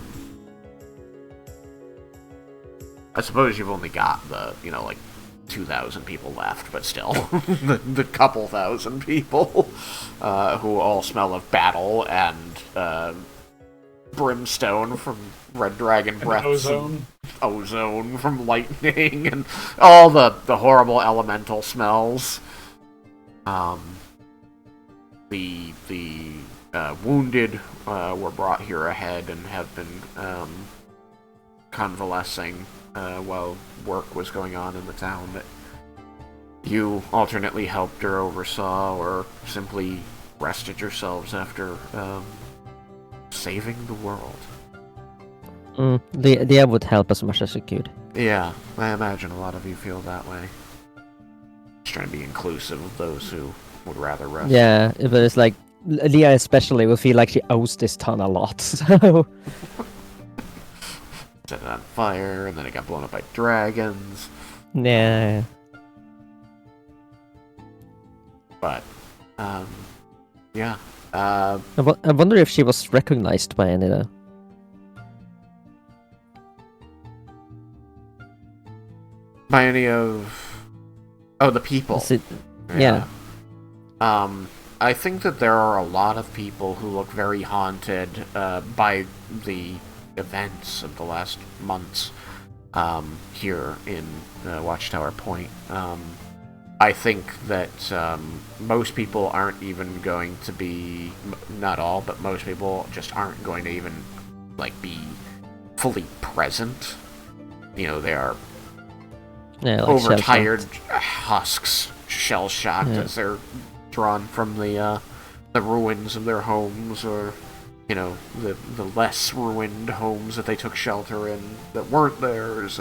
suppose you've only got the, 2,000 people left, but still, the couple thousand people who all smell of battle and brimstone from red dragon breath, ozone from lightning, and all the horrible elemental smells. The wounded were brought here ahead and have been convalescing while work was going on in the town that you alternately helped or oversaw, or simply rested yourselves after saving the world. The air would help as much as it could. Yeah, I imagine a lot of you feel that way. Just trying to be inclusive of those who would rather rest. Yeah, but it's like, Leah especially will feel like she owes this town a lot, so... Set it on fire, and then it got blown up by dragons. Yeah. But, yeah. I wonder if she was recognized by any, though. By any of... Oh, the people. Is it... Yeah. I think that there are a lot of people who look very haunted by the events of the last months here in Watchtower Point. I think that most people aren't even going to be, not all, but most people just aren't going to even, like, be fully present. You know, they are Like overtired husks, shell-shocked as they're drawn from the ruins of their homes, or, you know, the less ruined homes that they took shelter in that weren't theirs.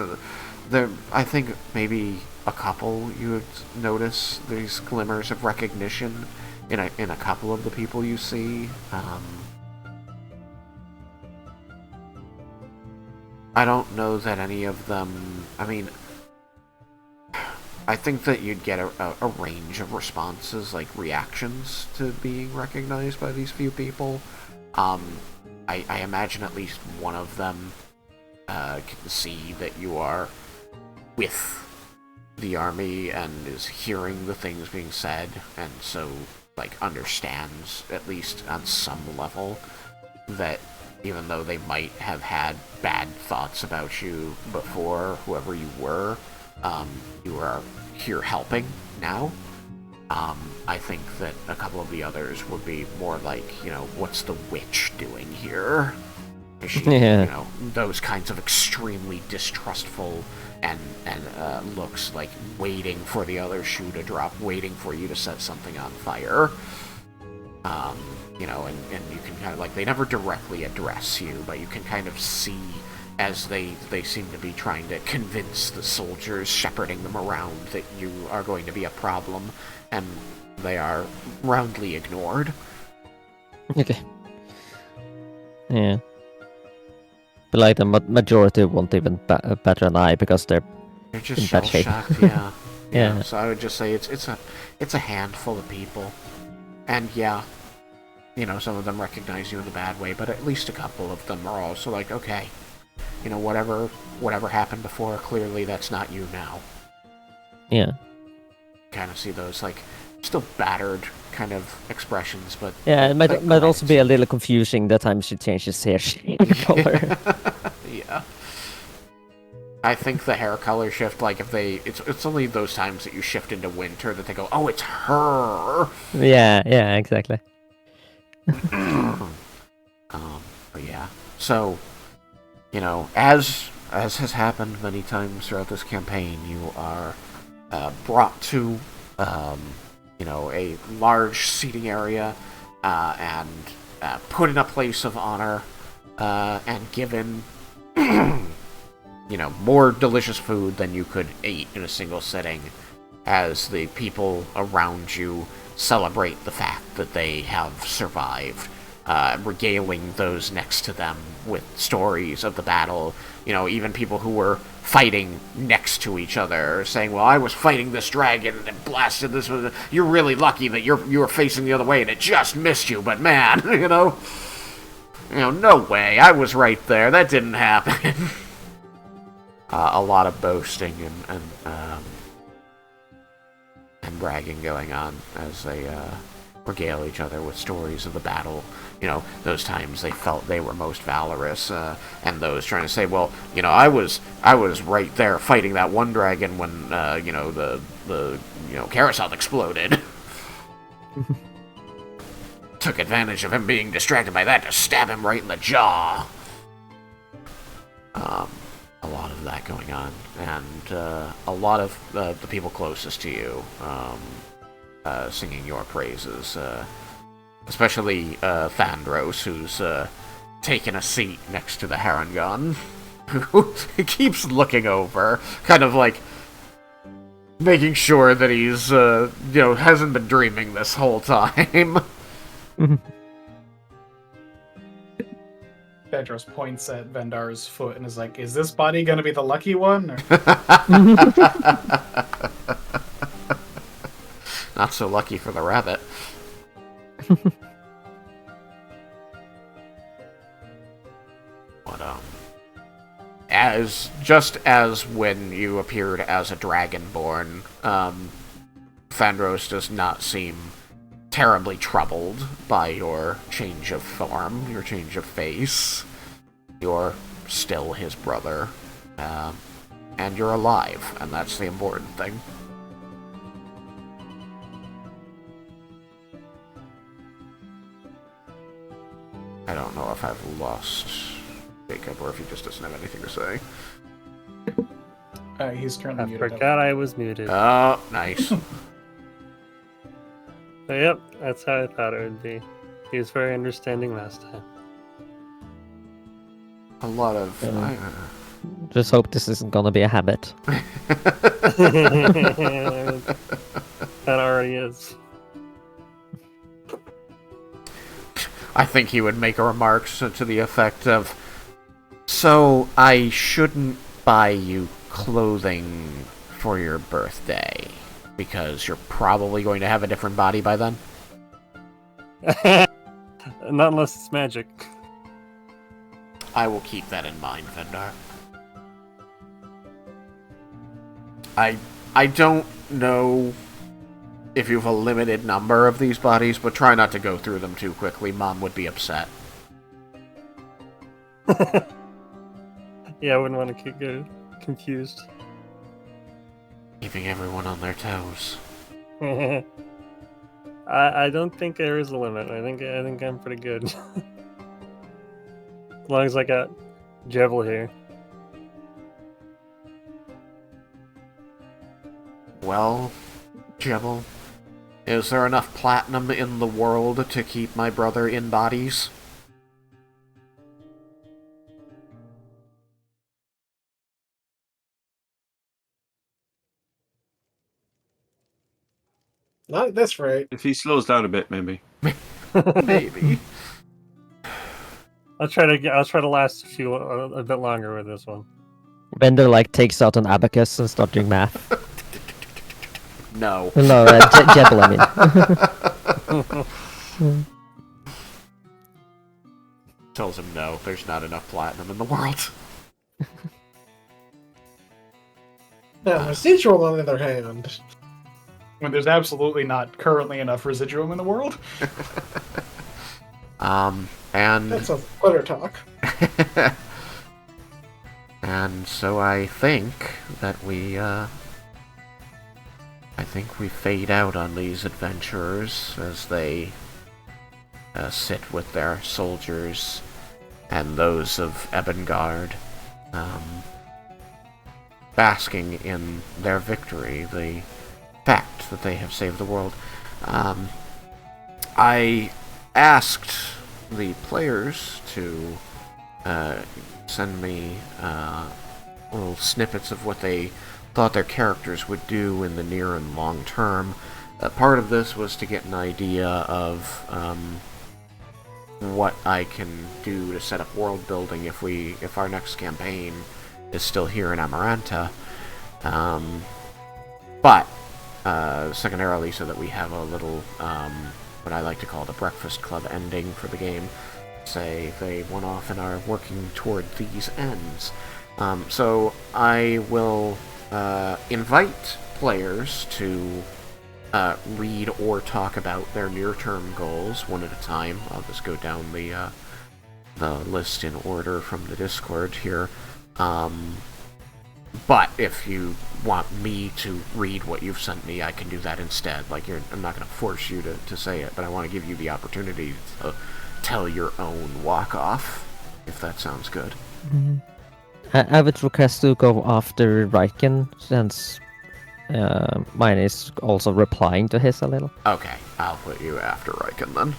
I think maybe a couple you would notice these glimmers of recognition in a couple of the people you see. I don't know that any of them... I mean, I think that you'd get a range of responses, like reactions to being recognized by these few people. I imagine at least one of them can see that you are with the army and is hearing the things being said, and so, like, understands, at least on some level, that even though they might have had bad thoughts about you before, whoever you were, you are here helping now. I think that a couple of the others would be more like, you know, what's the witch doing here? Is she, you know, those kinds of extremely distrustful and looks, like waiting for the other shoe to drop, waiting for you to set something on fire. You know, and you can kind of, like, they never directly address you, but you can kind of see as they seem to be trying to convince the soldiers shepherding them around that you are going to be a problem, and they are roundly ignored. Okay. Yeah. But like the majority won't even bat an eye because they're just in bad shape. shell-shocked, yeah. Yeah. So I would just say it's a handful of people, and yeah, you know, some of them recognize you in the bad way, but at least a couple of them are also like, okay, you know, whatever happened before, clearly that's not you now. Yeah. Kind of see those, like, still battered kind of expressions, but... Yeah, it like, might also be a little confusing the time she changes hair color. Yeah. I think the hair color shift, like, if they... It's only those times that you shift into winter that they go, oh, it's her! Yeah, exactly. But yeah. So, you know, as has happened many times throughout this campaign, you are brought to, you know, a large seating area and put in a place of honor and given, you know, more delicious food than you could eat in a single sitting, as the people around you celebrate the fact that they have survived, regaling those next to them with stories of the battle. You know, even people who were fighting next to each other, saying, well, I was fighting this dragon and it blasted this one. You're really lucky that you were facing the other way and it just missed you, but man, you know, no way, I was right there, that didn't happen. A lot of boasting and bragging going on as they regale each other with stories of the battle. You know, those times they felt they were most valorous, and those trying to say, well, you know, I was right there fighting that one dragon when, you know, the carousel exploded. Took advantage of him being distracted by that to stab him right in the jaw. A lot of that going on, and a lot of the people closest to you singing your praises. Especially Thandros, who's taken a seat next to the Harangon, who keeps looking over, kind of like making sure that he's, you know, hasn't been dreaming this whole time. Bedros points at Vendar's foot and is like, is this body gonna be the lucky one? Or... Not so lucky for the rabbit. But, just as when you appeared as a dragonborn, Fandros does not seem terribly troubled by your change of form, your change of face. You're still his brother, and you're alive, and that's the important thing. I don't know if I've lost Jacob or if he just doesn't have anything to say. He's currently I muted. forgot I was muted. Oh, nice. So, yep, that's how I thought it would be. He was very understanding last time. A lot of... Just hope this isn't gonna be a habit. That already is. I think he would make a remark to the effect of, "So, I shouldn't buy you clothing for your birthday, because you're probably going to have a different body by then?" Not unless it's magic. I will keep that in mind, Vendar. I don't know if you have a limited number of these bodies, but try not to go through them too quickly. Mom would be upset. Yeah, I wouldn't want to get confused. Keeping everyone on their toes. I don't think there is a limit. I think I'm pretty good. As long as I got Jebel here. Well, Jebel, is there enough platinum in the world to keep my brother in bodies? Not at this rate. If he slows down a bit, maybe. Maybe. I'll try to last a bit longer with this one. Bender like takes out an abacus and starts doing math. No. No, Jebel, I mean. Tells him no, there's not enough platinum in the world. Now, residual, on the other hand. When there's absolutely not currently enough residuum in the world. And... That's a glitter talk. And so I think that we fade out on these adventurers as they sit with their soldiers and those of Ebengard, basking in their victory, the fact that they have saved the world. I asked the players to send me little snippets of what they thought their characters would do in the near and long term. Part of this was to get an idea of what I can do to set up world building if our next campaign is still here in Amaranta. But secondarily, so that we have a little what I like to call the Breakfast Club ending for the game. Say they went off and are working toward these ends. So I will invite players to read or talk about their near-term goals one at a time. I'll just go down the list in order from the Discord here. But if you want me to read what you've sent me, I can do that instead. Like, I'm not going to force you to say it, but I want to give you the opportunity to tell your own walk-off, if that sounds good. Mm-hmm. I would request to go after Raiken, since mine is also replying to his a little. Okay, I'll put you after Raiken then.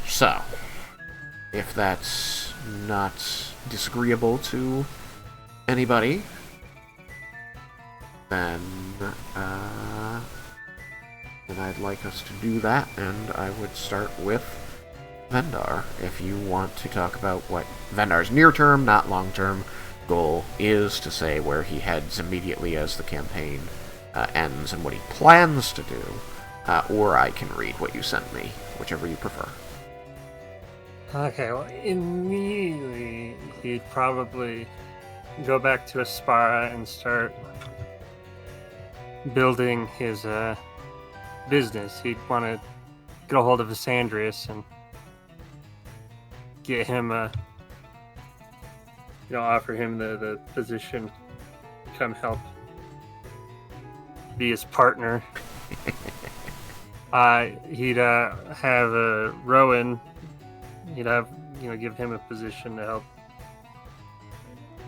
So, if that's not disagreeable to anybody, then I'd like us to do that, and I would start with Vendar, if you want to talk about what Vendar's near-term, not long-term, goal is, to say where he heads immediately as the campaign ends and what he plans to do, or I can read what you sent me, whichever you prefer. Okay, well, immediately he'd probably go back to Aspara and start building his business. He'd want to get a hold of Asandrius and get him, offer him the position, come help be his partner. He'd have Rowan. He'd have give him a position to help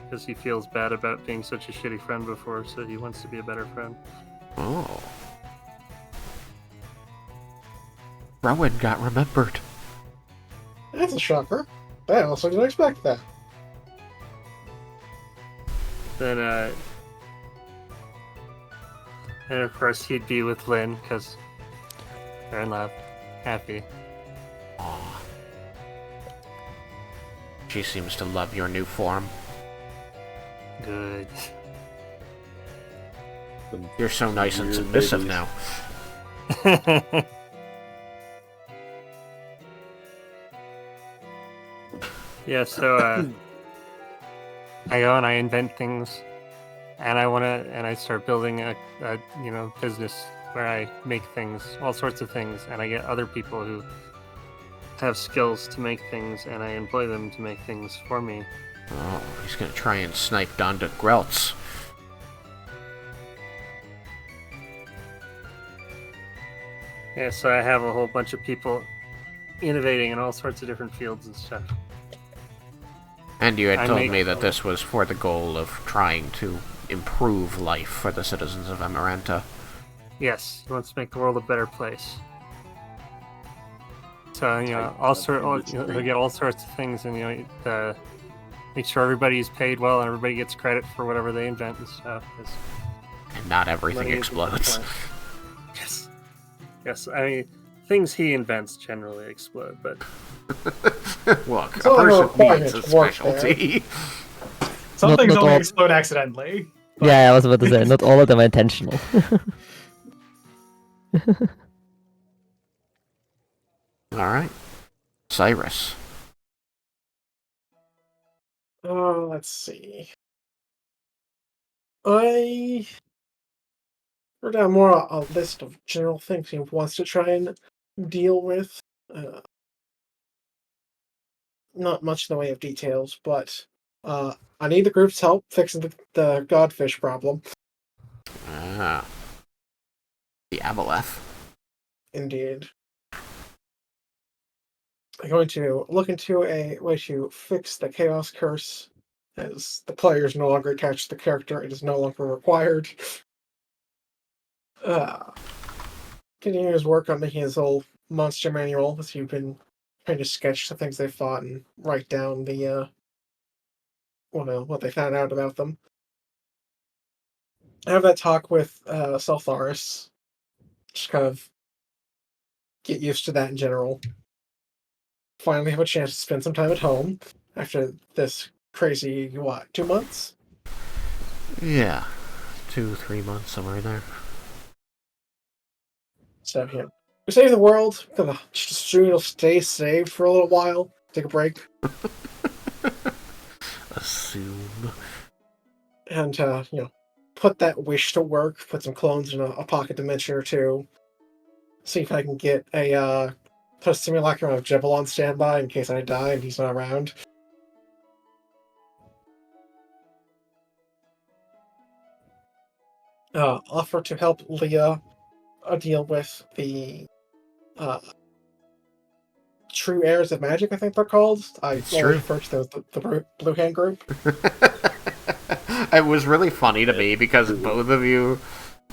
because he feels bad about being such a shitty friend before, so he wants to be a better friend. Oh. Rowan got remembered. That's a shocker. I also didn't expect that. Then, and of course he'd be with Lynn because they're in love, happy. Aw. She seems to love your new form. Good. You're so nice and Weird submissive babies. now. Yeah, so I go and I invent things, and I start building a business where I make things, all sorts of things, and I get other people who have skills to make things, and I employ them to make things for me. Oh, he's gonna try and snipe Donda Greltz. Yeah, so I have a whole bunch of people innovating in all sorts of different fields and stuff. And you had I told make- me that this was for the goal of trying to improve life for the citizens of Amaranta. Yes, he wants to make the world a better place. So Tighten all up sort, industry. he'll get all sorts of things, and make sure everybody's paid well and everybody gets credit for whatever they invent and stuff. 'Cause And not everything money isn't the explodes. point. Yes. I mean, things he invents generally explode, but Look, It's a only a person requirement needs a to work specialty. Some Not- things not only all- explode accidentally. but- Yeah, I was about to say, not all of them are intentional. Alright. Cyrus. Let's see. I wrote down more a list of general things he wants to try and deal with. Not much in the way of details, but I need the group's help fixing the godfish problem. Ah. The Aboleth. Indeed. I'm going to look into a way to fix the chaos curse, as the players no longer catch the character, it is no longer required. Continue his work on making his whole monster manual, as you've been trying to sketch the things they fought and write down the what they found out about them. Have that talk with Seltharis. Just kind of get used to that in general. Finally have a chance to spend some time at home after this crazy, 2 months? Yeah. 2-3 months, somewhere in there. So, yeah. We save the world. Gonna just assume it'll stay saved for a little while. Take a break. Assume. And, put that wish to work. Put some clones in a pocket dimension or two. See if I can get put a simulacrum of Jebel on standby in case I die and he's not around. Offer to help Leah deal with the True Heirs of Magic, I think they're called. I It's always true. refer to them as the Blue Hand Group. It was really funny to me because both of you,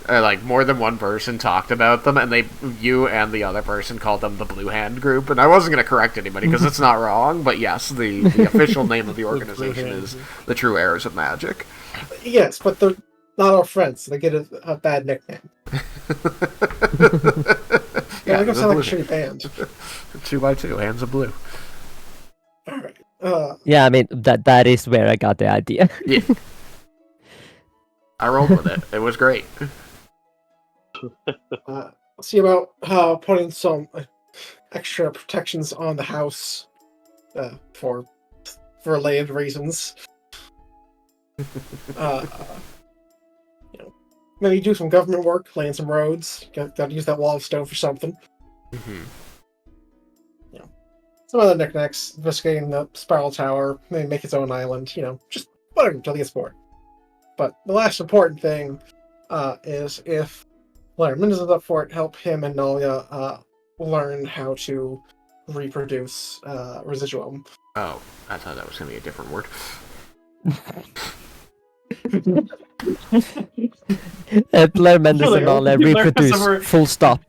like more than one person, talked about them, and you and the other person called them the Blue Hand Group. And I wasn't going to correct anybody because it's not wrong, but yes, the official name of the organization Hand is the True Heirs of Magic. Yes, but they're not our friends, so they get a bad nickname. Yeah, they the don't sound like a Blue shitty band. 2x2, hands of blue. Alright. Yeah, I mean that is where I got the idea. Yeah. I rolled with it. It was great. See about putting some extra protections on the house. for related reasons. Maybe do some government work, laying some roads. Got to use that wall of stone for something. Mm-hmm. Some other knickknacks, investigating the spiral tower, maybe make its own island. Just whatever until he gets bored. But the last important thing is if Lerman is up for it, help him and Nalia learn how to reproduce residuum. Oh, I thought that was going to be a different word. Lerman is and all reproduce. Full stop.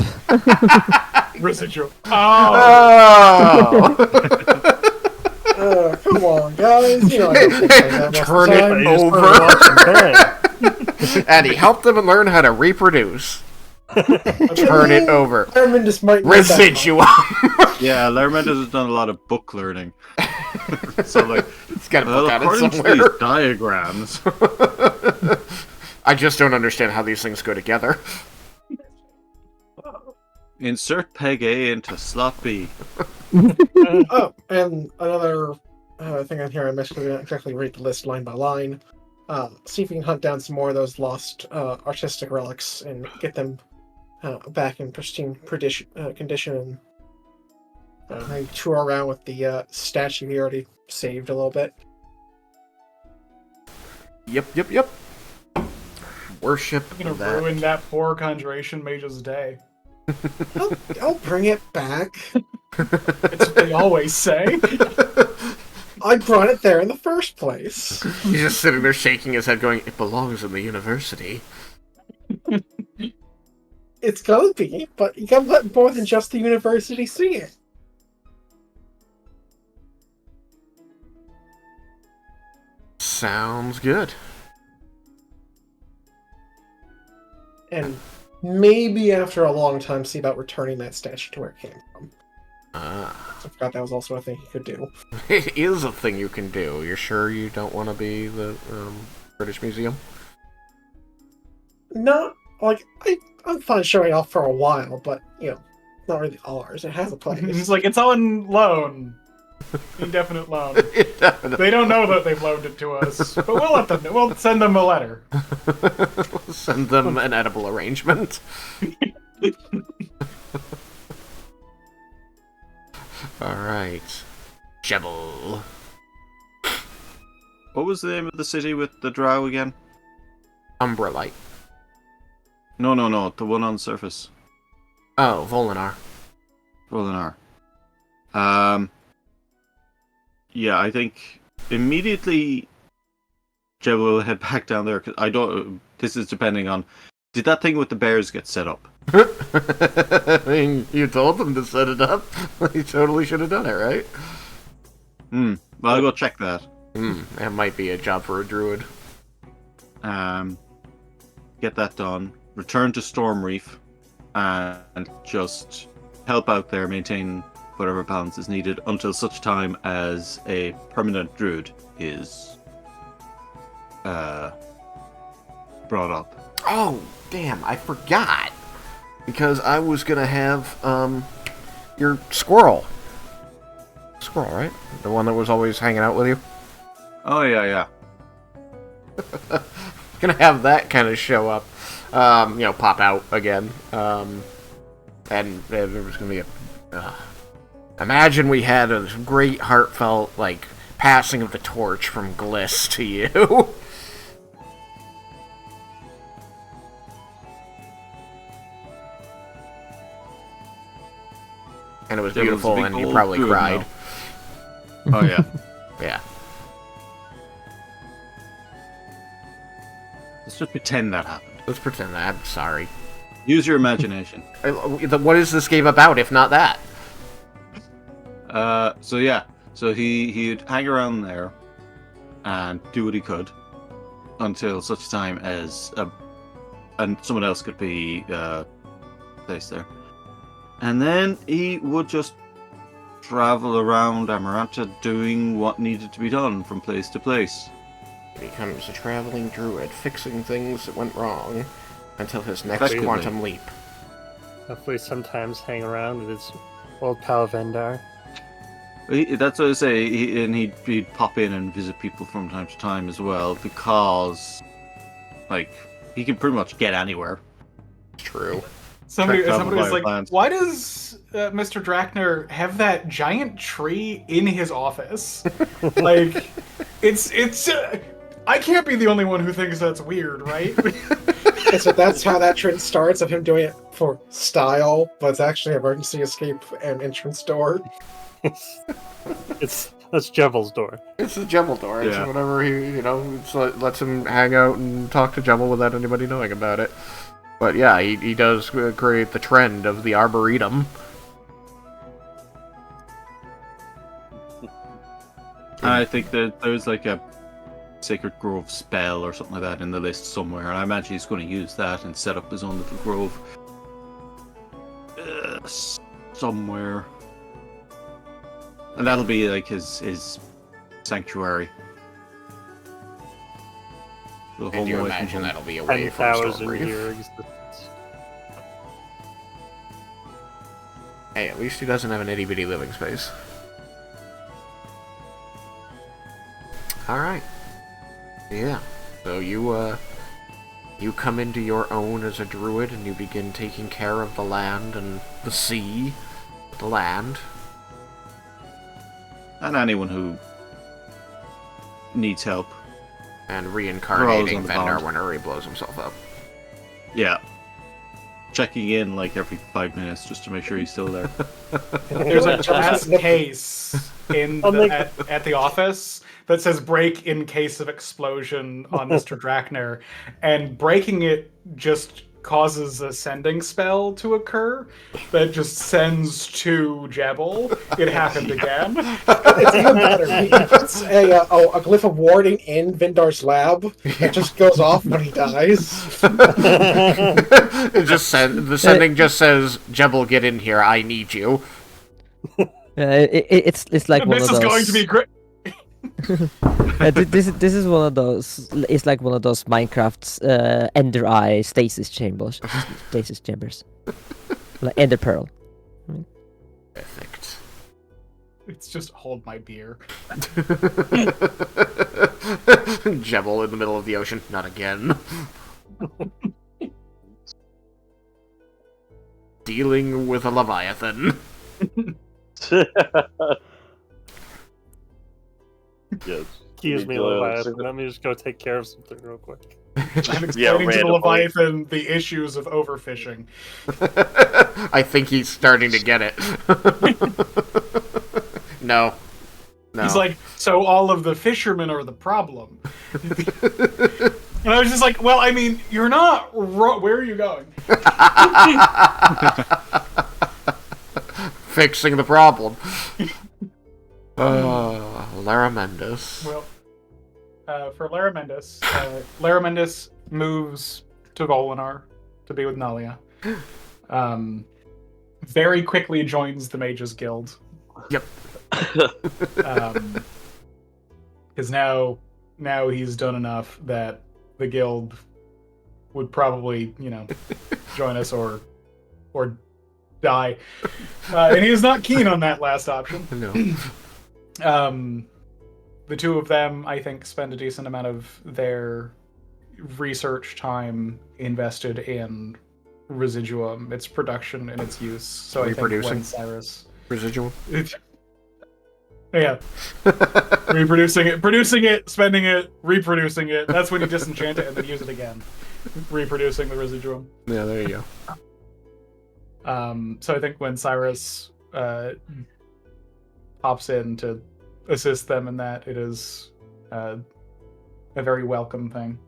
Residual. Oh! Come on, guys. I don't think like that Turn it over. And he helped them learn how to reproduce. Turn it over. Lerman just might Residuum. Yeah, Lerman has done a lot of book learning. So, like, it's got a book on it according to somewhere. these diagrams. I just don't understand how these things go together. Insert peg A into slot B. Oh, and another thing on here I missed because I didn't exactly read the list line by line. See if you can hunt down some more of those lost artistic relics and get them back in pristine condition. And maybe tour around with the statue he already saved a little bit. Yep. Worship You're gonna that. ruin that poor conjuration mage's day. I'll bring it back. It's what they always say. I brought it there in the first place. He's just sitting there shaking his head going, it belongs in the university. It's gonna be, but you gotta let more than just the university see it. Sounds good. And maybe after a long time see about returning that statue to where it came from. I forgot that was also a thing he could do. It is a thing you can do. You're sure you don't want to be the British Museum? Not, I'm fine showing off for a while, but, not really ours. It has a place. It's like, it's on loan. Indefinite loan. Indefinite. They don't know that they've loaned it to us, but we'll let them know. We'll send them a letter. Send them an edible arrangement. Alright. Jebel. What was the name of the city with the drow again? Umbralite. No, the one on the surface. Oh, Volinar. Volinar. Yeah, I think immediately Jeb will head back down there, because I don't... This is depending on... Did that thing with the bears get set up? I mean, you told them to set it up. You totally should have done it, right? Well, I'll go check that. That might be a job for a druid. Get that done. Return to Storm Reef. And just help out there, maintain whatever balance is needed until such time as a permanent druid is brought up. Oh, damn, I forgot. Because I was gonna have, your squirrel. Squirrel, right? The one that was always hanging out with you? Oh, yeah. Gonna have that kind of show up. Pop out again. And there was gonna be a... imagine we had a great heartfelt, passing of the torch from Gliss to you. And it was beautiful, and you probably cried. Oh, yeah. Yeah. Let's just pretend that happened. Let's pretend that. I'm sorry. Use your imagination. What is this game about, if not that? So he'd hang around there and do what he could until such time as and someone else could be placed there. And then he would just travel around Amaranta doing what needed to be done from place to place. He becomes a traveling druid, fixing things that went wrong until his next Effectively. quantum leap. Hopefully sometimes hang around with his old pal Vendar. That's what I say, and he'd pop in and visit people from time to time as well, because, like, he can pretty much get anywhere. True. Somebody Travel was by like, plans. why does Mr. Drakner have that giant tree in his office? Like, it's. I can't be the only one who thinks that's weird, right? And so that's how that trend starts, of him doing it for style, but it's actually an emergency escape and entrance door. That's Jevel's door. It's the Jebel door. It's Yeah. whatever lets him hang out and talk to Jebel without anybody knowing about it. But yeah, he does create the trend of the Arboretum. And I think that there's like a Sacred Grove spell or something like that in the list somewhere, and I imagine he's going to use that and set up his own little grove somewhere. And that'll be like his sanctuary. The And home you away from imagine home. that'll be away from 10,000 Stormbrief. year existence. Hey, at least he doesn't have an itty-bitty living space. Alright. Yeah. So you come into your own as a druid and you begin taking care of the land and the sea, the land. And anyone who needs help. And Rolls reincarnating on the Vendar bond. whenever he blows himself up. Yeah. Checking in like every 5 minutes just to make sure he's still there. There's a glass case at the office that says "break in case of explosion" on Mr. Drakner, and breaking it just causes a sending spell to occur that just sends to Jebel. It happened again. It's even better. He puts a glyph of warding in Vindar's lab. It just goes off when he dies. The sending just says, Jebel, get in here, I need you. It's like one This of is those. going to be great. This is one of those. It's like one of those Minecraft's Ender Eye stasis chambers. Like Ender Pearl. Perfect. It's just hold my beer. Jebel in the middle of the ocean. Not again. Dealing with a Leviathan. Yes. Excuse me, Leviathan. Let me just go take care of something real quick. I'm explaining to the randomly. Leviathan the issues of overfishing. I think he's starting to get it. No. He's like, so all of the fishermen are the problem. And I was just like, well, I mean, you're not where are you going? Fixing the problem. Laramendus. Well, for Laramendus, Laramendus moves to Volinar to be with Nalia. Very quickly joins the Mages Guild. Yep. Because now he's done enough that the guild would probably, join us or die. And he is not keen on that last option. No. The two of them, I think, spend a decent amount of their research time invested in Residuum, its production and its use. So I think Reproducing. when Cyrus... Residual. Yeah. Reproducing it, producing it, spending it, reproducing it. That's when you disenchant it and then use it again. Reproducing the Residuum. Yeah, there you go. So I think when Cyrus pops in to assist them in that, it is a very welcome thing.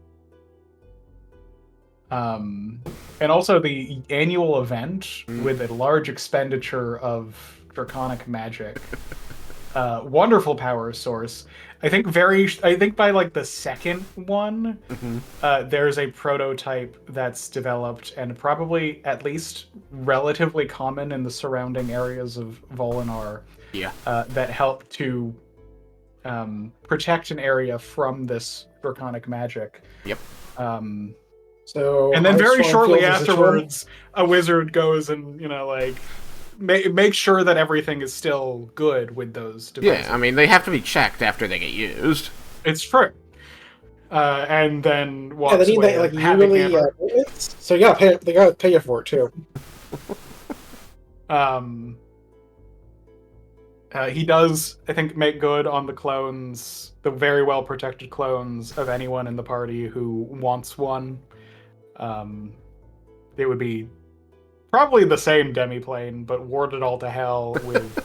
And also the annual event with a large expenditure of draconic magic. Wonderful power source. I think by like the second one, there's a prototype that's developed and probably at least relatively common in the surrounding areas of Volinar. Yeah. That help to protect an area from this draconic magic. Yep. So And then Ice very Storm shortly feels residual. afterwards, a wizard goes and make sure that everything is still good with those devices. Yeah, I mean, they have to be checked after they get used. It's true. And then Yeah, walks they need away. that like having yearly hammer. maintenance. So you gotta pay. They gotta pay you for it too. He does, I think, make good on the clones, the very well protected clones of anyone in the party who wants one. It would be probably the same demiplane, but warded all to hell with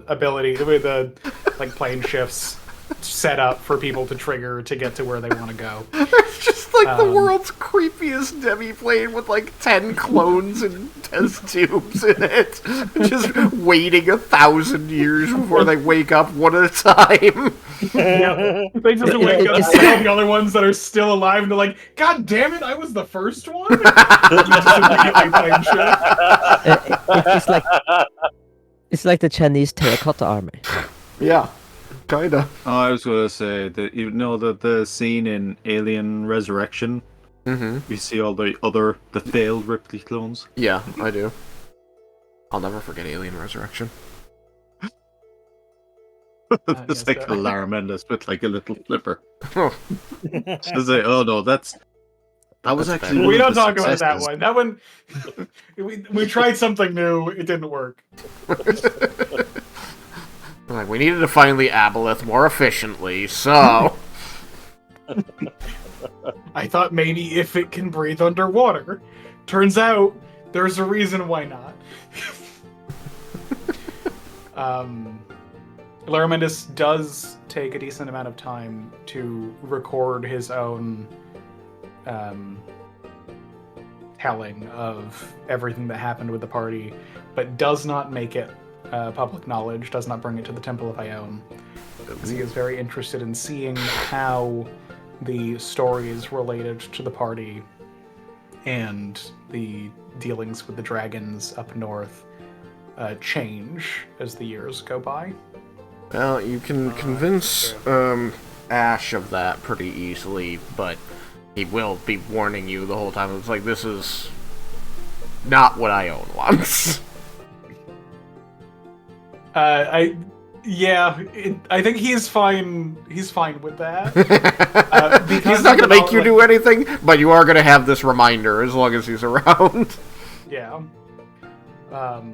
ability with the like plane shifts set up for people to trigger to get to where they want to go. It's just like the world's creepiest demi-plane with like 10 clones and test tubes in it. Just waiting 1,000 years before they wake up one at a time. Yeah, they just wake up and see all the other ones that are still alive, and they're like, "God damn it, I was the first one." Just immediately plane shift. It's like the Chinese terracotta army. Yeah, kinda. Oh, I was going to say that you know that the scene in Alien Resurrection, you see all the failed Ripley clones. Yeah, I do. I'll never forget Alien Resurrection. It's like a Laramandas with like a little flipper. Oh. It's like, oh no, that was That's actually. bad. one We of don't the talk about that successes. one. That one, we tried something new. It didn't work. Like, we needed to find the aboleth more efficiently, so... I thought maybe if it can breathe underwater. Turns out there's a reason why not. Laramendus does take a decent amount of time to record his own telling of everything that happened with the party, but does not make it public knowledge, does not bring it to the Temple of Ione. Because he is very interested in seeing how the stories related to the party and the dealings with the dragons up north change as the years go by. Well, you can convince Ash of that pretty easily, but he will be warning you the whole time. It's like, this is not what Ione wants. I think he's fine. He's fine with that. He's not going to make you do anything, but you are going to have this reminder as long as he's around. Yeah. I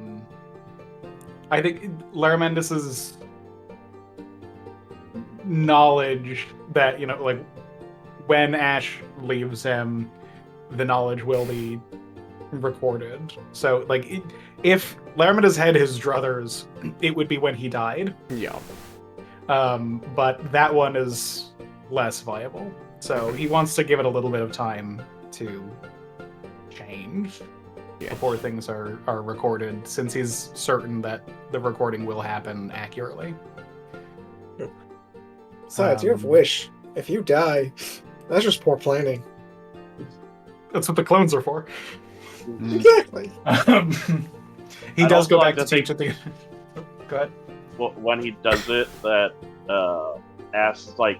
think Laramendus's knowledge that, you know, like, when Ash leaves him, the knowledge will be recorded. So, like, if Laramendus had his druthers, it would be when he died. Yeah. But that one is less viable. So he wants to give it a little bit of time to change before things are recorded, since he's certain that the recording will happen accurately. Besides, you have Wish. If you die, that's just poor planning. That's what the clones are for. Exactly. He I'd does go also back like to to teach at the... Go ahead. When he does it, that Ash like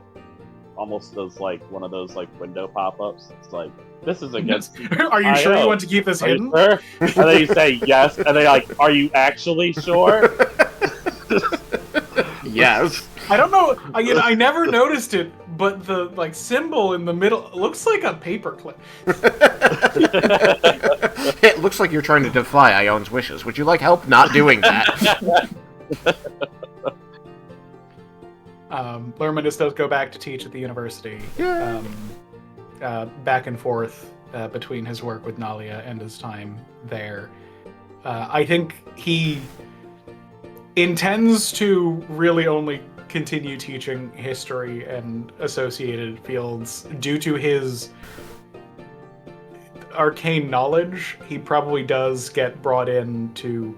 almost does like one of those like window pop-ups. It's like, this is against. Are you sure you want to keep this Are hidden? you sure? And then you say yes, and they're like, are you actually sure? Yes. I don't know. I never noticed it, but the like symbol in the middle looks like a paperclip. It looks like you're trying to defy Ione's wishes. Would you like help not doing that? Laramendus does go back to teach at the university. Back and forth between his work with Nalia and his time there. I think he intends to really only continue teaching history and associated fields due to his arcane knowledge. He probably does get brought in to,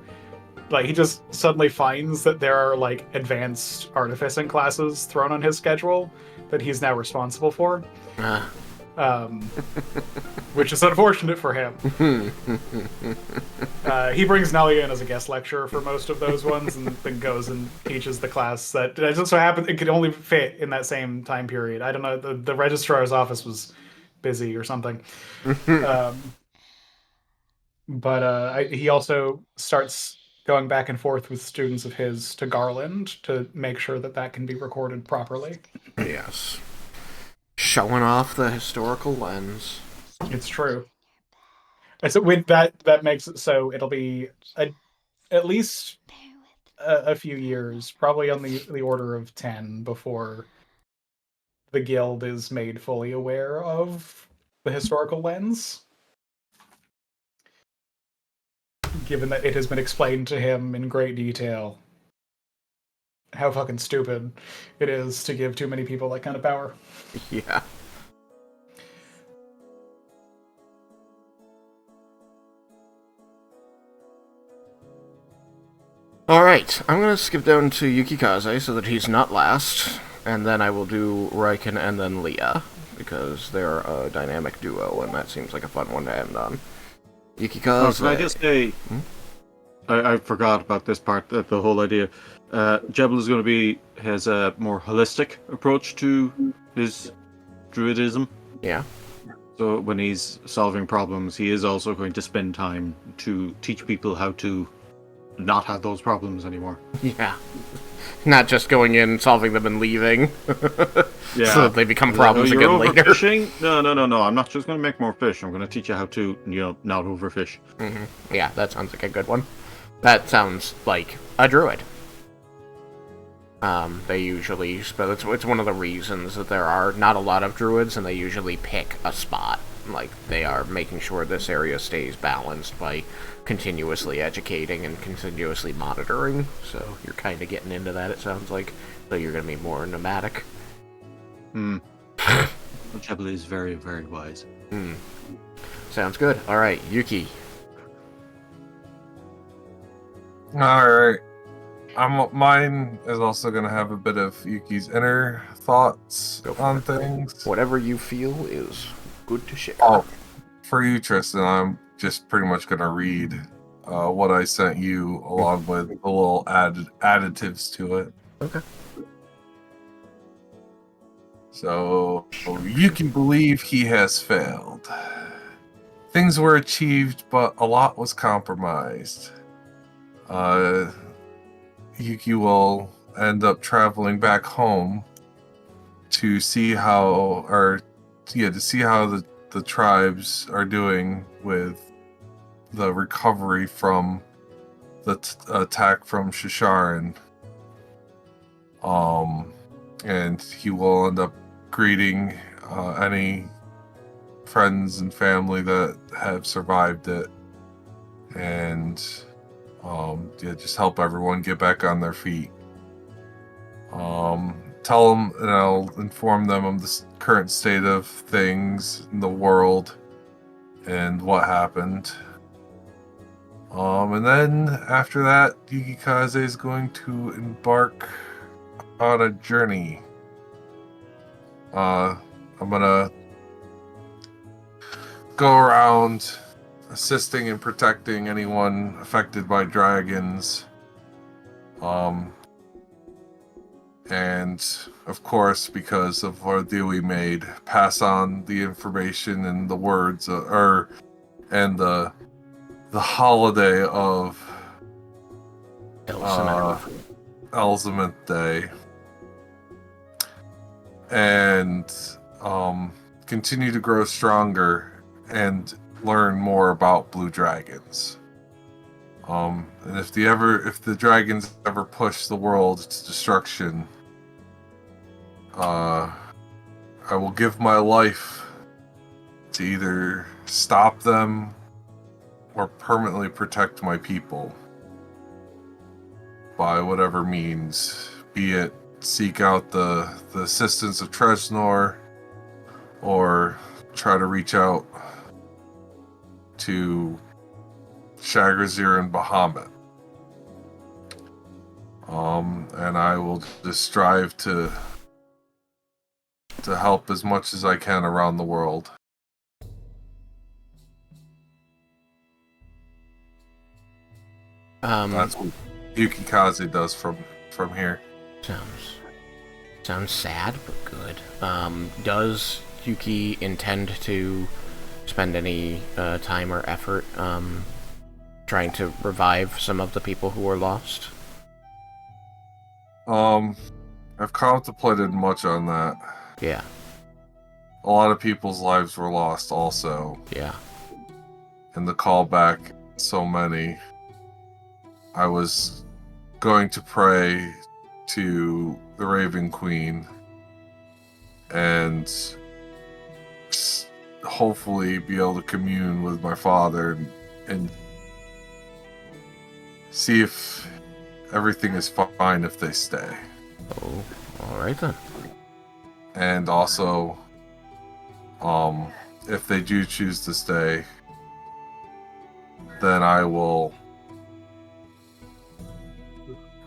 like, he just suddenly finds that there are like advanced artificing classes thrown on his schedule that he's now responsible for, which is unfortunate for him. He brings Nalia in as a guest lecturer for most of those ones, and then goes and teaches the class that just so happened it could only fit in that same time period. I don't know, the registrar's office was busy or something. But he also starts going back and forth with students of his to Garland to make sure that that can be recorded properly. Yes. Showing off the historical lens. It's true. And so with that makes it so it'll be at least a few years, probably on the order of 10, before the guild is made fully aware of the historical lens. Given that it has been explained to him in great detail how fucking stupid it is to give too many people that kind of power. Yeah. Alright, I'm gonna skip down to Yukikaze so that he's not last, and then I will do Raiken and then Leah, because they're a dynamic duo, and that seems like a fun one to end on. Yukikaze... Can I just say... I forgot about this part, the whole idea. Jebel is going to has a more holistic approach to his druidism. Yeah. So when he's solving problems, he is also going to spend time to teach people how to not have those problems anymore. Yeah. Not just going in, solving them, and leaving. Yeah. So that they become problems you're again later. Overfishing? No. I'm not just going to make more fish. I'm going to teach you how to, not overfish. Mm-hmm. Yeah, that sounds like a good one. That sounds like a druid. They usually, but it's one of the reasons that there are not a lot of druids, and they usually pick a spot. Like, they are making sure this area stays balanced by continuously educating and continuously monitoring. So you're kind of getting into that, it sounds like. So you're going to be more nomadic. Jebel is very, very wise. Sounds good. Alright, Yuki. Alright. Mine is also going to have a bit of Yuki's inner thoughts on things. Whatever you feel is good to share. Oh, for you, Tristan, I'm just pretty much going to read what I sent you along with the little additives to it. Okay. So, Yuki believe he has failed. Things were achieved, but a lot was compromised. Yuki will end up traveling back home to see how, the tribes are doing with the recovery from the attack from Shisharan. And he will end up greeting any friends and family that have survived it, and just help everyone get back on their feet. Tell them, and I'll inform them of the current state of things in the world and what happened. And then after that, Yukikaze is going to embark on a journey. I'm gonna go around assisting and protecting anyone affected by dragons. And of course, because of our deal we made, pass on the information and the words, and the holiday of Elzament Day, and continue to grow stronger and learn more about blue dragons. And if the dragons ever push the world to destruction, I will give my life to either stop them or permanently protect my people by whatever means, be it seek out the assistance of Tresnor or try to reach out to Shagrazir and Bahamut. And I will just strive to help as much as I can around the world. That's what Yukikaze does from here. Sounds sad, but good. Does Yuki intend to spend any time or effort trying to revive some of the people who were lost? I've contemplated much on that. Yeah. A lot of people's lives were lost also. Yeah. And the callback, so many. I was going to pray to the Raven Queen and hopefully be able to commune with my father and see if everything is fine if they stay. Oh, alright then. And also, if they do choose to stay, then I will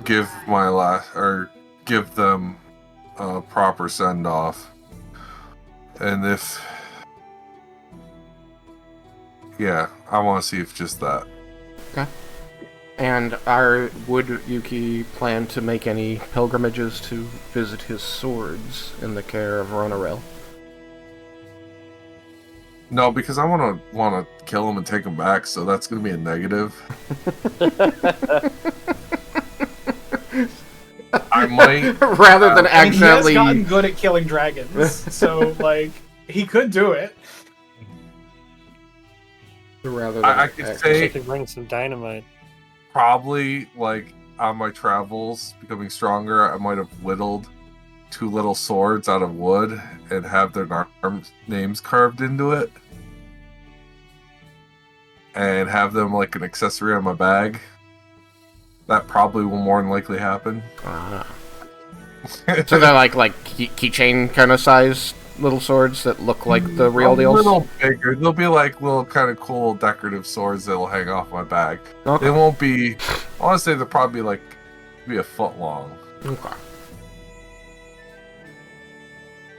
give them a proper send off. And I want to see if just that. Okay. And would Yuki plan to make any pilgrimages to visit his swords in the care of Ronarel? No, because I want to kill him and take him back, so that's going to be a negative. I might rather than accidentally. He has gotten good at killing dragons, so like he could do it. Rather than I could say He could bring some dynamite. probably like on my travels becoming stronger, I might have whittled 2 little swords out of wood and have their names carved into it, and have them like an accessory on my bag. That probably will more than likely happen. So they're like keychain kind of size little swords that look like the real A deals? little bigger. They'll be like little kind of cool decorative swords that'll hang off my bag. Okay. They won't be. I want to say they'll probably be a foot long. Okay.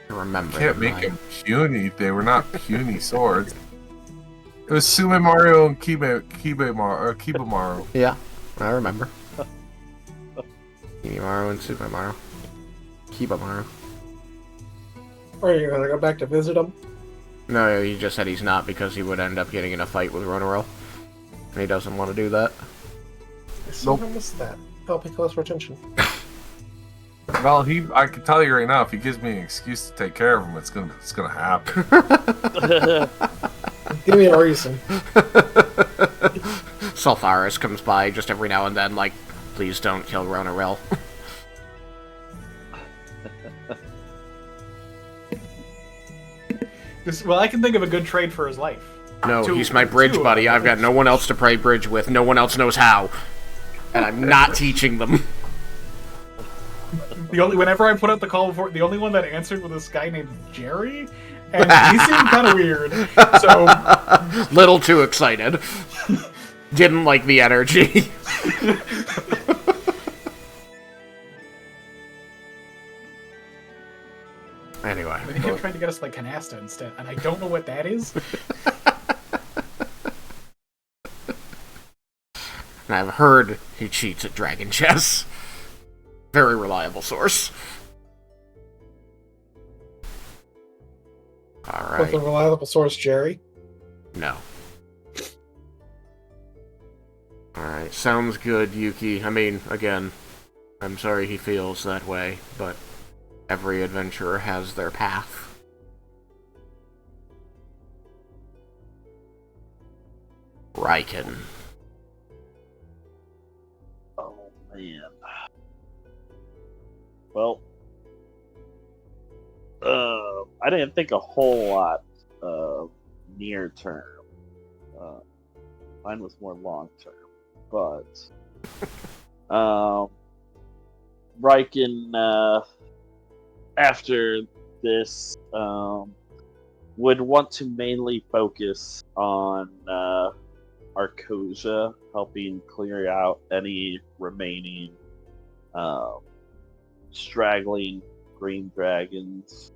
I remember. Can't make them puny. They were not puny swords. It was Sume Mario and Kibamaru. Yeah, I remember. Kimimaru and Super Mario. Kibamaru. Are you gonna go back to visit him? No, he just said he's not because he would end up getting in a fight with Ronarel. And he doesn't want to do that. I somehow missed that. I'll pay closer attention. Well, I can tell you right now, if he gives me an excuse to take care of him, it's gonna happen. Give me a reason. Sulfaris comes by just every now and then, like, please don't kill Ronarel. Well, I can think of a good trade for his life. No, he's my bridge buddy. I've got no one else to play bridge with. No one else knows how. And I'm not teaching them. Whenever I put out the call before, the only one that answered was this guy named Jerry, and he seemed kind of weird. So little too excited. Didn't like the energy. Anyway. I think he kept trying to get us like canasta instead, and I don't know what that is. And I've heard he cheats at Dragon Chess. Very reliable source. With a Alright. reliable source, Jerry. No. Alright, sounds good, Yuki. I mean, again, I'm sorry he feels that way, but every adventurer has their path. Raiken. Oh man. Well, I didn't think a whole lot near term. Mine was more long term, but Raiken, after this, would want to mainly focus on Arcosia, helping clear out any remaining straggling green dragons,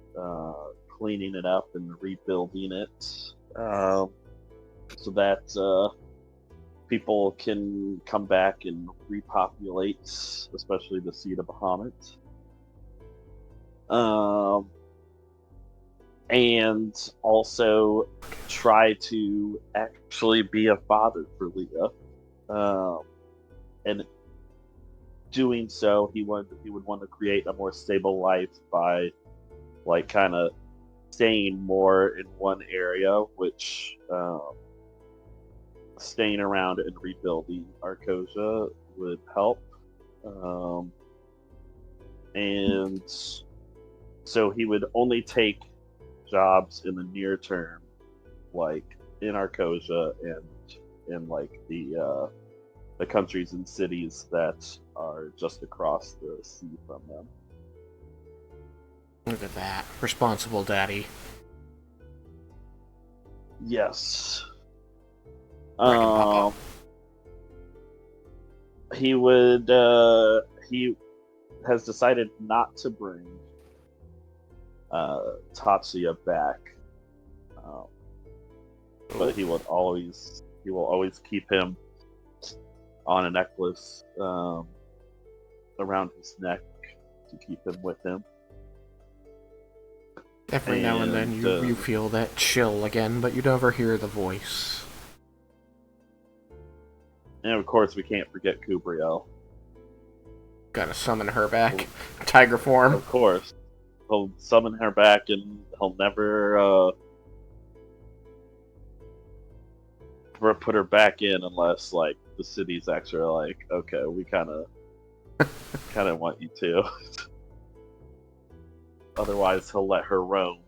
cleaning it up and rebuilding it, so that people can come back and repopulate, especially the Seed of Bahamut. And also try to actually be a father for Leah, And doing so, he would want to create a more stable life by, like, kind of staying more in one area, which staying around and rebuilding Arcosia would help. And so he would only take jobs in the near term, like in Arcosia and in like the countries and cities that are just across the sea from them. Look at that. Responsible daddy. Yes. Raiken Papa. He has decided not to bring Tatsuya back, but he will always keep him on a necklace around his neck to keep him with him. Every now and then you feel that chill again, but you never hear the voice. And of course, we can't forget Kubriel. Gotta summon her back. Tiger form. Of course. He'll summon her back and he'll never put her back in unless, like, the city's actually like, okay, we kind of want you to. Otherwise, he'll let her roam.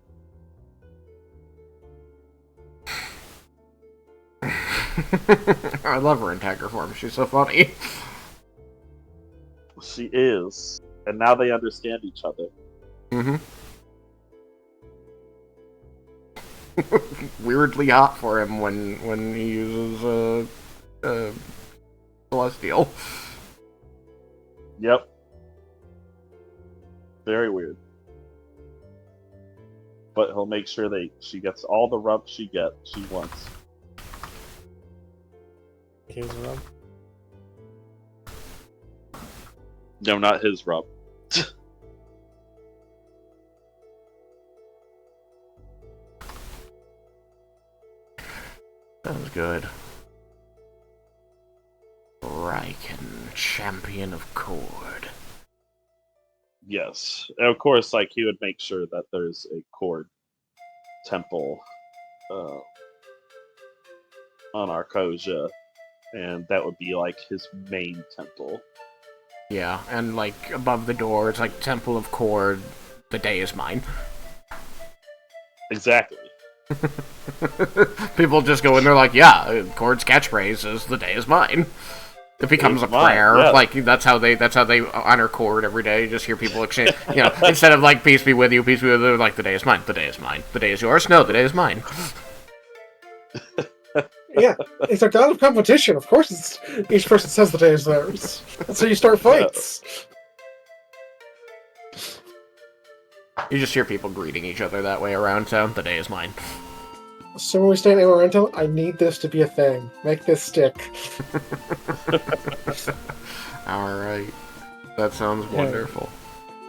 I love her in tiger form. She's so funny. She is. And now they understand each other. Mm-hmm. Weirdly hot for him when he uses Celestial. Yep. Very weird. But he'll make sure she gets all the rub she wants. His rub. No, not his rub. Sounds good. Raiken, champion of Cord. Yes. And of course, like, he would make sure that there's a Cord temple on Arcosia, and that would be like his main temple. Yeah, and like above the door, it's like Temple of Cord, the day is mine. Exactly. People just go in there like, yeah, Cord's catchphrase is the day is mine. It becomes a prayer. Yeah. Like that's how they honor Cord every day. You just hear people exchange, instead of like peace be with you, they're like the day is mine, the day is mine, the day is yours. No, the day is mine. Yeah, it's a god of competition. Of course, each person says the day is theirs. That's how you start fights. You just hear people greeting each other that way around town. The day is mine. So when we stay in Amaranto, I need this to be a thing. Make this stick. Alright. That sounds wonderful.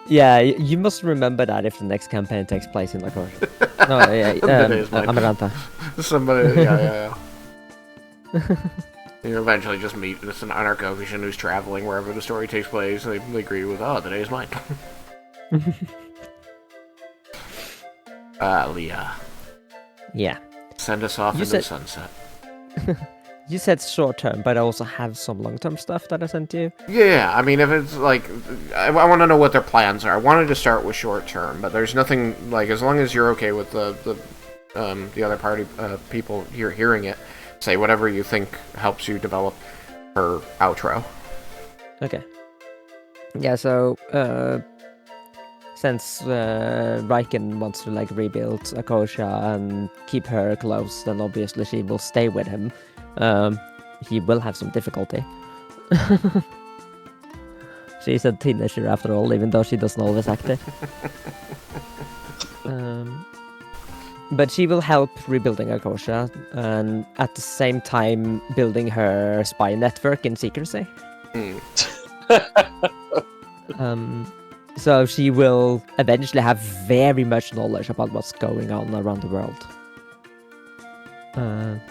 Yeah, you must remember that if the next campaign takes place in Lacoste. No, yeah, Amaranta. Somebody, yeah. You eventually just meet this an anarcho-vision who's traveling wherever the story takes place, and they agree with, oh, the day is mine. Leah. Yeah. Send us off into the sunset. You said short term, but I also have some long term stuff that I sent you. Yeah, I mean, if it's like, I want to know what their plans are. I wanted to start with short term, but there's nothing, like, as long as you're okay with the other party people hearing it, say whatever you think helps you develop her outro. Okay. Yeah, so, since Raiken wants to, like, rebuild Akosha and keep her close, then obviously she will stay with him. He will have some difficulty. She's a teenager after all, even though she doesn't always act it. But she will help rebuilding Akosha, and at the same time building her spy network in secrecy. So she will eventually have very much knowledge about what's going on around the world.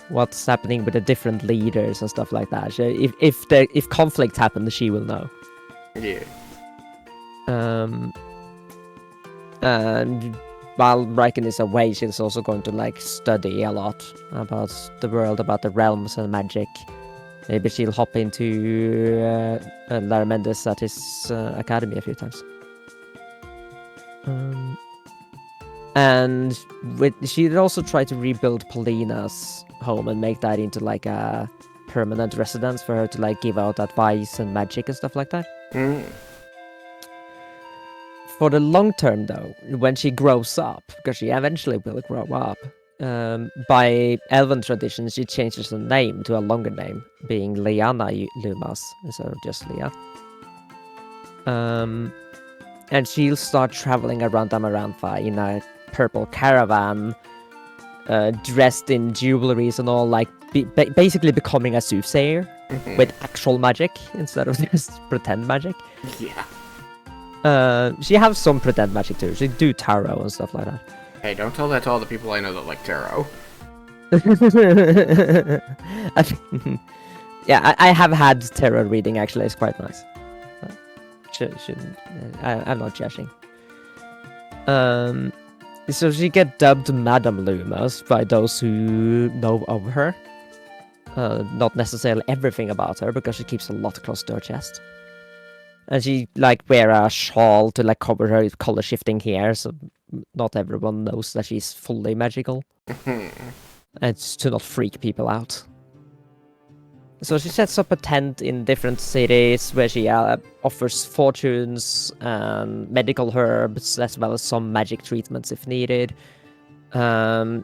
what's happening with the different leaders and stuff like that. If conflict happens, she will know. Yeah. And while Raiken is away, she's also going to like study a lot about the world, about the realms and magic. Maybe she'll hop into Laramendes at his academy a few times. And she'd also try to rebuild Paulina's home and make that into like a permanent residence for her to like give out advice and magic and stuff like that. For the long term, though, when she grows up, because she eventually will grow up, by elven tradition, she changes her name to a longer name, being Liana Lumas instead of just Leah. And she'll start traveling around Amarantha in a purple caravan, dressed in jewelries and all, like basically becoming a soothsayer with actual magic instead of just pretend magic. Yeah. She has some pretend magic too. She do tarot and stuff like that. Hey, don't tell that to all the people I know that like tarot. Yeah, I have had tarot reading actually. It's quite nice. I'm not judging. So she get dubbed Madame Lumas by those who know of her. Not necessarily everything about her, because she keeps a lot close to her chest. And she like wear a shawl to like cover her color shifting hair, so not everyone knows that she's fully magical. And to not freak people out. So she sets up a tent in different cities where she offers fortunes and medical herbs, as well as some magic treatments if needed. While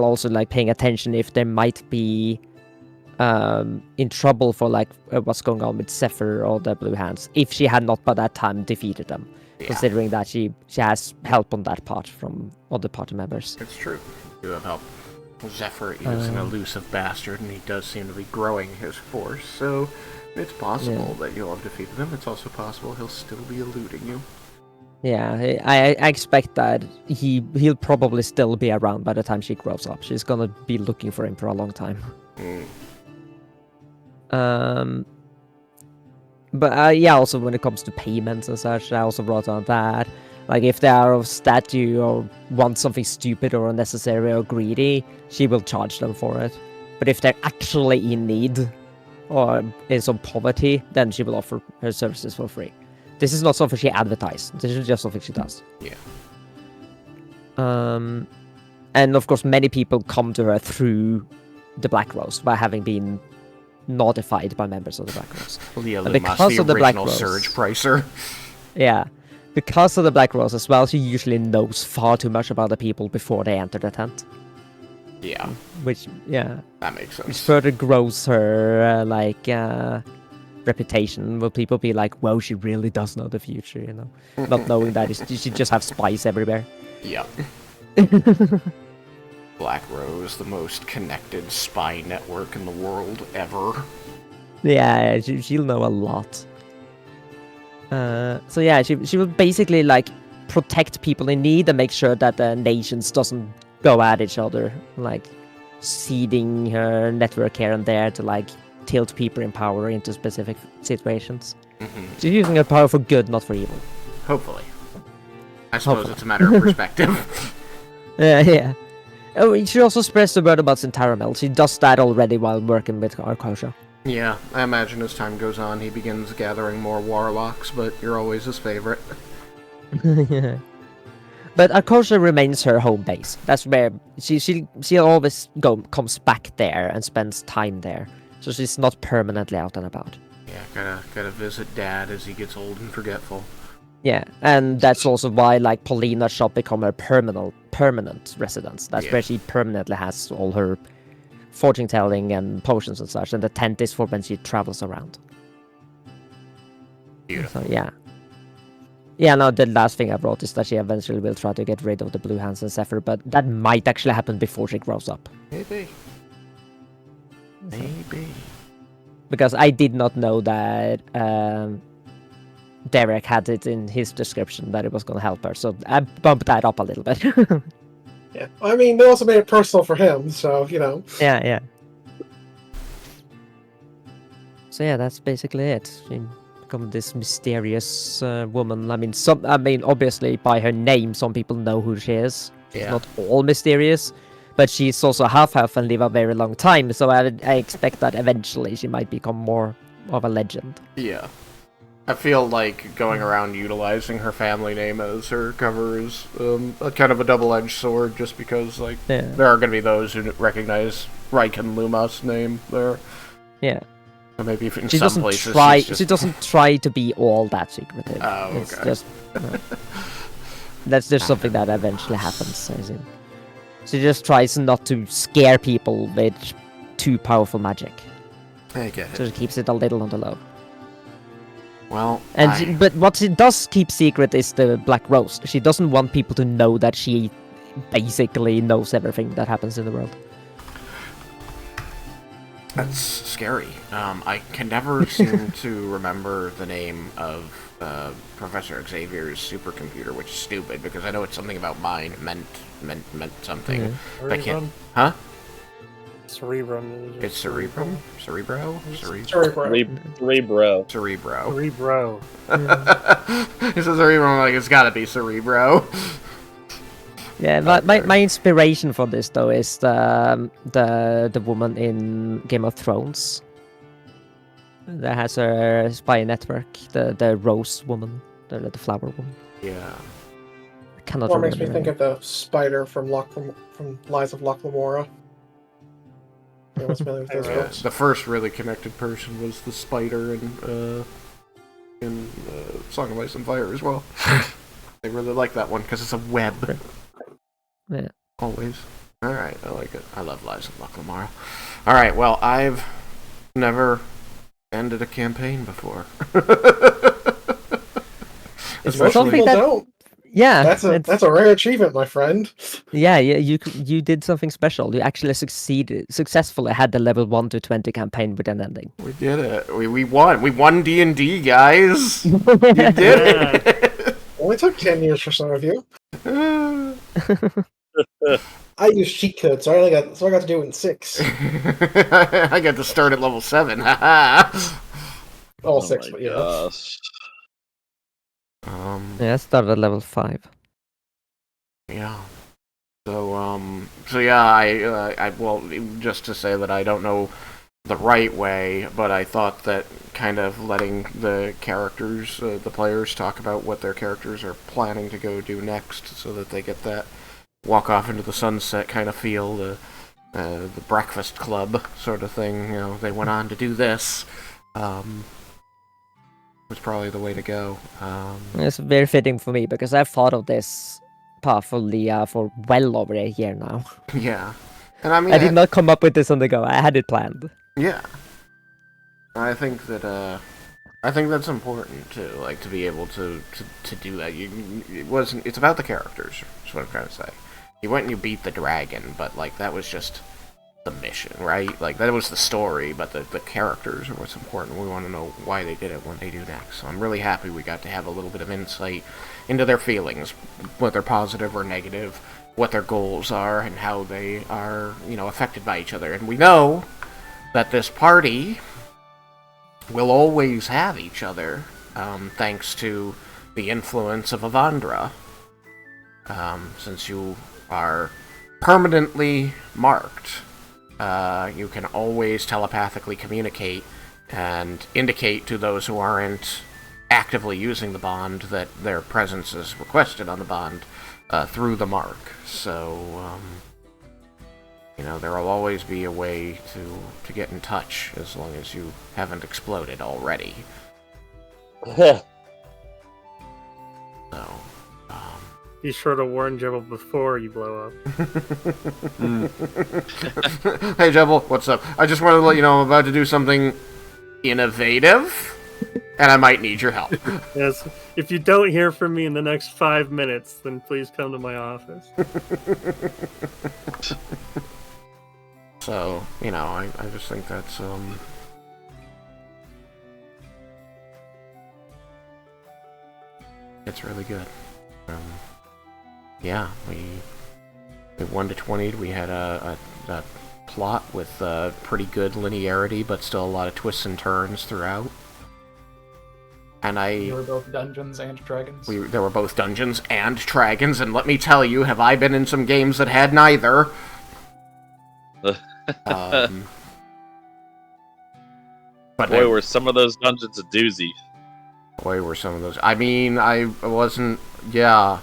also like paying attention if there might be in trouble for like what's going on with Zephyr or the Blue Hands, if she had not by that time defeated them, considering that she has help on that part from other party members. It's true. You have help. Zephyr is an elusive bastard, and he does seem to be growing his force, so it's possible that you'll have defeated him. It's also possible he'll still be eluding you. Yeah, I expect that he'll probably still be around by the time she grows up. She's gonna be looking for him for a long time. But yeah, also when it comes to payments and such, I also brought on that. Like, if they are of statue or want something stupid or unnecessary or greedy, she will charge them for it. But if they're actually in need or in some poverty, then she will offer her services for free. This is not something she advertises. This is just something she does. Yeah. And of course, many people come to her through the Black Rose by having been notified by members of the Black Rose. Leah And Lumas, because the of the Black original Rose, Surge Pricer. Yeah. Because of the Black Rose as well, she usually knows far too much about the people before they enter the tent. Yeah. Which, yeah. That makes sense. Which further grows her, reputation. Will people be like, wow, she really does know the future, you know? Not knowing that she just have spies everywhere. Yeah. Black Rose, the most connected spy network in the world ever. Yeah, she'll know a lot. So yeah, she will basically like protect people in need and make sure that the nations doesn't go at each other, like seeding her network here and there to like tilt people in power into specific situations. She's using her power for good, not for evil. Hopefully. I suppose it's a matter of perspective. Yeah. Oh, she also spreads the word about Centaramel. She does that already while working with Arkosha. Yeah, I imagine as time goes on, he begins gathering more warlocks, but you're always his favorite. Yeah. But Arkosha remains her home base. That's where she always comes back there and spends time there. So she's not permanently out and about. Yeah, gotta visit Dad as he gets old and forgetful. Yeah, and that's also why like Paulina's shop become her permanent residence. That's where she permanently has all her fortune telling and potions and such, and the tent is for when she travels around. Beautiful. So yeah. Yeah, now the last thing I wrote is that she eventually will try to get rid of the Blue Hands and Zephyr, but that might actually happen before she grows up. Maybe. Because I did not know that Derek had it in his description that it was going to help her, so I bumped that up a little bit. Yeah. I mean, they also made it personal for him, so, you know. Yeah. So yeah, that's basically it. She become this mysterious woman. I mean, obviously by her name, some people know who she is. She's Yeah. not all mysterious, but she's also half and live a very long time. So I expect that eventually she might become more of a legend. Yeah. I feel like going around utilizing her family name as her cover is a kind of a double-edged sword, just because like Yeah. there are going to be those who recognize Raiken Luma's name there. Yeah. Or maybe if in She some doesn't places try. she's just... She doesn't try to be all that secretive. Oh, It's okay. just that's just something that eventually happens. I think. She just tries not to scare people with too powerful magic. I get So it. she keeps it a little on the low. Well, But what she does keep secret is the Black Rose. She doesn't want people to know that she basically knows everything that happens in the world. that's scary. I can never seem to remember the name of Professor Xavier's supercomputer, which is stupid because I know it's something about mind meant something. Yeah. But I can't. Cerebrum? Huh? Cerebrum. It's Cerebrum? Cerebro? Cerebro. Cerebro. Cerebro. Cerebro. He says Cerebro, I'm like, it's gotta be Cerebro. Yeah, my inspiration for this though is the woman in Game of Thrones that has her spy network, the Rose woman, the flower woman. Yeah. I cannot Or remember. makes me think of the spider from Lies of Loch Lamora. You know, what's familiar with those Yeah, books? The first really connected person was the spider in Song of Ice and Fire as well. I really like that one because it's a web. Yeah. Always. Alright, I like it. I love Lies of Loch Lamora. Alright, well, I've never ended a campaign before. It's Most something people that- don't. Yeah, That's a rare achievement, my friend. yeah. You did something special. You actually successfully had the level 1 to 20 campaign with an ending. We did it. We won. We won D&D, guys. You did it. Only took 10 years for some of you. I used cheat codes, so I got to do it in 6. I got to start at level 7. Haha. All Oh 6, my but yeah. gosh. Yeah, I started at level 5. Yeah. So yeah, I well, just to say that I don't know the right way, but I thought that kind of letting the characters, the players, talk about what their characters are planning to go do next, so that they get that walk off into the sunset kind of feel, the Breakfast Club sort of thing. You know, they went on to do this. Was probably the way to go. It's very fitting for me because I've thought of this path for well over a year now. Yeah, and I mean, I did not come up with this on the go. I had it planned. Yeah, I think that I think that's important too. Like to be able to do that. It's about the characters. Is what I'm trying to say. You went and you beat the dragon, but like that was just the mission, right? Like that was the story, but the characters are what's important. We want to know why they did it, what they do next. So I'm really happy we got to have a little bit of insight into their feelings, whether positive or negative, what their goals are, and how they are, affected by each other. And we know that this party will always have each other, thanks to the influence of Avandra. Since you are permanently marked, you can always telepathically communicate and indicate to those who aren't actively using the bond that their presence is requested on the bond through the mark. So, there will always be a way to get in touch as long as you haven't exploded already. So, Be sure to warn Jebel before you blow up. Hey Jebel, what's up? I just wanted to let you know I'm about to do something innovative, and I might need your help. Yes. If you don't hear from me in the next 5 minutes, then please come to my office. So, I just think that's, it's really good. Yeah, At 1 to 20, we had a plot with pretty good linearity, but still a lot of twists and turns throughout. And You were both Dungeons and Dragons. There were both Dungeons and Dragons, and let me tell you, have I been in some games that had neither. But Boy, were some of those dungeons a doozy. Boy, were some of those. I mean, I wasn't. Yeah.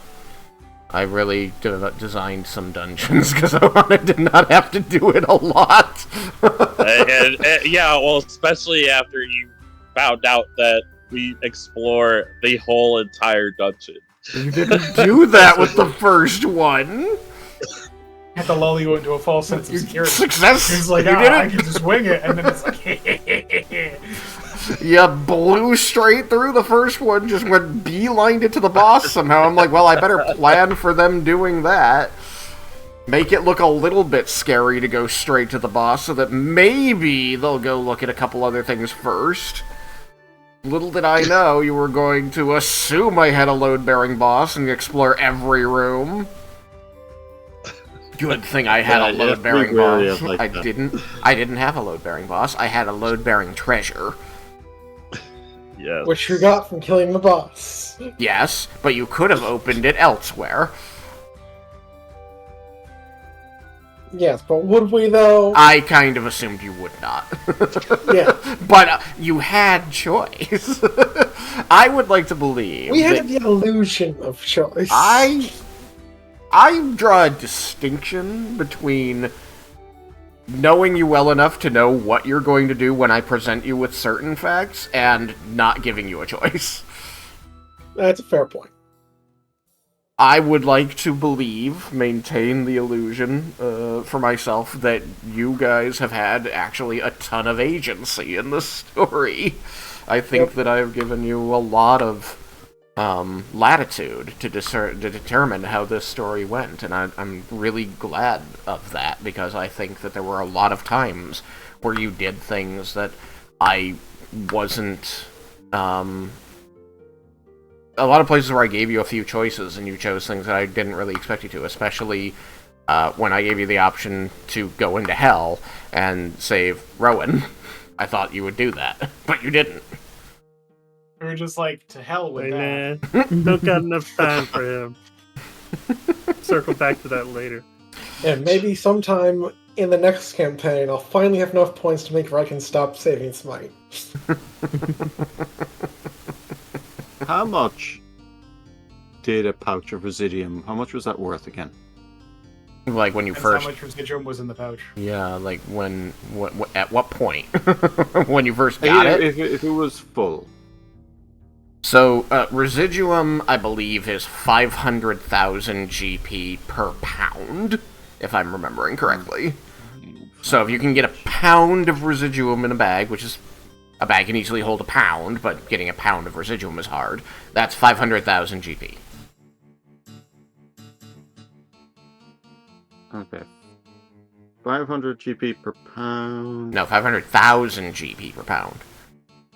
I really designed some dungeons because I wanted to not have to do it a lot. and, yeah, well, especially after you found out that we explore the whole entire dungeon. You didn't do that with the first one. Had to lull you into a false sense of security. Success. He's like, I can just wing it, and then it's like, You blew straight through the first one, just went beelined it to the boss somehow. I'm like, well, I better plan for them doing that. Make it look a little bit scary to go straight to the boss, so that maybe they'll go look at a couple other things first. Little did I know you were going to assume I had a load-bearing boss and explore every room. Good thing I had a load-bearing boss. I didn't have a load-bearing boss. I had a load-bearing treasure. Yes. Which you got from killing the boss. Yes, but you could have opened it elsewhere. Yes, but would we though? I kind of assumed you would not. Yeah. But you had choice. I would like to believe We had the illusion of choice. I draw a distinction between knowing you well enough to know what you're going to do when I present you with certain facts and not giving you a choice. That's a fair point. I would like to believe, maintain the illusion for myself, that you guys have had actually a ton of agency in the story. I think that I've given you a lot of latitude to determine how this story went, and I'm really glad of that, because I think that there were a lot of times where you did things that I wasn't... a lot of places where I gave you a few choices and you chose things that I didn't really expect you to, especially when I gave you the option to go into hell and save Rowan. I thought you would do that, but you didn't. we were just like, to hell with that. Nah, don't got enough time for him. Circle back to that later. And maybe sometime in the next campaign, I'll finally have enough points to make Raiken stop saving Smite. How much did a pouch of Residium, how much was that worth again? Like when you That's first... how much residuum was in the pouch. Yeah, like when... at what point? When you first got it? If it was full. So, Residuum, I believe, is 500,000 GP per pound, if I'm remembering correctly. So if you can get a pound of Residuum in a bag, which is... a bag can easily hold a pound, but getting a pound of Residuum is hard. That's 500,000 GP. Okay. 500 GP per pound. No, 500,000 GP per pound.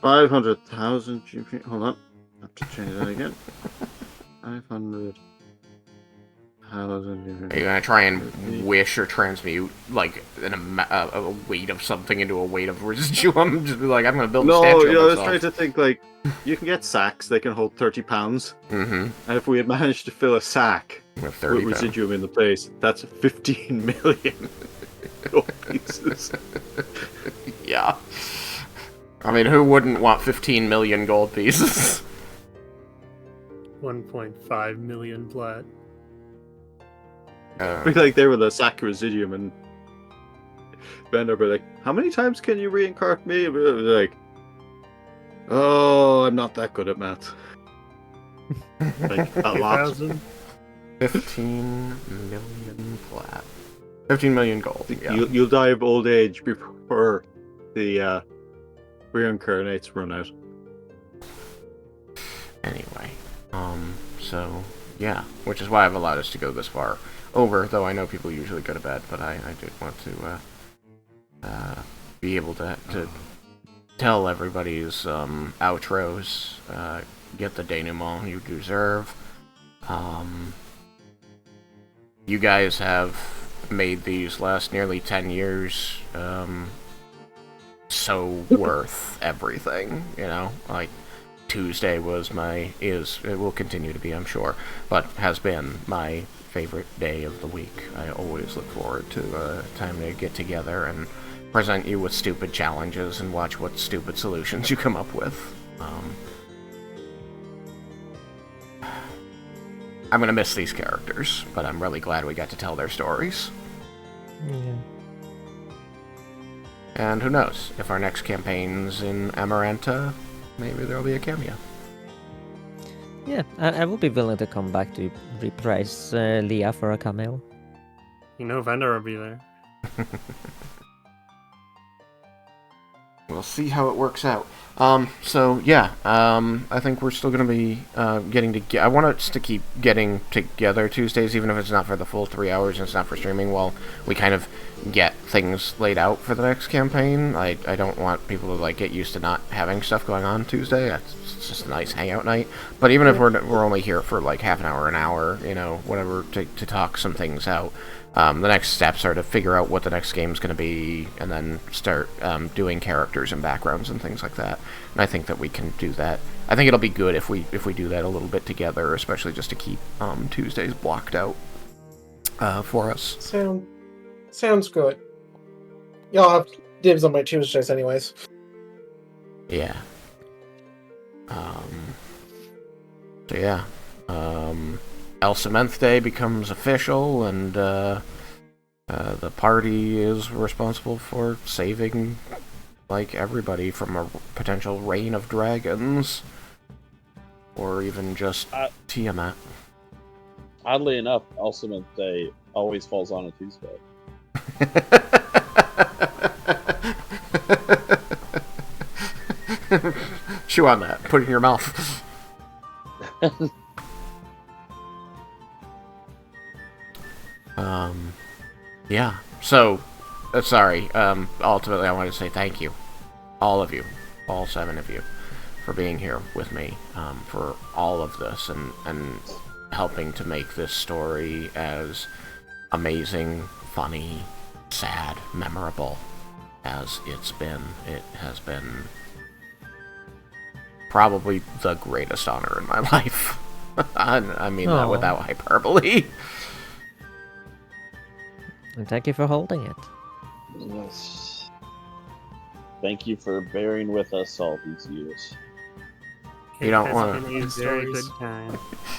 500,000 GP. Hold on. I have to change that again. 500,000 GP. Are you gonna try and wish or transmute, like, a weight of something into a weight of Residuum? Just be like, I'm gonna build a statue of I was myself. trying to think, like, you can get sacks, they can hold 30 pounds. Mm-hmm. And if we had managed to fill a sack With 30 with pounds. Residuum in the place, that's 15 million gold pieces. Yeah. I mean, who wouldn't want 15 million gold pieces? 1.5 million plat. Be like they were the sack Residium and Bender be like, how many times can you reincarnate me? And we're like, oh, I'm not that good at math. Like, a lot. 15 million flat. 15 million gold, yeah. You'll die of old age before the reincarnates run out. Anyway, so, yeah. Which is why I've allowed us to go this far over, though I know people usually go to bed, but I did want to, be able to tell everybody's, outros, get the denouement you deserve. you guys have made these last nearly 10 years so worth everything, you know? Like, Tuesday it will continue to be, I'm sure, but has been my favorite day of the week. I always look forward to time to get together and present you with stupid challenges and watch what stupid solutions you come up with. I'm gonna miss these characters, but I'm really glad we got to tell their stories. Yeah. And who knows, if our next campaign's in Amaranta, maybe there'll be a cameo. Yeah, I will be willing to come back to reprise Leah for a cameo. You know Vendor will be there. We'll see how it works out. So yeah, I think we're still gonna be getting to. I want us to keep getting together Tuesdays, even if it's not for the full 3 hours and it's not for streaming. While we kind of get things laid out for the next campaign, I don't want people to like get used to not having stuff going on Tuesday. It's just a nice hangout night. But even if we're only here for like half an hour, you know, whatever, to talk some things out. The next steps are to figure out what the next game's going to be, and then start doing characters and backgrounds and things like that. And I think that we can do that. I think it'll be good if we do that a little bit together, especially just to keep Tuesdays blocked out for us. Sounds good. Y'all have dibs on my Tuesdays, anyways. Yeah. So yeah. El Cement Day becomes official, and the party is responsible for saving, like, everybody from a potential reign of dragons, or even just Tiamat. Oddly enough, Ultimate Day always falls on a Tuesday. Chew on that. Put it in your mouth. Yeah. So, sorry. Ultimately, I want to say thank you, all of you, all 7 of you, for being here with me, for all of this, and helping to make this story as amazing, funny, sad, memorable as it's been. It has been probably the greatest honor in my life. I mean that without hyperbole. And thank you for holding it. Yes. Thank you for bearing with us all these years. You don't It has wanna- been a very good time.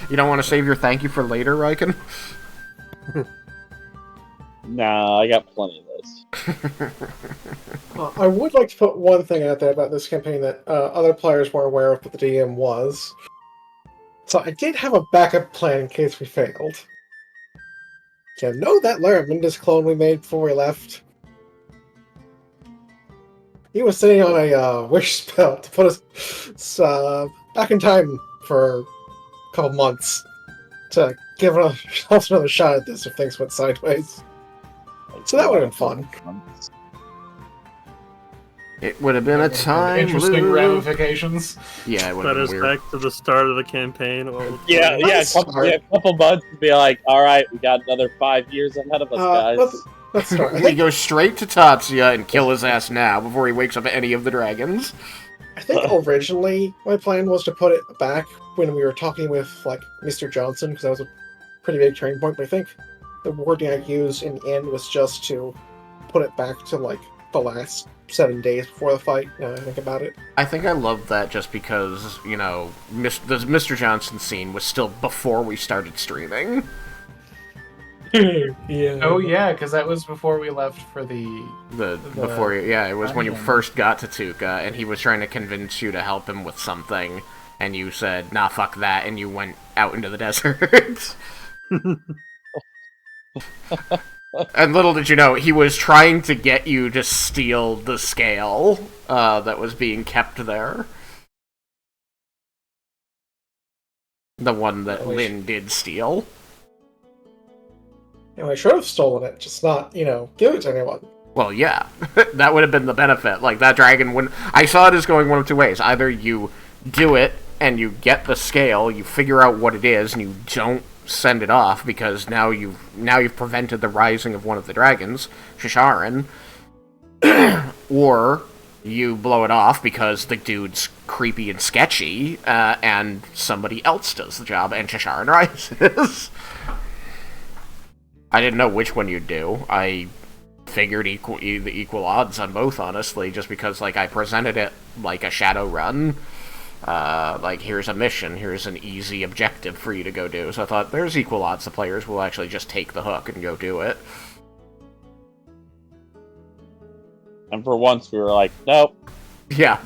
You don't want to save your thank you for later, Raiken? Nah, I got plenty of this. I would like to put one thing out there about this campaign that other players weren't aware of, but the DM was. So I did have a backup plan in case we failed. You know that Laramidas clone we made before we left? He was sitting on a wish spell to put us back in time for a couple months to give ourselves another shot at this if things went sideways. So that would have been fun. It would have been a time Interesting loop. ramifications. Yeah, it would Let have us been weird. back to the start of the campaign. Old Yeah, plan. a couple months to be like, all right, we got another 5 years ahead of us, guys. Let's start. I We go straight to Tatsuya and kill his ass now before he wakes up any of the dragons. think originally my plan was to put it back when we were talking with like Mr. Johnson, because that was a pretty big turning point. But I think the wording I used in the end was just to put it back to like the last 7 days before the fight. Now I think about it. I think I love that just because, you know, the Mr. Johnson scene was still before we started streaming. Yeah. Oh yeah, because that was before we left for the Before you, yeah, it was when you Raiken. first got to Tuca, and he was trying to convince you to help him with something, and you said, nah, fuck that, and you went out into the desert. And little did you know, he was trying to get you to steal the scale that was being kept there. The one that Lynn did steal. You know, I should have stolen it, just not, give it to anyone. Well, yeah, that would have been the benefit. Like, that dragon wouldn't... I saw it as going one of two ways. Either you do it, and you get the scale, you figure out what it is, and you don't send it off because now you've prevented the rising of one of the dragons, Shisharan, or you blow it off because the dude's creepy and sketchy, and somebody else does the job, and Shisharan rises. I didn't know which one you'd do. I figured the equal odds on both, honestly, just because, like, I presented it like a shadow run. Like, here's a mission, here's an easy objective for you to go do. So I thought, there's equal odds the players will actually just take the hook and go do it. And for once, we were like, nope. Yeah.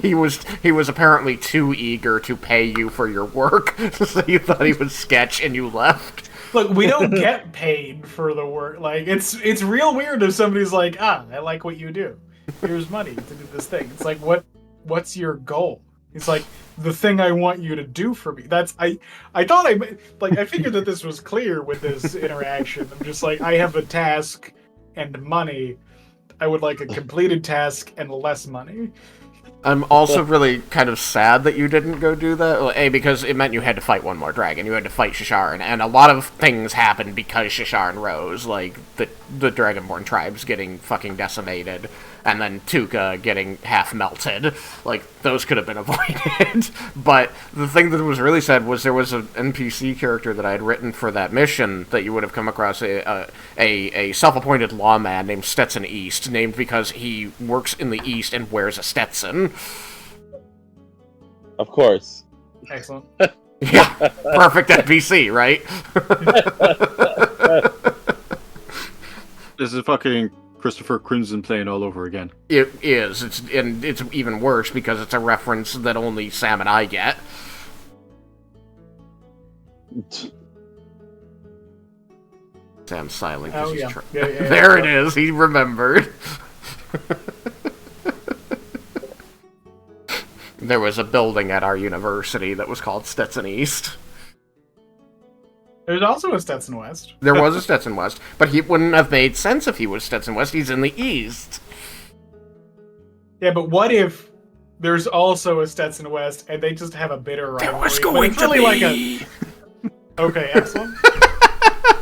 He was apparently too eager to pay you for your work, so you thought he was sketch and you left. Look, we don't get paid for the work. Like, it's real weird if somebody's like, I like what you do. Here's money to do this thing. It's like, what's your goal? It's like, the thing I want you to do for me. I figured that this was clear with this interaction. I'm just like, I have a task and money. I would like a completed task and less money. I'm also really kind of sad that you didn't go do that. Well, A, because it meant you had to fight one more dragon. You had to fight Shisharan, and a lot of things happened because Shisharan rose, like the Dragonborn tribes getting fucking decimated, and then Tuka getting half melted. Like, those could have been avoided. But the thing that was really sad was there was an NPC character that I had written for that mission that you would have come across, a self-appointed lawman named Stetson East, named because he works in the East and wears a Stetson. Of course. Excellent. Yeah, perfect NPC, right? This is fucking Christopher Crimson playing all over again. It is. It's even worse because it's a reference that only Sam and I get. Sam's silent because he's Yeah, there it is. He remembered. There was a building at our university that was called Stetson East. There's also a Stetson West. There was a Stetson West, but he wouldn't have made sense if he was Stetson West. He's in the East. Yeah, but what if there's also a Stetson West and they just have a bitter rivalry? There was going to be. Like okay, excellent.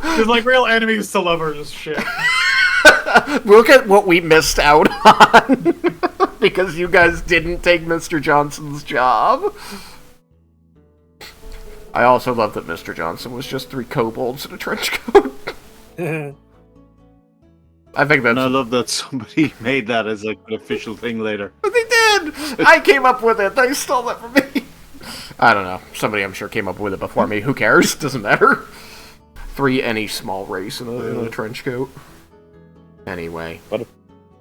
There's like real enemies to lovers shit. Look at what we missed out on because you guys didn't take Mr. Johnson's job. I also love that Mr. Johnson was just 3 kobolds in a trench coat. I think that's... And I love that somebody made that as like an official thing later. They did! I came up with it. They stole that from me. I don't know. Somebody I'm sure came up with it before me. Who cares? Doesn't matter. 3 any small race in a trench coat. Anyway. What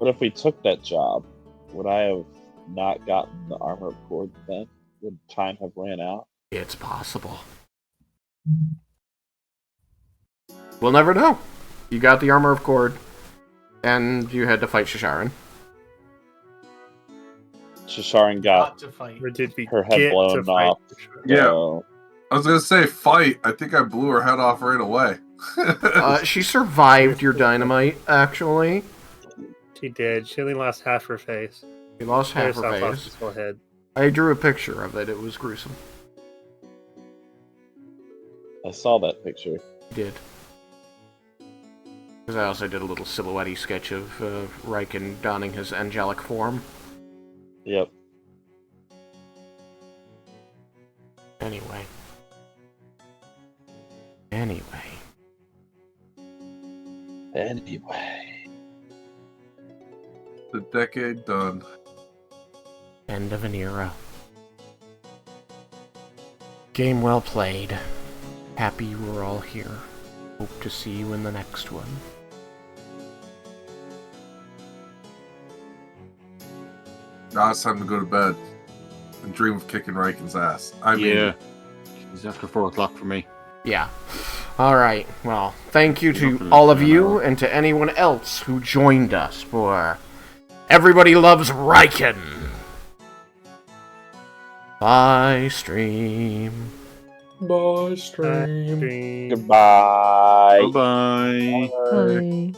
if we took that job? Would I have not gotten the armor of cord then? Would time have ran out? It's possible. We'll never know. You got the armor of cord, and you had to fight Shisharan. Shisharan got to fight. Or did we her head get blown to fight? off. Yeah. So- I was gonna say fight. I think I blew her head off right away. She survived your dynamite, actually. She did. She only lost half her face. She lost half her Herself lost face. his whole head. I drew a picture of it. It was gruesome. I saw that picture. I did. Because I also did a little silhouette sketch of Raiken donning his angelic form. Yep. Anyway. Anyway. The decade done. End of an era. Game well played. Happy you were all here. Hope to see you in the next one. Now it's time to go to bed and dream of kicking Raiken's ass. I mean, Yeah. It's after 4 o'clock for me. Yeah. Alright, well, thank you to all of you and to anyone else who joined us for Everybody Loves Raiken. Bye, stream. Bye, stream. Goodbye. Bye-bye. Bye.